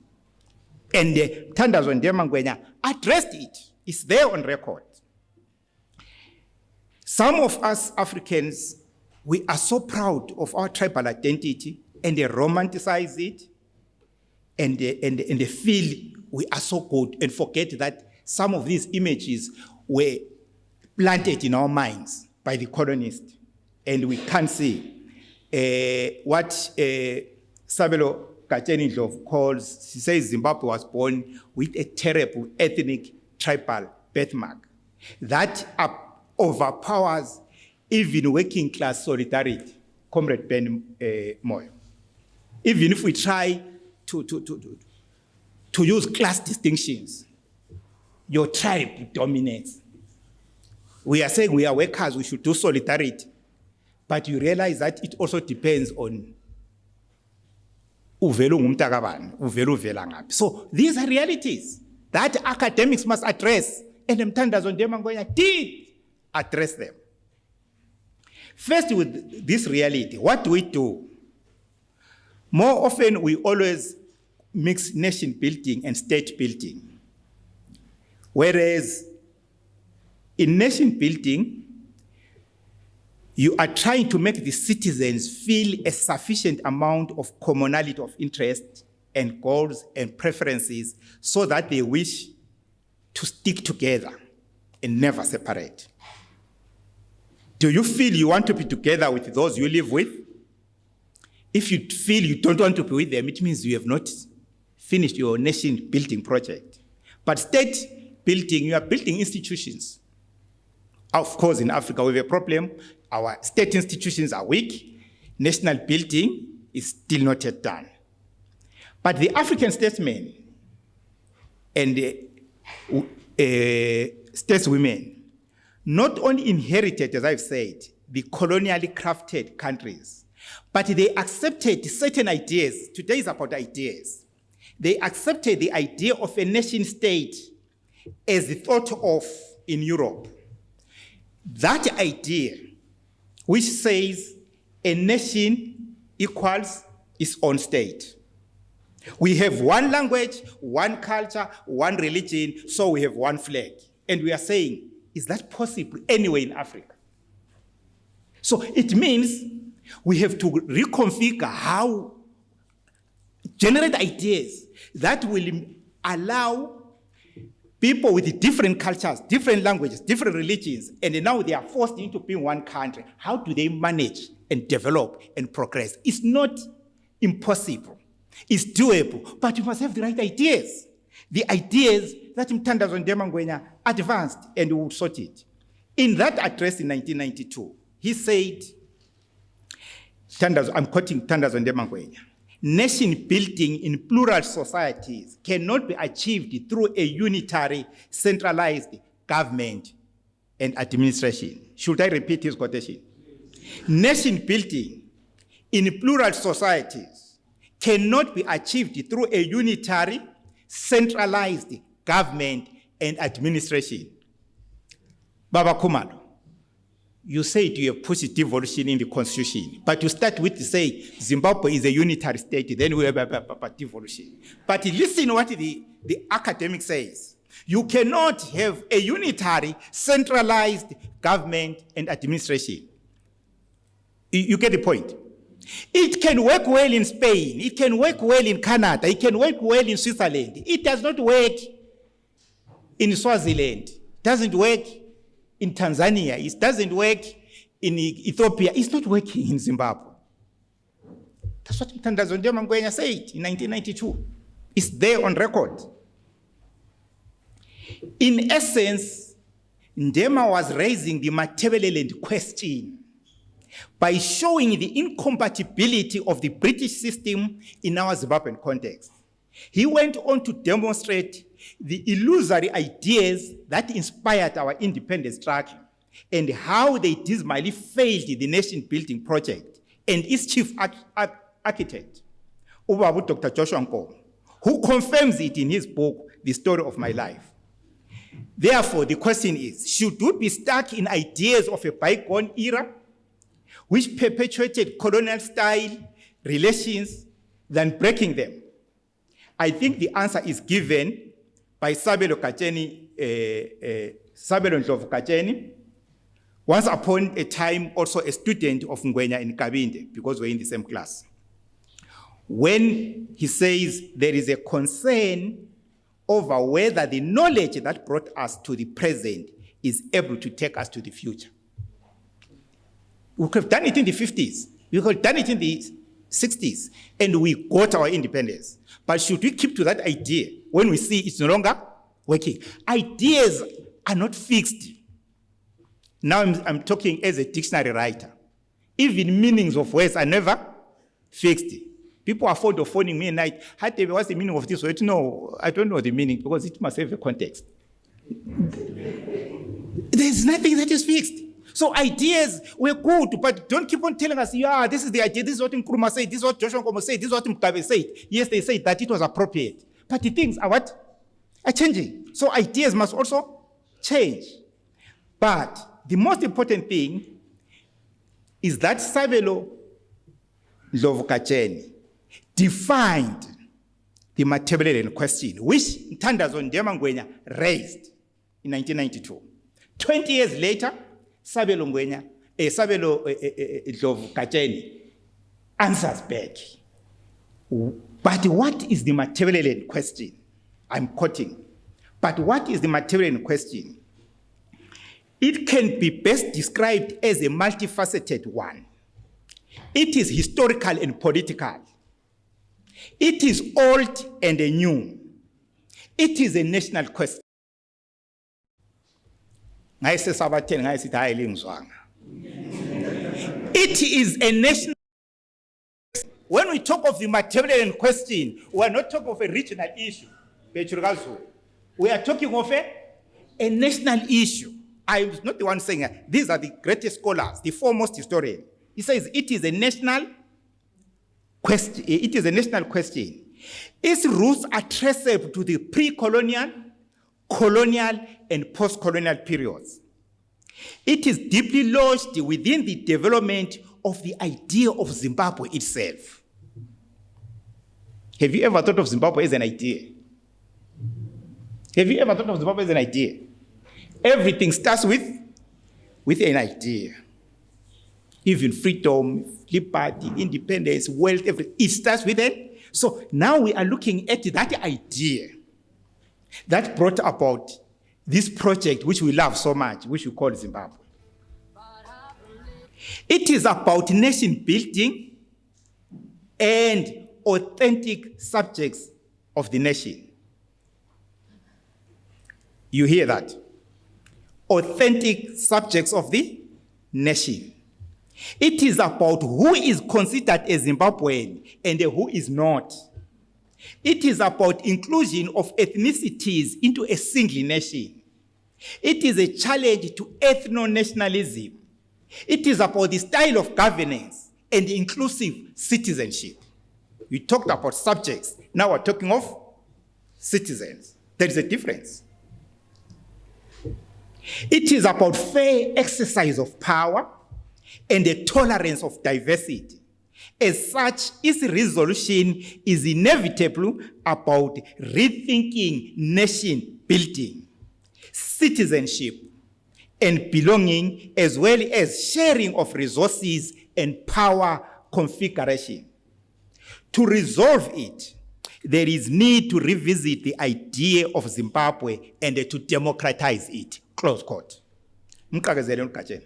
And Mthandazo Ndema Ngwenya addressed it. It's there on record. Some of us Africans, we are so proud of our tribal identity and they romanticize it and they feel we are so good and forget that some of these images were planted in our minds by the colonists, and we can't see what Sabelo Kateni calls, she says Zimbabwe was born with a terrible ethnic tribal birthmark that overpowers even working class solidarity, Comrade Ben Moyo. Even if we try to use class distinctions, your tribe dominates. We are saying we are workers, we should do solidarity, but you realize that it also depends on uvelu ngumtakabani, uvelu uvela ngaphi. So these are realities that academics must address, and Mthandazo Ndema Ngwenya did address them. First, with this reality, what do we do? More often, we always mix nation building and state building. Whereas in nation building, you are trying to make the citizens feel a sufficient amount of commonality of interest and goals and preferences so that they wish to stick together and never separate. Do you feel you want to be together with those you live with? If you feel you don't want to be with them, it means you have not finished your nation building project. But state building, you are building institutions. Of course, in Africa, we have a problem. Our state institutions are weak. National building is still not yet done. But the African statesmen and stateswomen not only inherited, as I've said, the colonially crafted countries, but they accepted certain ideas. Today is about ideas. They accepted the idea of a nation state as thought of in Europe. That idea, which says a nation equals its own state. We have one language, one culture, one religion, so we have one flag. And we are saying, is that possible anywhere in Africa? So it means we have to reconfigure how, generate ideas that will allow people with different cultures, different languages, different religions, and now they are forced into being one country. How do they manage and develop and progress? It's not impossible. It's doable, but you must have the right ideas. The ideas that Mthandazo Ndema Ngwenya advanced, and we will sort it. In that address in 1992, he said, I'm quoting Mthandazo Ndema Ngwenya, nation building in plural societies cannot be achieved through a unitary, centralized government and administration. Should I repeat his quotation? Nation building in plural societies cannot be achieved through a unitary, centralized government and administration. Baba Khumalo, you said you have pushed devolution in the constitution, but you start with to say Zimbabwe is a unitary state, then we have devolution. But listen what the academic says. You cannot have a unitary, centralized government and administration. You get the point? It can work well in Spain, it can work well in Canada, it can work well in Switzerland. It does not work in Swaziland, it doesn't work in Tanzania, it doesn't work in Ethiopia, it's not working in Zimbabwe. That's what Mthandazo Ndema Ngwenya said in 1992. It's there on record. In essence, Ndema was raising the Matabeleland question by showing the incompatibility of the British system in our Zimbabwean context. He went on to demonstrate the illusory ideas that inspired our independence struggle and how they dismally failed the nation-building project, and its chief architect, Ubabu Dr. Joshua Nkomo, who confirms it in his book, The Story of My Life. Therefore, the question is, should we be stuck in ideas of a bygone era which perpetuated colonial-style relations than breaking them? I think the answer is given by Sabelo Ndlovu Kacheni, once upon a time also a student of Ngwenya in Kabinde, because we're in the same class. When he says there is a concern over whether the knowledge that brought us to the present is able to take us to the future. We could have done it in the 50s, we could have done it in the 60s, and we got our independence. But should we keep to that idea when we see it's no longer working? Ideas are not fixed. Now I'm talking as a dictionary writer. Even meanings of words are never fixed. People are fond of phoning me at night. What's the meaning of this word? No, I don't know the meaning because it must have a context. There's nothing that is fixed. So ideas were good, but don't keep on telling us, yeah, this is the idea, this is what Nkrumah said, this is what Joshua Nkomo said, this is what Mugabe said. Yes, they said that it was appropriate. But the things are what? Are changing. So ideas must also change. But the most important thing is that Sabelo Ndlovu Kacheni defined the Matabeleland question, which Mthandazo Ndema Ngwenya raised in 1992. 20 years later, Sabelo Ndlovu Kacheni answers back. But what is the Matabeleland question? I'm quoting. But what is the Matabeleland question? It can be best described as a multifaceted one. It is historical and political. It is old and new. It is a national question. It is a national question. When we talk of the Matabeleland question, we are not talking of a regional issue. We are talking of a national issue. I'm not the one saying these are the greatest scholars, the foremost historian. He says it is a national question. It is a national question. Its roots are traceable to the pre-colonial, colonial, and post-colonial periods. It is deeply lodged within the development of the idea of Zimbabwe itself. Have you ever thought of Zimbabwe as an idea? Have you ever thought of Zimbabwe as an idea? Everything starts with an idea. Even freedom, liberty, independence, wealth, everything, it starts with it. So now we are looking at that idea that brought about this project which we love so much, which we call Zimbabwe. It is about nation building and authentic subjects of the nation. You hear that? Authentic subjects of the nation. It is about who is considered a Zimbabwean and who is not. It is about inclusion of ethnicities into a single nation. It is a challenge to ethno-nationalism. It is about the style of governance and inclusive citizenship. We talked about subjects. Now we're talking of citizens. There is a difference. It is about fair exercise of power and a tolerance of diversity. As such, its resolution is inevitable about rethinking nation building, citizenship, and belonging, as well as sharing of resources and power configuration. To resolve it, there is need to revisit the idea of Zimbabwe and to democratize it. Close quote. Mkakezele mkacheni.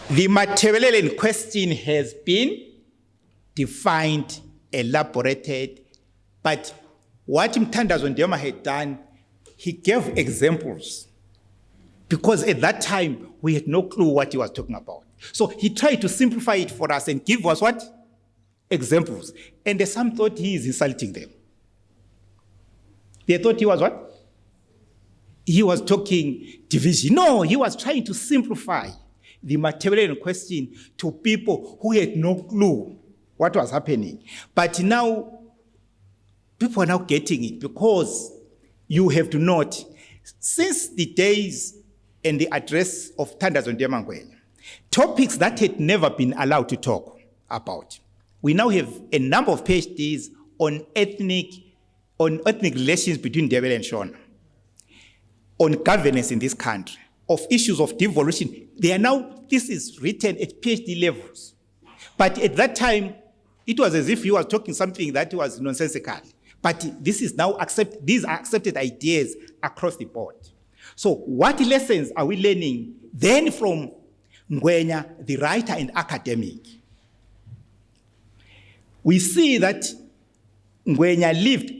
The material in question has been defined, elaborated, but what Mthandazo Ndema had done, he gave examples, because at that time we had no clue what he was talking about. So he tried to simplify it for us and give us what? Examples. And some thought he is insulting them. They thought he was what? He was talking division. No, he was trying to simplify the material in question to people who had no clue what was happening. But now, people are now getting it, because you have to note, since the days and the address of Mthandazo Ndema Ngwenya, topics that had never been allowed to talk about. We now have a number of PhDs on ethnic relations between Ndebele and Shona, on governance in this country, of issues of devolution. They are now, this is written at PhD levels. But at that time, it was as if he was talking something that was nonsensical. But this is now these are accepted ideas across the board. So what lessons are we learning then from Ngwenya, the writer and academic? We see that Ngwenya lived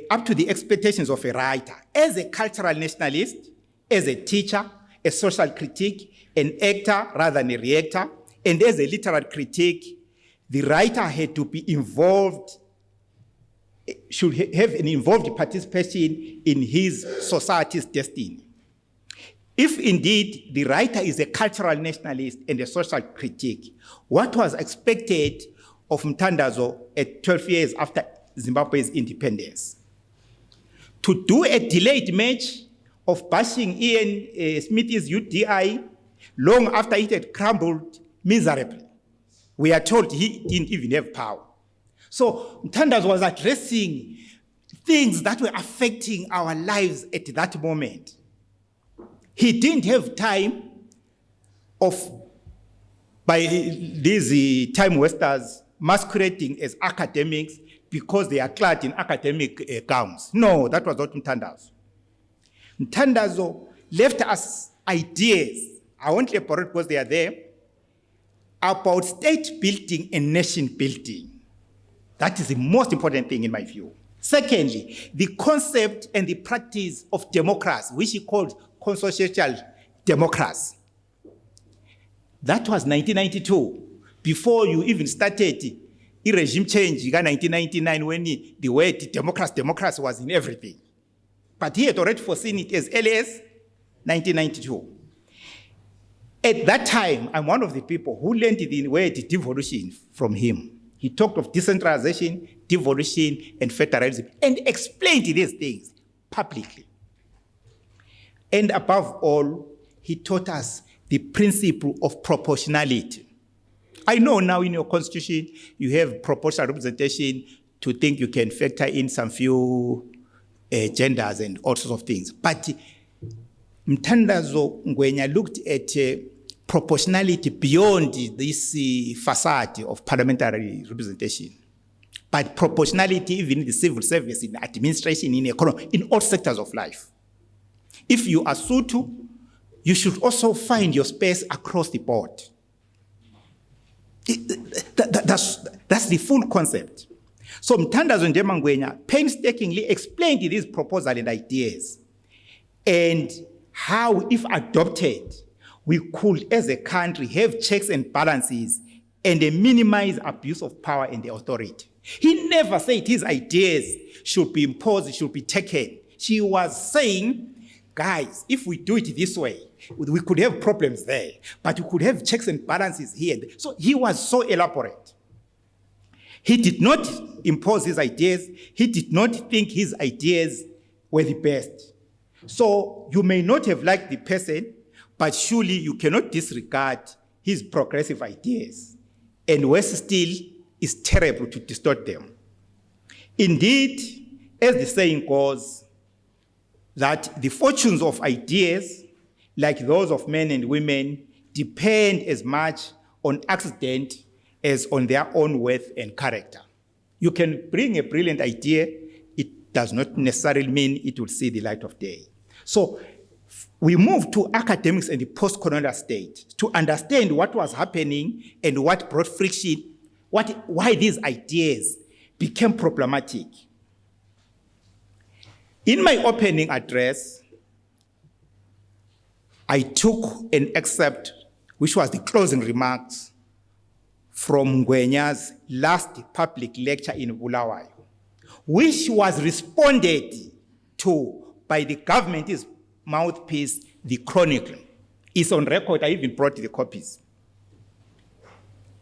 up to the expectations of a writer as a cultural nationalist, as a teacher, a social critic, an actor rather than a reactor, and as a literary critic. The writer had to be involved, should have an involved participation in his society's destiny. If indeed the writer is a cultural nationalist and a social critic, what was expected of Mthandazo at 12 years after Zimbabwe's independence? To do a delayed match of bashing Ian Smith's UDI long after it had crumbled miserably. We are told he didn't even have power. So Mthandazo was addressing things that were affecting our lives at that moment. He didn't have time by these time wasters masquerading as academics because they are clad in academic gowns. No, that was not Mthandazo. Mthandazo left us ideas, I won't elaborate because they are there, about state building and nation building. That is the most important thing in my view. Secondly, the concept and the practice of democracy, which he called consocial democracy. That was 1992, before you even started the regime change in 1999, when the word democracy was in everything. But he had already foreseen it as early as 1992. At that time, I'm one of the people who learned the word devolution from him. He talked of decentralization, devolution, and federalism, and explained these things publicly. And above all, he taught us the principle of proportionality. I know now in your constitution, you have proportional representation to think you can factor in some few genders and all sorts of things. But Mthandazo Ngwenya looked at proportionality beyond this facade of parliamentary representation. But proportionality even in the civil service, in administration, in economy, in all sectors of life. If you are Sotho, you should also find your space across the board. That's the full concept. So Mthandazo Ndema Ngwenya painstakingly explained these proposals and ideas and how, if adopted, we could, as a country, have checks and balances and minimize abuse of power and the authority. He never said his ideas should be imposed, should be taken. He was saying, guys, if we do it this way, we could have problems there, but we could have checks and balances here. So he was so elaborate. He did not impose his ideas. He did not think his ideas were the best. So you may not have liked the person, but surely you cannot disregard his progressive ideas. And worse still, it's terrible to distort them. Indeed, as the saying goes, that the fortunes of ideas, like those of men and women, depend as much on accident as on their own worth and character. You can bring a brilliant idea, it does not necessarily mean it will see the light of day. So we move to academics and the post-colonial state to understand what was happening and what brought friction, why these ideas became problematic. In my opening address, I took an excerpt, which was the closing remarks from Ngwenya's last public lecture in Bulawayo, which was responded to by the government's mouthpiece, the Chronicle. It's on record. I even brought the copies.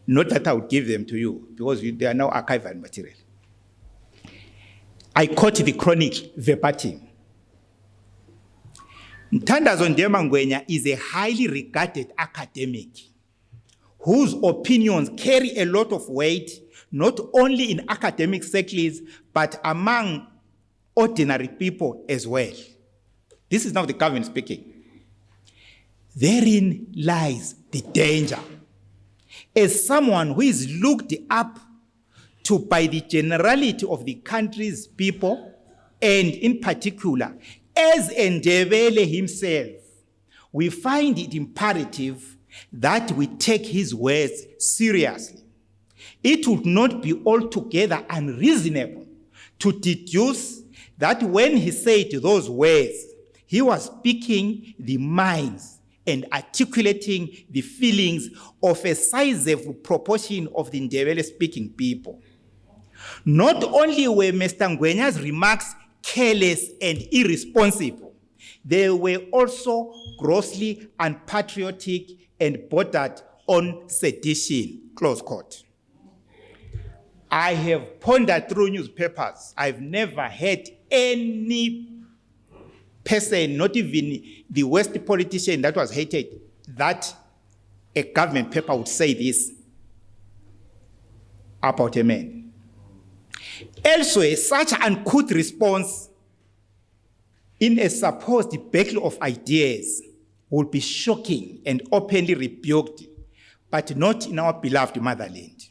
Not that I would give them to you, because they are now archival material. I quote the Chronicle verbatim. Mthandazo Ndema Ngwenya is a highly regarded academic whose opinions carry a lot of weight, not only in academic circles, but among ordinary people as well. This is now the government speaking. Therein lies the danger. As someone who is looked up to by the generality of the country's people, and in particular, as Ndebele himself, we find it imperative that we take his words seriously. It would not be altogether unreasonable to deduce that when he said those words, he was speaking the minds and articulating the feelings of a sizable proportion of the Ndebele-speaking people. Not only were Mr. Ngwenya's remarks careless and irresponsible, they were also grossly unpatriotic and bordered on sedition, close quote. I have pondered through newspapers. I've never heard any person, not even the worst politician that was hated, that a government paper would say this about a man. Elsewhere, such uncouth response in a supposed battle of ideas would be shocking and openly rebuked, but not in our beloved motherland.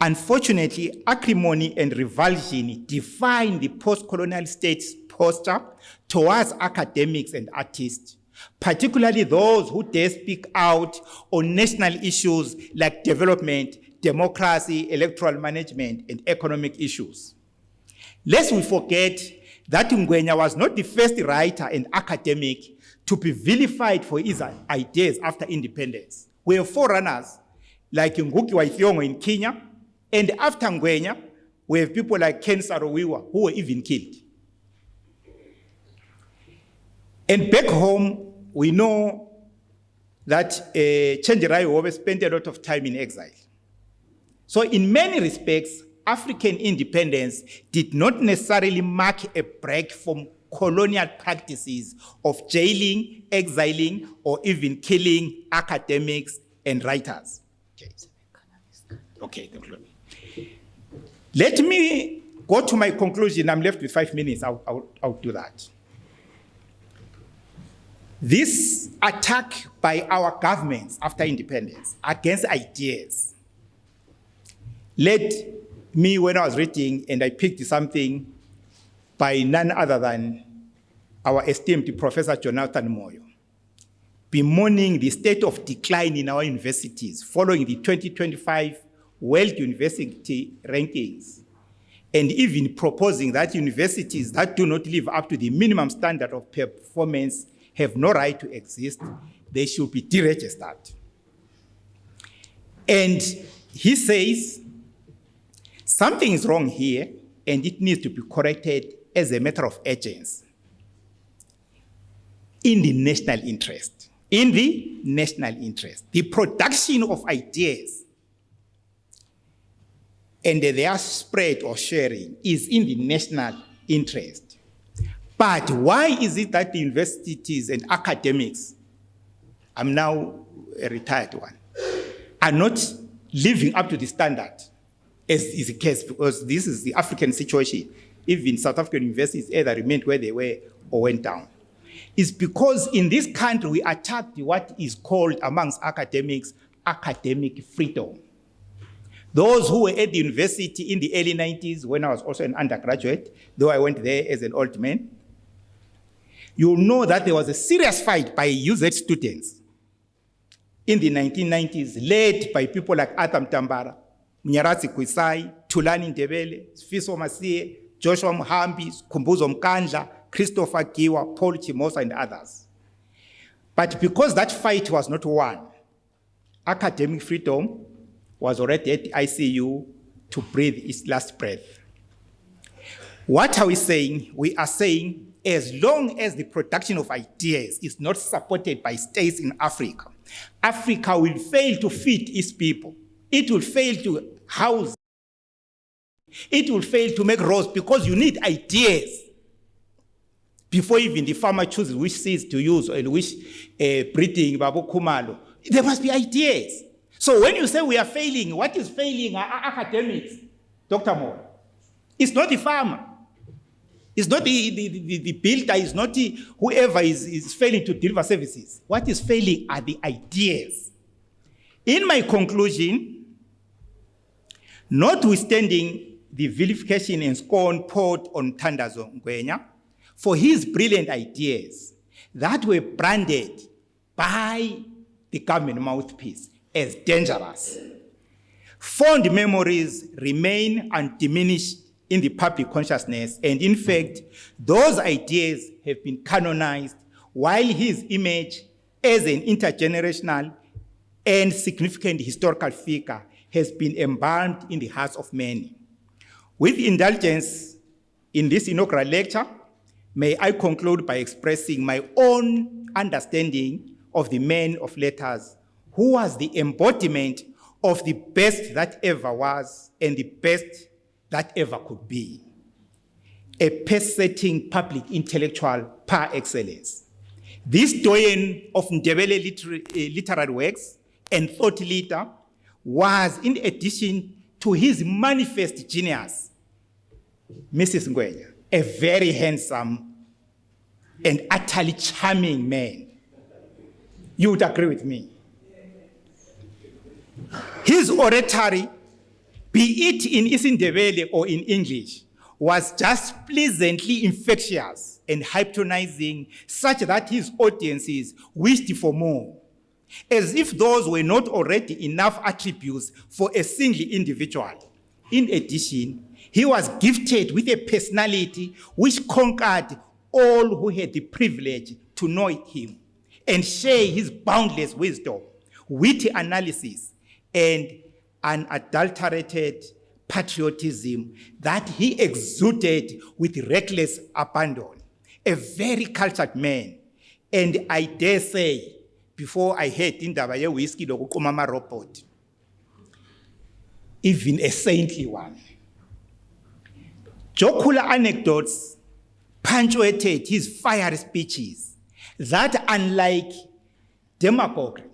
Unfortunately, acrimony and revulsion define the post-colonial state's posture towards academics and artists, particularly those who dare speak out on national issues like development, democracy, electoral management, and economic issues. Lest we forget that Ngwenya was not the first writer and academic to be vilified for his ideas after independence. We have forerunners like Ngugi wa Thiong'o in Kenya, and after Ngwenya, we have people like Ken Saro-Wiwa who were even killed. And back home, we know that Chenjerai Owe spent a lot of time in exile. So in many respects, African independence did not necessarily mark a break from colonial practices of jailing, exiling, or even killing academics and writers. Okay. Let me go to my conclusion. I'm left with 5 minutes. I'll do that. This attack by our governments after independence against ideas led me, when I was reading, and I picked something by none other than our esteemed Professor Jonathan Moyo, bemoaning the state of decline in our universities following the 2025 World University Rankings, and even proposing that universities that do not live up to the minimum standard of performance have no right to exist. They should be deregistered. And he says, something is wrong here, and it needs to be corrected as a matter of urgency. In the national interest. In the national interest. The production of ideas and their spread or sharing is in the national interest. But why is it that the universities and academics, I'm now a retired one, are not living up to the standard, as is the case, because this is the African situation. Even South African universities either remained where they were or went down. It's because in this country we attacked what is called amongst academics, academic freedom. Those who were at the university in the early 90s, when I was also an undergraduate, though I went there as an old man, you'll know that there was a serious fight by UZ students in the 1990s, led by people like Arthur Mtambara, Mnyaradzi Kwisai, Thulani Ndebele, Sifiso Masie, Joshua Muhambi, Kumbuzo Mkandla, Christopher Giwa, Paul Chimosa, and others. But because that fight was not won, academic freedom was already at the ICU to breathe its last breath. What are we saying? We are saying, as long as the production of ideas is not supported by states in Africa, Africa will fail to feed its people. It will fail to house. It will fail to make roads, because you need ideas before even the farmer chooses which seeds to use and which breeding, Babu Kumalo. There must be ideas. So when you say we are failing, what is failing are academics, Dr. Moore. It's not the farmer. It's not the builder. It's not whoever is failing to deliver services. What is failing are the ideas. In my conclusion, notwithstanding the vilification and scorn poured on Mthandazo Ngwenya for his brilliant ideas that were branded by the government mouthpiece as dangerous, fond memories remain undiminished in the public consciousness, and in fact, those ideas have been canonized, while his image as an intergenerational and significant historical figure has been embalmed in the hearts of many. With indulgence in this inaugural lecture, may I conclude by expressing my own understanding of the man of letters who was the embodiment of the best that ever was and the best that ever could be. A pace-setting public intellectual par excellence. This doyen of Ndebele literary works and thought leader was, in addition to his manifest genius, Mrs. Ngwenya, a very handsome and utterly charming man. You would agree with me. His oratory, be it in isiNdebele or in English, was just pleasantly infectious and hypnotizing, such that his audiences wished for more, as if those were not already enough attributes for a single individual. In addition, he was gifted with a personality which conquered all who had the privilege to know him and share his boundless wisdom, witty analysis, and unadulterated patriotism that he exuded with reckless abandon. A very cultured man, and I dare say, before I heard indaba ye whiskey lokuquma robot, even a saintly one. Jocular anecdotes punctuated his fiery speeches that, unlike demagoguery,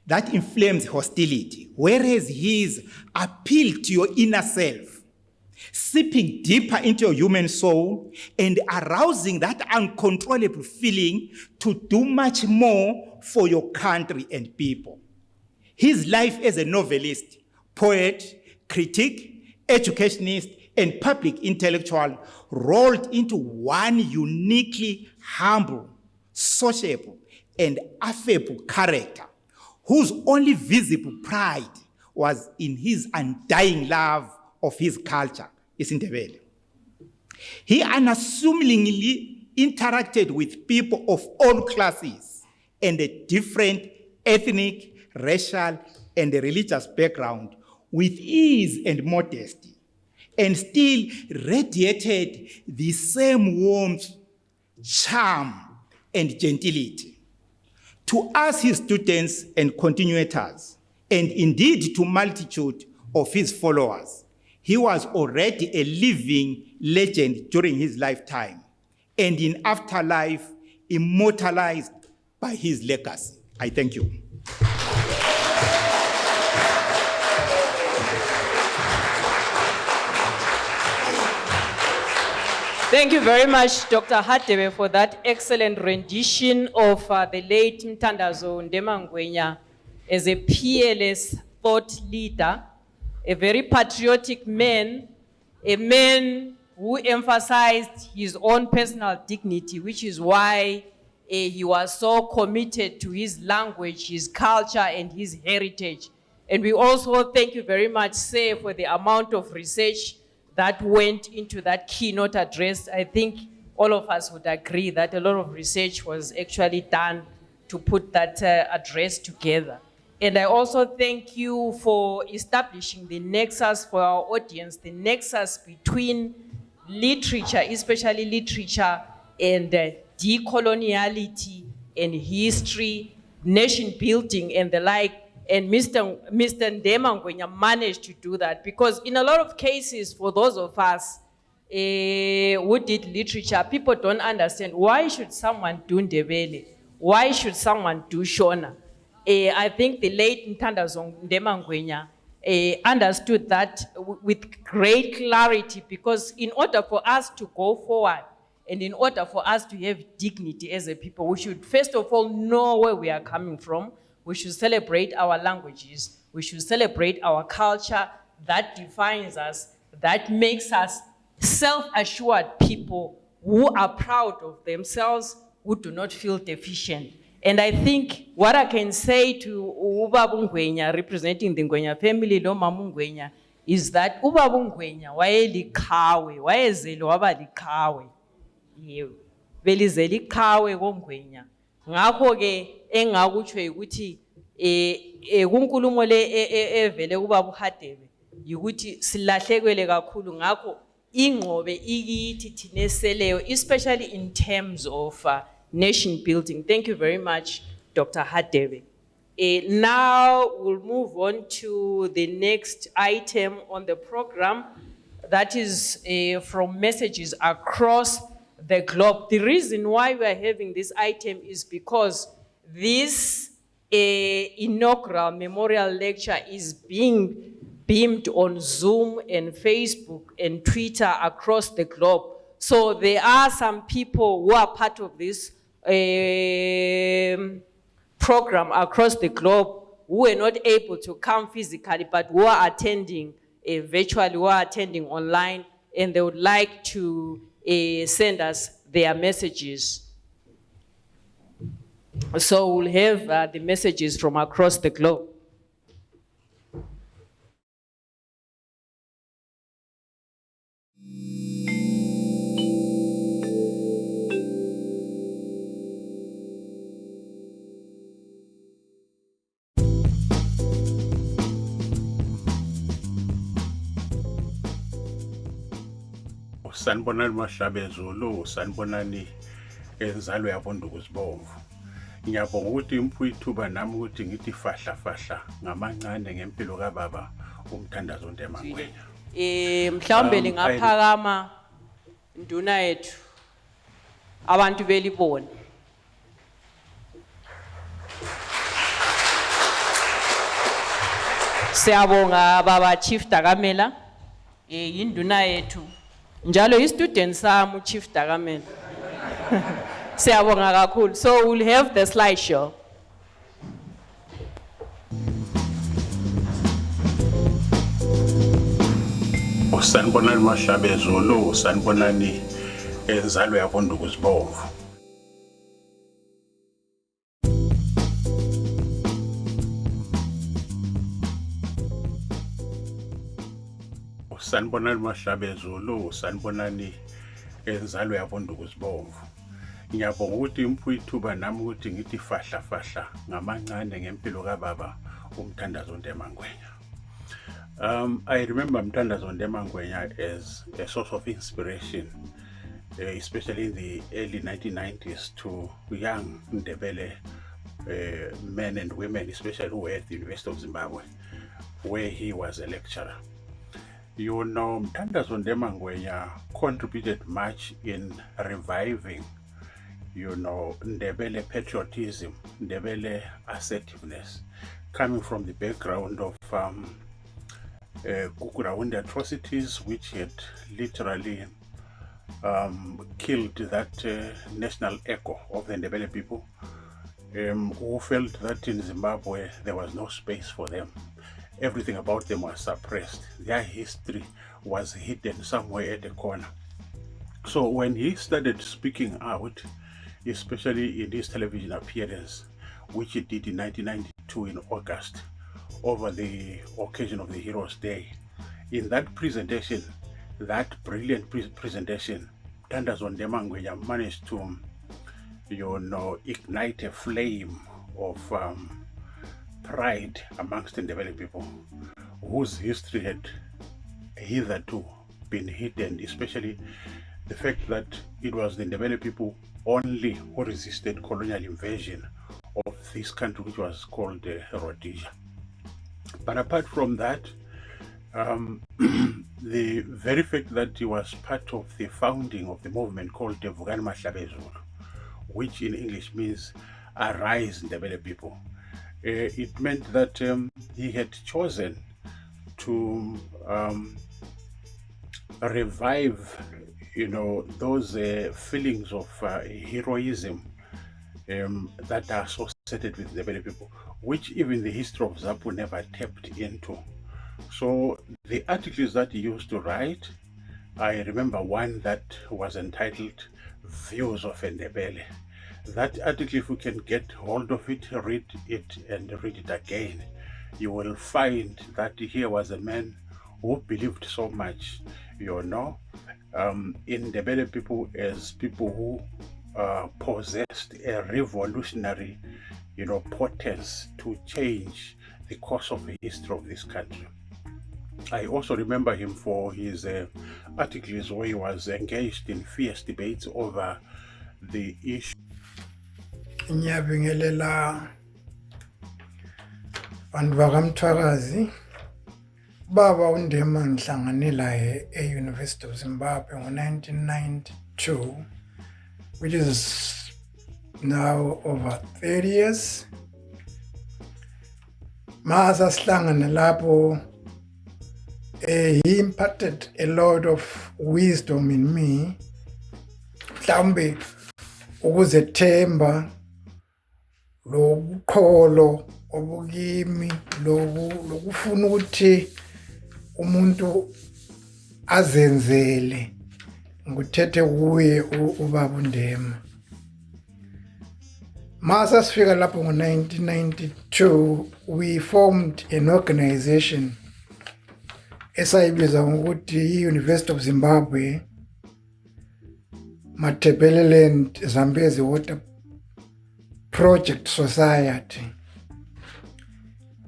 that inflames hostility, whereas his appeal to your inner self, seeping deeper into your human soul and arousing that uncontrollable feeling to do much more for your country and people. His life as a novelist, poet, critic, educationist, and public intellectual rolled into one uniquely humble, sociable, and affable character whose only visible pride was in his undying love of his culture, isiNdebele. He unassumingly interacted with people of all classes and a different ethnic, racial, and religious background with ease and modesty, and still radiated the same warmth, charm, and gentility. To us, his students and continuators, and indeed to multitude of his followers, he was already a living legend during his lifetime, and in afterlife, immortalized by his legacy. I thank you. Thank you very much, Dr. Hadebe, for that excellent rendition of the late Mthandazo Ndema Ngwenya as a PLS thought leader, a very patriotic man, a man who emphasized his own personal dignity, which is why he was so committed to his language, his culture, and his heritage. And we also thank you very much, sir, for the amount of research that went into that keynote address. I think all of us would agree that a lot of research was actually done to put that address together. And I also thank you for establishing the nexus for our audience, the nexus between literature, especially literature, and decoloniality and history, nation building and the like. And Mr. Ndema Ngwenya managed to do that, because in a lot of cases, for those of us who did literature, people don't understand, why should someone do Ndebele? Why should someone do Shona? I think the late Mthandazo Ndema Ngwenya understood that with great clarity, because in order for us to go forward and in order for us to have dignity as a people, we should first of all know where we are coming from. We should celebrate our languages. We should celebrate our culture that defines us, that makes us self-assured people who are proud of themselves, who do not feel deficient. And I think what I can say to Ubabu Ngwenya, representing the Ngwenya family, lo Mamu Ngwenya, is that Ubabu Ngwenya wayelikawe, wayezele waba likawe. Belizele ikawe koNgwenya. Ngakho ke engakutsho ukuthi kunkulumo le evele kuBaba uHadebe ukuthi silahlekwele kakhulu, ngakho ingqobe ikithi thina eseleyo, especially in terms of nation building. Thank you very much, Dr. Hadebe. Now we'll move on to the next item on the program, that is from messages across the globe. The reason why we are having this item is because this inaugural memorial lecture is being beamed on Zoom and Facebook and Twitter across the globe. So there are some people who are part of this program across the globe who were not able to come physically, but who are attending virtually, who are attending online, and they would like to send us their messages. So we'll have the messages from across the globe. Sanibonani Mahlabe Zulu, sanibonani enzalo yabonduku zibomvu. Ngiyabonga ukuthi imphu ithuba nami ukuthi ngithi fahla fahla ngamancane ngempilo kaBaba uMthandazo Ndema Ngwenya. Mhlawumbe lingaphakama nduna yethu abantu belibone. Siyabonga baba Chief Dakamela, induna yethu. Njalo i-student sami Chief Dakamela. Siyabonga kakhulu. So we'll have the slideshow. Sanibonani Mashabezulu, sanibonani enzalo yabonduku zibomvu. Sanibonani Mashabezulu, sanibonani enzalo yabonduku zibomvu. Ngiyabonga ukuthi imphu ithuba nami ukuthi ngithi fahla fahla ngamancane ngempilo kababa Mthandazo Ndema Ngwenya. I remember Mthandazo Ndema Ngwenya as a source of inspiration, especially in the early 1990s to young Ndebele men and women, especially who were at the University of Zimbabwe, where he was a lecturer. You know, Mthandazo Ndema Ngwenya contributed much in reviving, you know, Ndebele patriotism, Ndebele assertiveness, coming from the background of Kukurahundi atrocities, which had literally killed that national echo of the Ndebele people, who felt that in Zimbabwe there was no space for them. Everything about them was suppressed. Their history was hidden somewhere at the corner. So when he started speaking out, especially in his television appearance, which he did in 1992 in August, over the occasion of the Heroes' Day, in that presentation, that brilliant presentation, Mthandazo Ndema Ngwenya managed to, you know, ignite a flame of pride amongst the Ndebele people, whose history had hitherto been hidden, especially the fact that it was the Ndebele people only who resisted colonial invasion of this country, which was called Rhodesia. But apart from that, the very fact that he was part of the founding of the movement called the Vukani Mashabezulu, which in English means Arise Ndebele people, it meant that he had chosen to revive, you know, those feelings of heroism that are associated with Ndebele people, which even the history of ZAPU never tapped into. So the articles that he used to write, I remember one that was entitled Views of Ndebele. That article, if you can get hold of it, read it and read it again, you will find that here was a man who believed so much, you know, in Ndebele people as people who possessed a revolutionary, you know, potence to change the course of the history of this country. I also remember him for his articles where he was engaged in fierce debates over the issue. Ngiyabingelela bantu bakamthwakazi. Baba uNdema ngihlangane laye e-University of Zimbabwe ngo-1992, which is now over 30 years. Masa sihlangana lapho, he imparted a lot of wisdom in me. Mhlawumbe ukuzethemba lobukholo obukimi lokufuna ukuthi umuntu azenzele nguthethe kuye ubaba uNdema. Masa sifika lapho ngo-1992, we formed an organization esayibiza ngokuthi i-University of Zimbabwe Matebeleland Zambezi Water Project Society.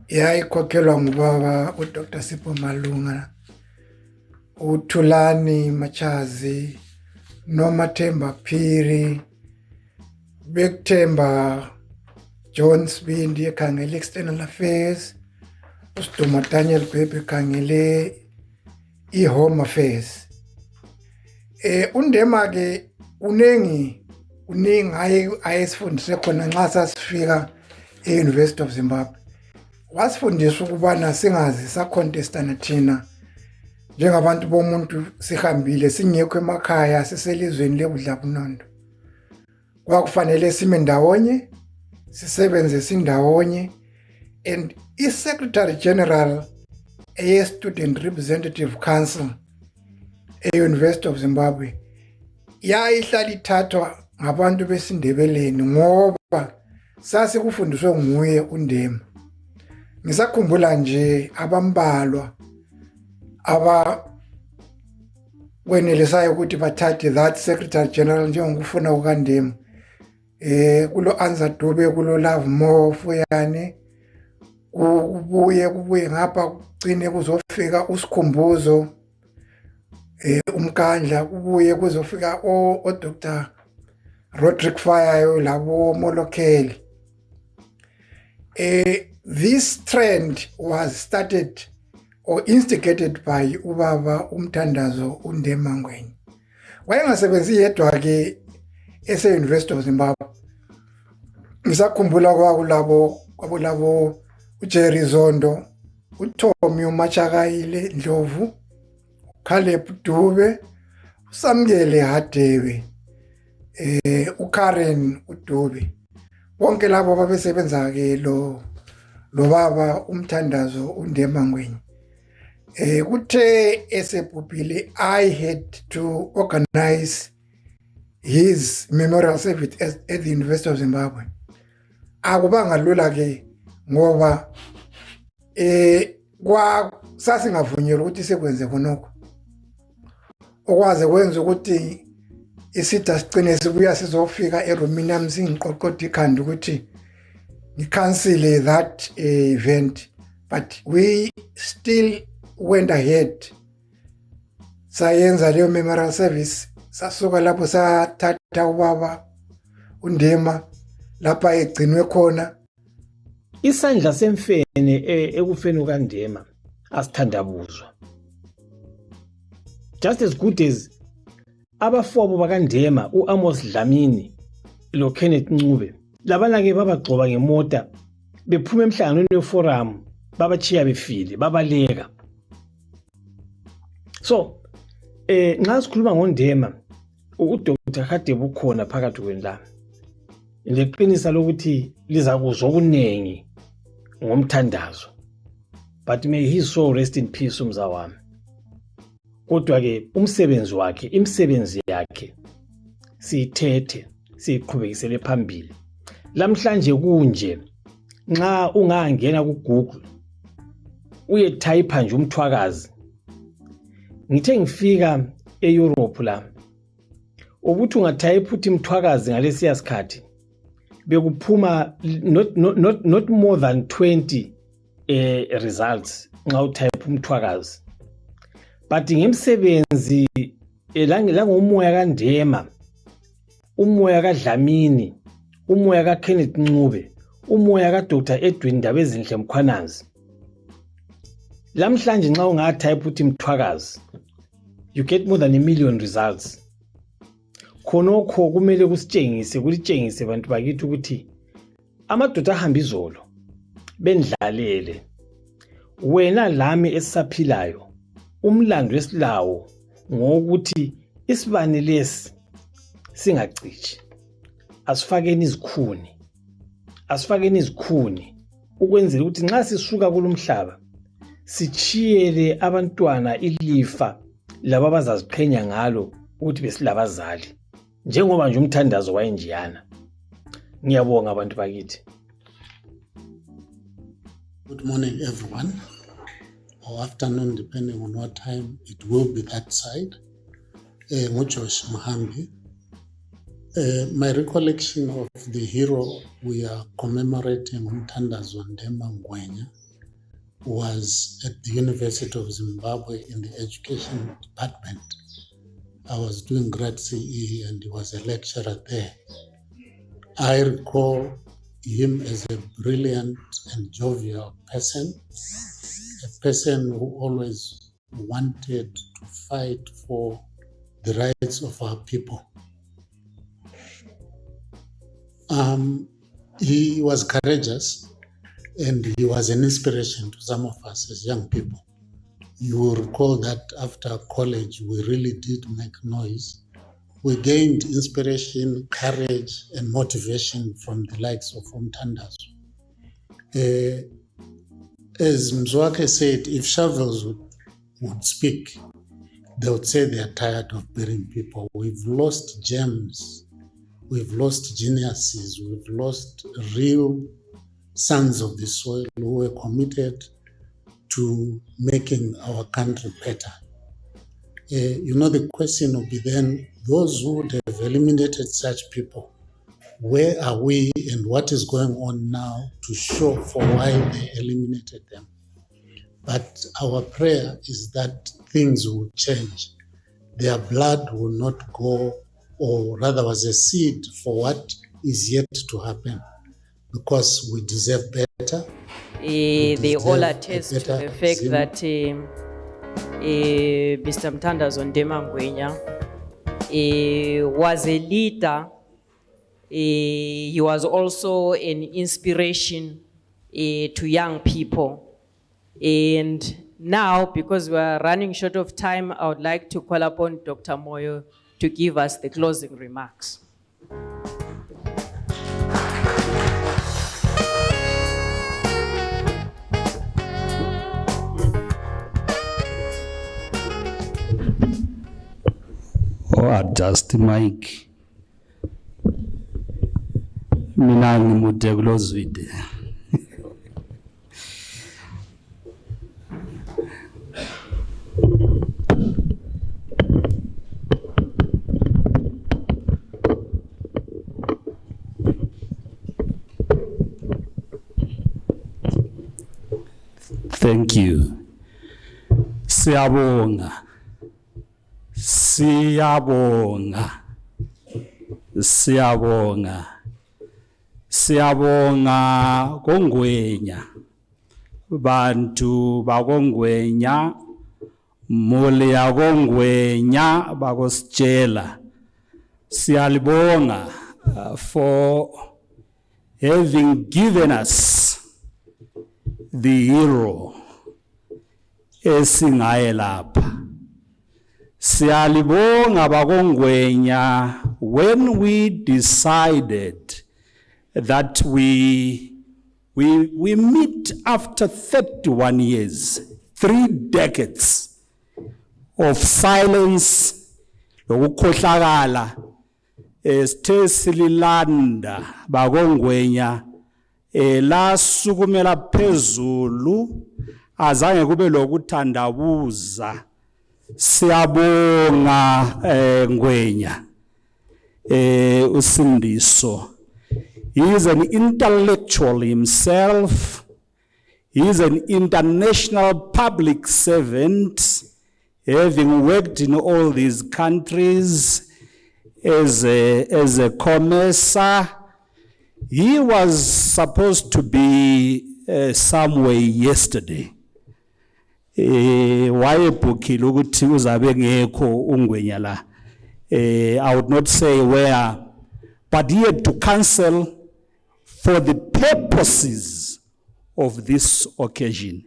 Yayikhokhelwa ngubaba uDr. Sipho Malunga, uThulani Machazi, noMathemba Phiri, Bekuthemba John Sibindi ekhangele external affairs, uSiduma Daniel Bhebhe ekhangele i-home affairs. uNdema ke unengi uningi ayesifundise khona nxa sasifika e-University of Zimbabwe. Wasifundisa ukubana singazi sacontestana thina njengabantu bomuntu sihambile singekho emakhaya siselizweni lebudlabunondo. Kwakufanele sime ndawonye, sisebenze sindawonye, and i-Secretary General eye-Student Representative Council e-University of Zimbabwe yayihlala ithathwa ngabantu besindebeleni ngoba sasikufundiswe nguye uNdema. Ngisakhumbula nje abambalwa kwenelisayo ukuthi bathathe that Secretary General njengokufuna kukaNdema. Kulo Anza Dube, kulo Love More Fuyane, kubuye ngapha kugcine kuzofika uSikhumbuzo, uMkandla, kubuye kuzofika o Dr. Roderick Fayayo labo Molokeli. This trend was started or instigated by ubaba Mthandazo Ndema Ngwenya. Wayengasebenzi yedwa ke ese-University of Zimbabwe. Ngisakhumbula kwakulabo uJerry Zondo, uTommy Machakayile Ndlovu, Caleb Dube, uSamkele Hadebe, uKaren uDube. Bonke labo babesebenza ke lo baba Mthandazo Ndema Ngwenya. Kuthe esebhubhile, I had to organize his memorial service at the University of Zimbabwe. Akubanga lula ke ngoba sasingavunyelwa ukuthi sekwenze khonokho. Okwaze kwenza ukuthi isitha sicine sibuya sizofika eRomanium singiqoqoda ikhanda ukuthi ngicancel that event, but we still went ahead. Sayenza leyo memorial service, sasuka lapho sathatha ubaba uNdema lapha egcinwe khona. Isandla semfene ekufeni kaNdema asithandabuzwa. Just as good as abafowabo bakaNdema uAmos Dlamini lo Kenneth Ncube labana ke babagcoba ngemota bephuma emhlanganweni weforum babachiya befile babaleka. So nxa sikhuluma ngoNdema uDr. Hadebe ukhona phakathi kwendaba. Leqinisa lokuthi lizakuzwa okunengi ngomthandazo. But may his soul rest in peace umzawami. Kodwa ke imisebenzi yakhe siyithethe siyiqhubekisele phambili. Lamhlanje kunje nxa ungangena ku Google uye type nje umthwakazi. Ngithe ngifika eEurope la ukuthi ungatype uthi mthwakazi ngalesi sikhathi bekuphuma not more than 20 results nxa utype umthwakazi. But ngemsebenzi langomoya kaNdema, umoya kaDlamini, umoya kaKenneth Ncube, umoya kaDr. Edwin Ndabezinhle Mkhwanazi. Lamhlanje nxa ungatype uthi mthwakazi you get more than 1 million results. Khonokho kumele kulitshengise bantu bakithi ukuthi amadoda ahamba izolo bendlalele wena lami esisaphilayo umlando wesilawo ngokuthi isibani lesi singacithi. Asifakeni izikhuni ukwenzela ukuthi nxa sisuka kulomhlaba sichiyele abantwana ilifa laba abazaziqhenya ngalo ukuthi besilabazali njengoba nje umthandazo wayenjiyana. Ngiyabonga abantu bakithi. Good morning everyone, or afternoon depending on what time it will be that side. Josh Mahambi. My recollection of the hero we are commemorating, Mthandazo Ndema Ngwenya, was at the University of Zimbabwe in the education department. I was doing grad CE and he was a lecturer there. I recall him as a brilliant and jovial person, a person who always wanted to fight for the rights of our people. He was courageous and he was an inspiration to some of us as young people. You will recall that after college, we really did make noise. We gained inspiration, courage, and motivation from the likes of Mthandazo. As Mzwake said, if shovels would speak, they would say they are tired of burying people. We've lost gems. We've lost geniuses. We've lost real sons of the soil who were committed to making our country better. The question will be then, those who would have eliminated such people, where are we and what is going on now to show for why they eliminated them? But our prayer is that things will change. Their blood will not go, or rather was a seed for what is yet to happen, because we deserve better. They all attest to the fact that Mr. Mthandazo Ndema Ngwenya was a leader. He was also an inspiration to young people. And now, because we are running short of time, I would like to call upon Dr. Moyo to give us the closing remarks. Adjust mic. Mina ngimude close video. Thank you. Siyabonga. Siyabonga. Siyabonga. Siyabonga kongwenya. Bantu bakongwenya. Mole ya kongwenya bakositshela. Siyalibonga for having given us the hero esingaye lapha. Siyalibonga bakongwenya when we decided that we meet after 31 years, 3 decades of silence, lokukhohlakala, sithe sililanda bakongwenya la sukumela phezulu azange kube lokuthandabuza. Siyabonga Ngwenya uSindiso. He is an intellectual himself. He is an international public servant, having worked in all these countries as a commercer. He was supposed to be somewhere yesterday. I would not say where, but he had to cancel for the purposes of this occasion.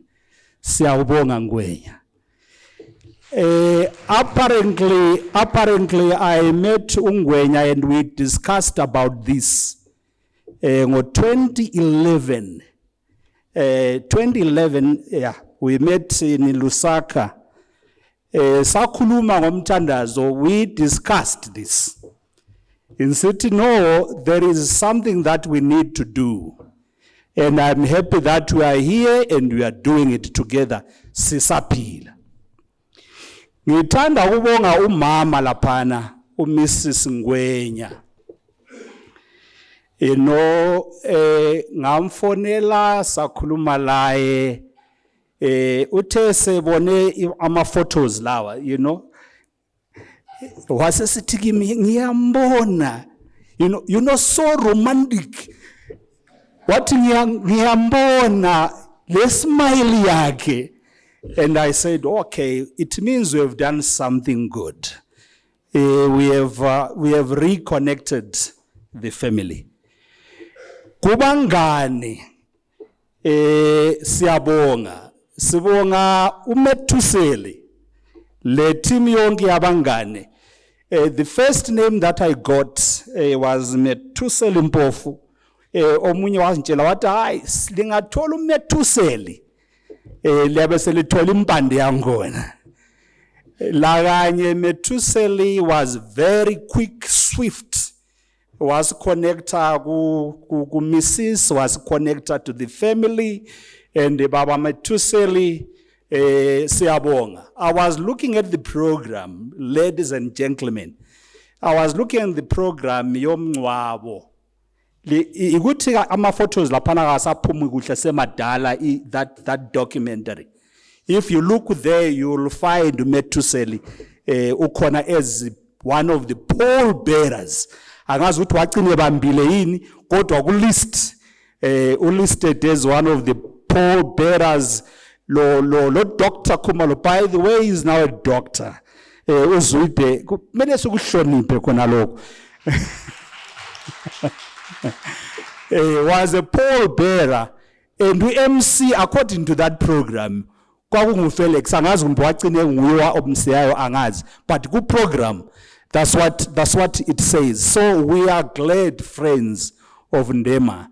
Siyabonga Ngwenya. Apparently I met Ngwenya and we discussed about this. In 2011, yeah, we met in Lusaka. Sakuluma ngomthandazo, we discussed this. In city, no, there is something that we need to do. And I'm happy that we are here and we are doing it together. Sisaphila. Ngithanda ukubonga umama laphana, uMrs. Ngwenya. Ngamfonela sakhuluma laye uthe sebone ama photos lawa, wasesithi kimi ngiyambona, so romantic. Wathi ngiyambona le smile yakhe. And I said, okay, it means we have done something good. We have reconnected the family. Kubangane sibonga uMethuseli le team yonke yabangane. The first name that I got was Methuseli Mpofu. Omunye wazintshela wathi hayi lingathola uMethuseli liyabe selithola impande yangona. La kanye Methuseli was very quick, swift. Was connected ku Mrs. was connected to the family, and Baba Methuseli siyabonga. I was looking at the program, ladies and gentlemen. I was looking at the program yomncwabo. Ikuthi ama photos laphana kasaphumi kuhle semadala that documentary. If you look there, you will find Methuseli ukhona as one of the pallbearers. Angazi ukuthi wagcine bambile yini kodwa ku list listed as one of the pallbearers. Lo Dr. Khumalo, by the way, is now a doctor. Uzwide kumele sikuhloniphe khona lokho. Was a pallbearer and we MC according to that program. Kwakungu Felix angazi kumbe wagcine nguwa obmsiyayo angazi, but ku program that's what it says. So we are glad, friends of Ndema,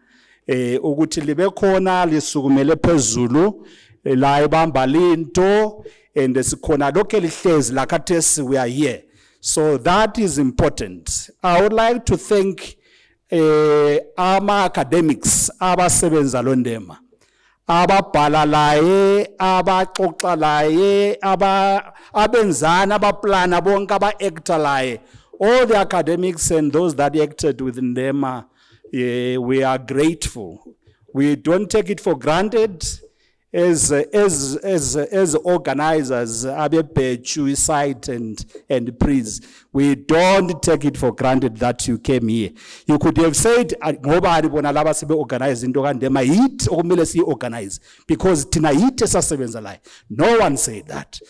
ukuthi libe khona lisukumele phezulu la ebamba linto and sikhona lokho lihlezi la khathesi we are here. So that is important. I would like to thank ama academics abasebenza lo Ndema, ababhala laye, abaxoxa laye, abenzana, abaplana bonke, aba-actor laye. All the academics and those that acted with Ndema, we are grateful. We don't take it for granted as organizers, Abepechu, Site and Prince. We don't take it for granted that you came here. You could have said, ngoba bona laba sebe organize into kaNdema yit okumele si organize because tina yit esasebenza la. No one said that.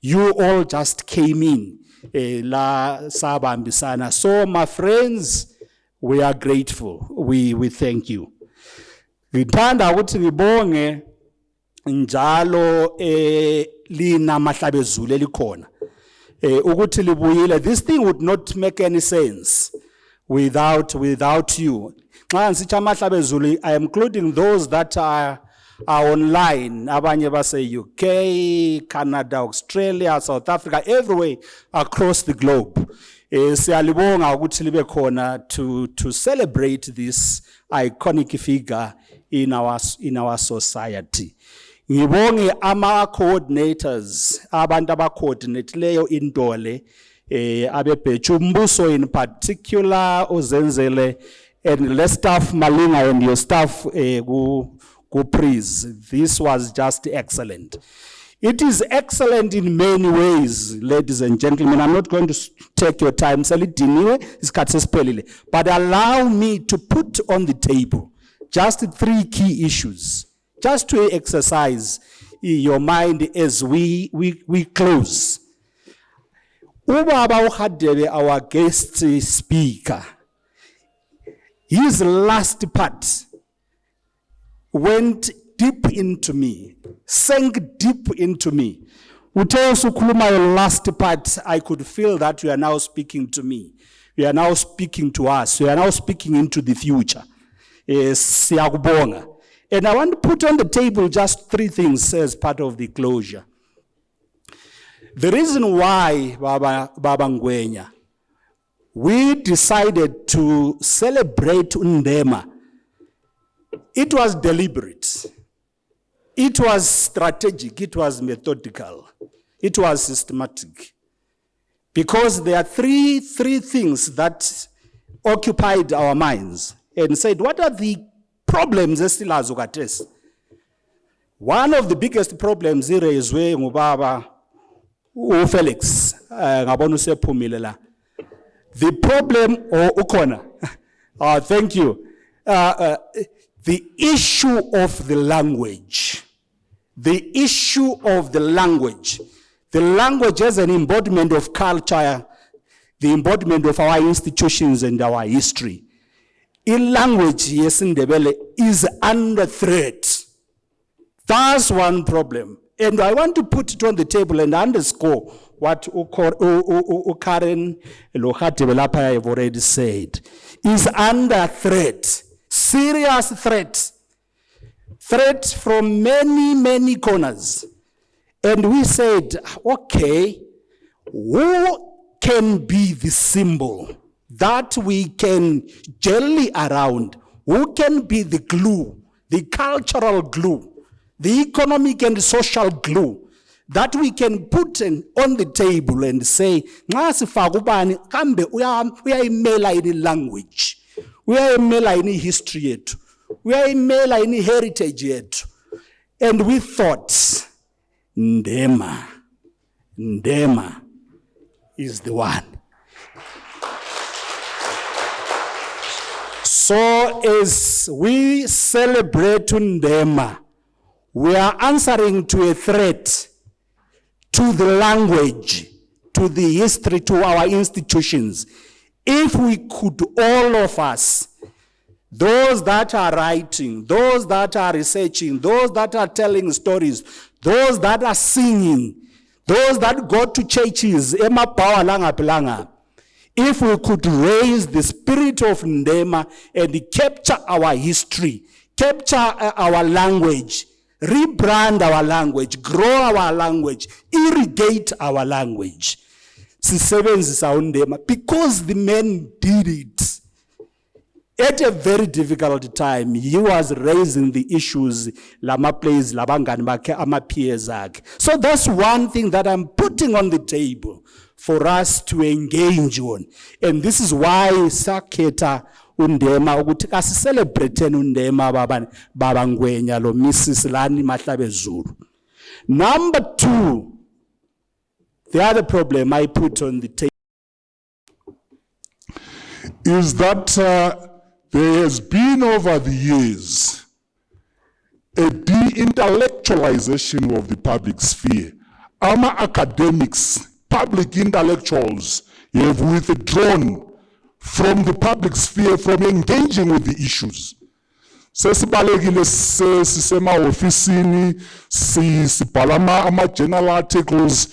You all just came in la sabambisana. So my friends, we are grateful. We thank you. Ngithanda ukuthi ngibonge njalo lina mahlabezulu elikhona ukuthi libuyile. This thing would not make any sense without you. Xa nsithi amahlabezulu, I am including those that are online, abanye base UK, Canada, Australia, South Africa, everywhere across the globe. Siyalibonga ukuthi libe khona to celebrate this iconic figure in our society. Ngibonge ama coordinators, abantu aba coordinate leyo indole, Abepechu Mbuso in particular, Uzenzele, and the staff Malinga and your staff go praise. This was just excellent. It is excellent in many ways, ladies and gentlemen. I'm not going to take your time, but allow me to put on the table just 3 key issues, just to exercise your mind as we close. Ubaba uHadebe, our guest speaker, his last part went deep into me, sank deep into me. Uteosukuluma, your last part, I could feel that you are now speaking to me. You are now speaking to us. You are now speaking into the future. Siyakubonga. And I want to put on the table just 3 things as part of the closure. The reason why, Baba Ngwenya, we decided to celebrate Ndema, it was deliberate. It was strategic. It was methodical. It was systematic. Because there are three things that occupied our minds and said, what are the problems still as ukates? One of the biggest problems here is where ngubaba Felix ngabona usephumilela. The problem ukona. Thank you. The issue of the language. The issue of the language. The language as an embodiment of culture, the embodiment of our institutions and our history. language yesiNdebele is under threat. That's one problem. And I want to put it on the table and underscore what Karen Lohadebelapa have already said. Is under threat. Serious threat. Threat from many, many corners. And we said, okay, who can be the symbol that we can jelly around? Who can be the glue, the cultural glue, the economic and social glue that we can put on the table and say, nxa sifaka ubani kambe uyayimela ini language, uyayimela ini history yethu, uyayimela ini heritage yethu. And we thought, Ndema is the one. So as we celebrate Ndema, we are answering to a threat to the language, to the history, to our institutions. If we could, all of us, those that are writing, those that are researching, those that are telling stories, those that are singing, those that go to churches, if we could raise the spirit of Ndema and capture our history, capture our language, rebrand our language, grow our language, irrigate our language. Because the man did it at a very difficult time. He was raising the issues, lama plays, labangani bakhe, ama peers akhe. So that's one thing that I'm putting on the table for us to engage on. And this is why sakhetha Ndema ukuthi asicelebrate Ndema baba Ngwenya lo Mrs. Lani Mahlabezulu. Number 2, the other problem I put on the table is that there has been over the years a de-intellectualization of the public sphere. Our academics, public intellectuals have withdrawn from the public sphere, from engaging with the issues. Sesibalekile sisema ofisini, sibhala ama-journal articles,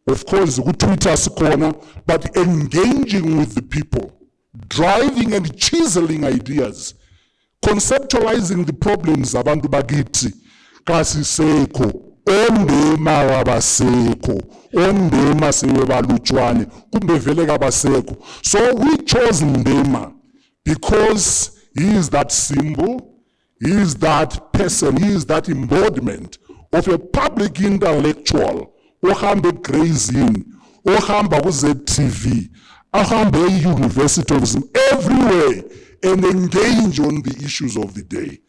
of course, ku-Twitter sikhona, but engaging with the people, driving and chiseling ideas, conceptualizing the problems abantu bakithi, kasisekho, Ondema wabasekho, Ondema sewebalutshwane, kumbe vele kabasekho. So we chose Ndema because he is that symbol, he is that person, he is that embodiment of a public intellectual, ohambe grazing, ohamba ku-ZTV, ahambe e-University of Zimbabwe, everywhere, and engage on the issues of the day.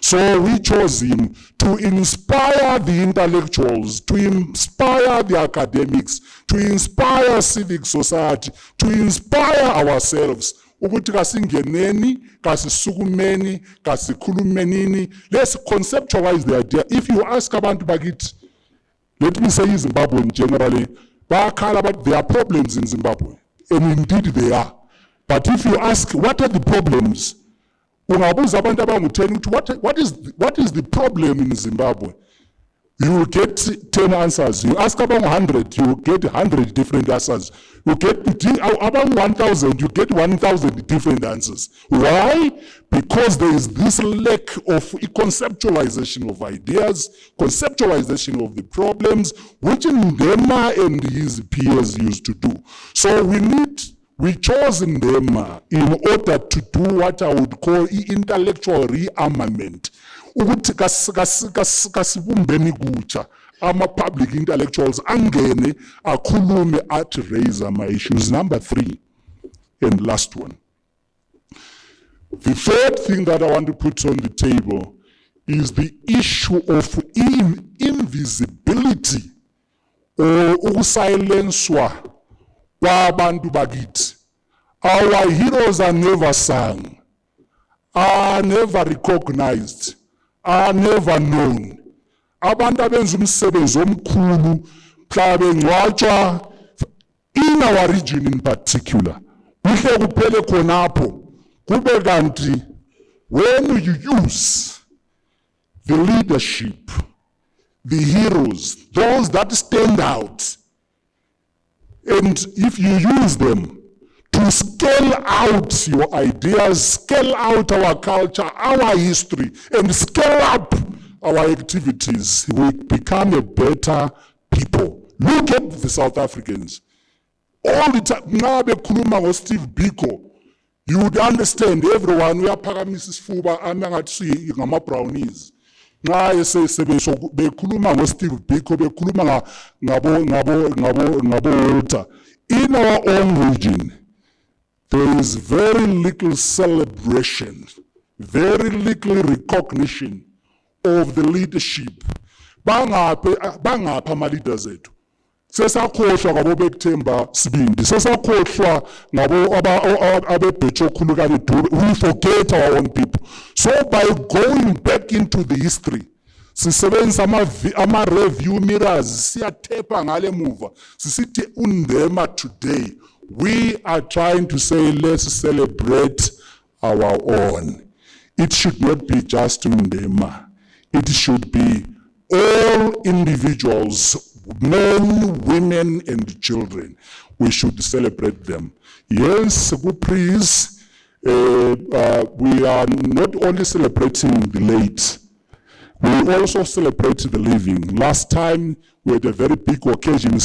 So we chose him to inspire the intellectuals, to inspire the academics, to inspire civic society, to inspire ourselves. Ukuthi kasingeneni, kasisukumeni, kasikhulumenini. Let's conceptualize the idea. If you ask abantu bakithi, let me say Zimbabwean generally, bakhala about there are problems in Zimbabwe, and indeed they are. But if you ask what are the problems, what is the problem in Zimbabwe? You will get 10 answers. You ask about 100, you will get 100 different answers. You get about 1,000, you get 1,000 different answers. Why? Because there is this lack of conceptualization of ideas, conceptualization of the problems, which Ndema and his peers used to do. So we chose Ndema in order to do what I would call intellectual rearmament. Ukuthi kasibumbeni kutsha ama-public intellectuals angene akhulume at raise my issues. Number 3 and last one. The third thing that I want to put on the table is the issue of invisibility or ukusayilenswa kwabantu bakithi. Our heroes are never sung, are never recognized, are never known. Abantu abenza umsebenzi omkhulu mhla bengcwatshwa in our region in particular. Kuhle kuphele khonapho kube kanti when you use the leadership, the heroes, those that stand out, and if you use them to scale out your ideas, scale out our culture, our history, and scale up our activities, we become a better people. Look at the South Africans. All the time, now bekhuluma ngo Steve Biko, you would understand everyone, we are Mrs. Fuba, amangatsi ngama brownies. Nxa sebesho bekhuluma ngo Steve Biko, bekhuluma ngabo Walter. In our own region, there is very little celebration, very little recognition of the leadership. Bangapha ama leaders ethu. Sesakhohlwa ngabo bekuthemba sibindi, sesakhohlwa ngabo abebhejo khulukani Dube. We forget our own people. So by going back into the history, sisebenzisa ama review mirrors, siyathepa ngale muva, sisithi uNdema today. We are trying to say, let's celebrate our own. It should not be just Ndema. It should be all individuals, men, women, and children. We should celebrate them. Yes, please, we are not only celebrating the late, we also celebrate the living. Last time, we had a very big occasion, and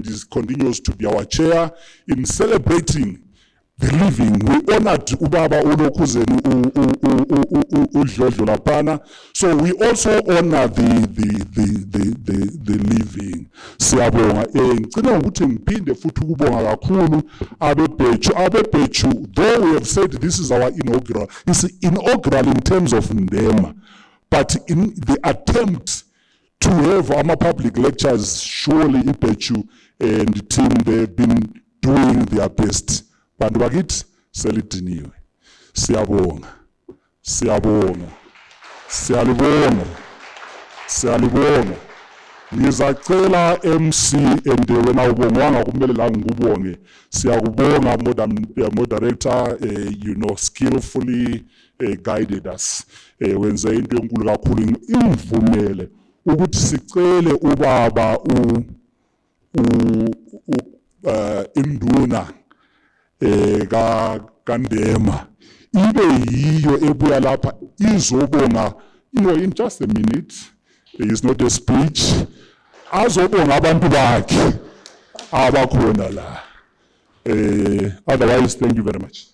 this continues to be our chair. In celebrating the living, we honored Ubaba Unokuzenu Udlodlo Lapana. So we also honor the living. Siyabonga. Ngicela ukuthi ngiphinde futhi ukubonga kakhulu abebheju. Though we have said this is our inaugural, it's inaugural in terms of Ndema. But in the attempt to have our public lectures, surely Ipechu and the team, they've been doing their best. Bantu bakithi selidiniwe. Siyabonga. Siyabonga. Siyalibonga. Siyalibonga. Ngizacela MC and wena ubongwanga kumele la ngikubonge. Siyakubonga moderator, you know, skillfully guided us. Wenze into enkulu kakhulu, imvumele ukuthi sicele ubaba induna kaNdema ibe yiyo ebuya lapha izobonga, you know, in just a minute. It's not a speech. Azobonga abantu bakhe abakhona la. Otherwise, thank you very much.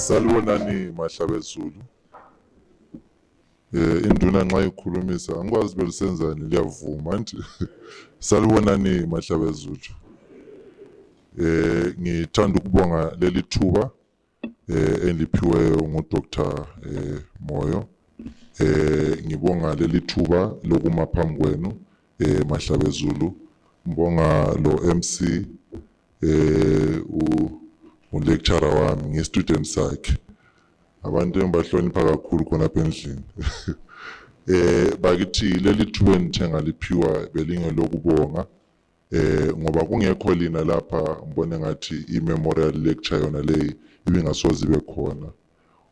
Salibonani Mahlabezulu. Induna nxa ikhulumisa angikwazi belisenzani liyavuma nje. Salibonani Mahlabezulu. Ngithanda ukubonga leli thuba eliphiwe nguDr Moyo. Ngibonga leli thuba lokuma phambi kwenu Mahlabezulu. Ngibonga lo MC ulecturer wami nge-student sakhe. Abantu engibahlonipha kakhulu khona apha endlini. Bakithi leli thuba engithenga liphiwa belinge lokubonga. Ngoba kungekho lina lapha ngibone ngathi i-memorial lecture yona leyi ibingasoze ibe khona.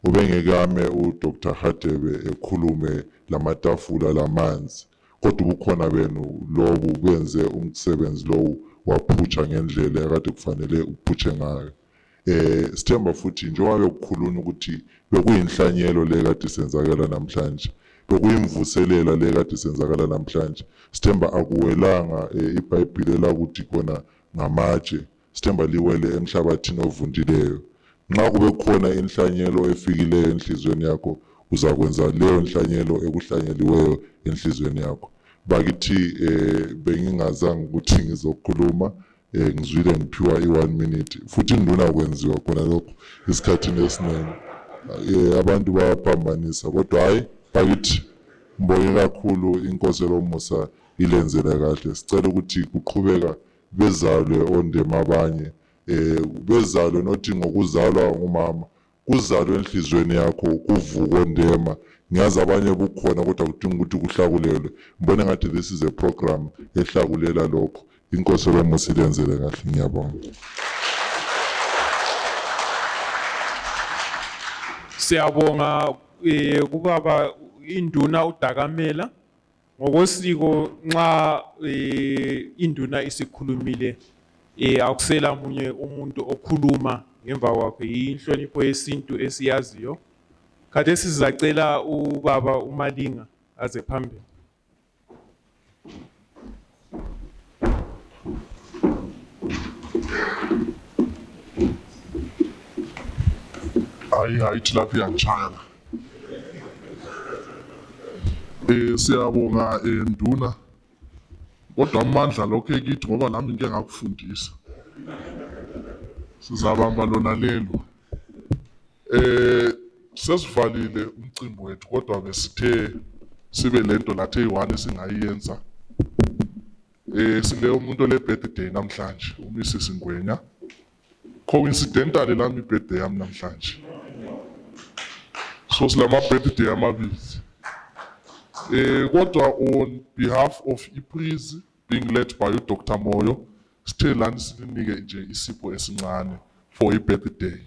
Ubengekame uDr Hadebe ekhulume lamatafula lamanzi. Kodwa ubukhona benu lobu kwenze umsebenzi lowu waphutsha ngendlela ekade kufanele uphutshe ngayo. Sithemba futhi njengoba bekukhuluna ukuthi bekuyinhlanyelo le kade senzakala namhlanje, bekuyimvuselela le kade senzakala namhlanje. Sithemba akuwelanga iBhayibheli lakuthi khona ngamatshe. sithemba liwele emhlabathini ovundileyo. Nxa kube khona inhlanyelo efikileyo enhlizweni yakho, uzakwenza leyo nhlanyelo ekuhlanyeliweyo enhlizweni yakho. Bakithi bengingazange ukuthi ngizokhuluma, ngizwile ngiphiwa i1 minute futhi nduna kwenziwa khona lokho isikhathini esiningi. Abantu bayaphambanisa kodwa hayi bakithi ngibonge kakhulu inkoselo Musa ilenzele kahle. Sicela ukuthi kuqhubeka bezalwe ondema abanye, bezalwe nothi ngokuzalwa ngumama, kuzalwe enhlizweni yakho kuvuka ondema. Ngiyazi abanye bukhona kodwa kudinga ukuthi kuhlakulelwe. Ngibona ngathi this is a program ehlakulela lokho. Inkoselo Musa ilenzele kahle, ngiyabonga. Siyabonga kubaba induna uDakamela. Ngokosiko nxa induna isikhulumile akusela munye umuntu okhuluma ngemva kwakhe, inhlonipho yesintu esiyaziyo. Kade sizacela ubaba uMalinga aze phambili. Hayi lapha iyangitshaya. Siyabonga nduna. Kodwa amandla lokho ekithi ngoba nami ngeke ngakufundisa. Sizabamba lona lelo. Sesivalile umcimbi wethu kodwa besithe sibe lento lathi eyi1 esingayenza. Sile umuntu le birthday namhlanje, uMrs Ngwenya. Coincidentally lami birthday yami namhlanje. So silama birthday amabili. Kodwa on behalf of iPriz being led by Dr. Moyo, sithe lani sinike nje isipho esincane for i-birthday.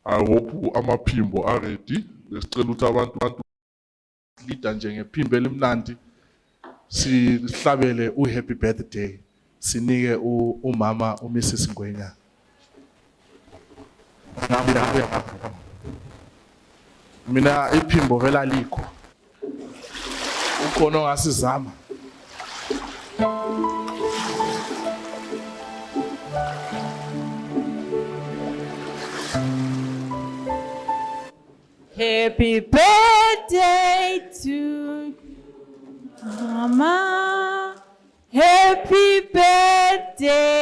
I hope amaphimbo are ready. Besicela ukuthi abantu leader nje ngephimbo elimnandi sihlabele happy birthday. Sinike umama uMrs Ngwenya. Mina iphimbo vela likho. Ukhona ongasizama. Happy birthday to Mama. Happy birthday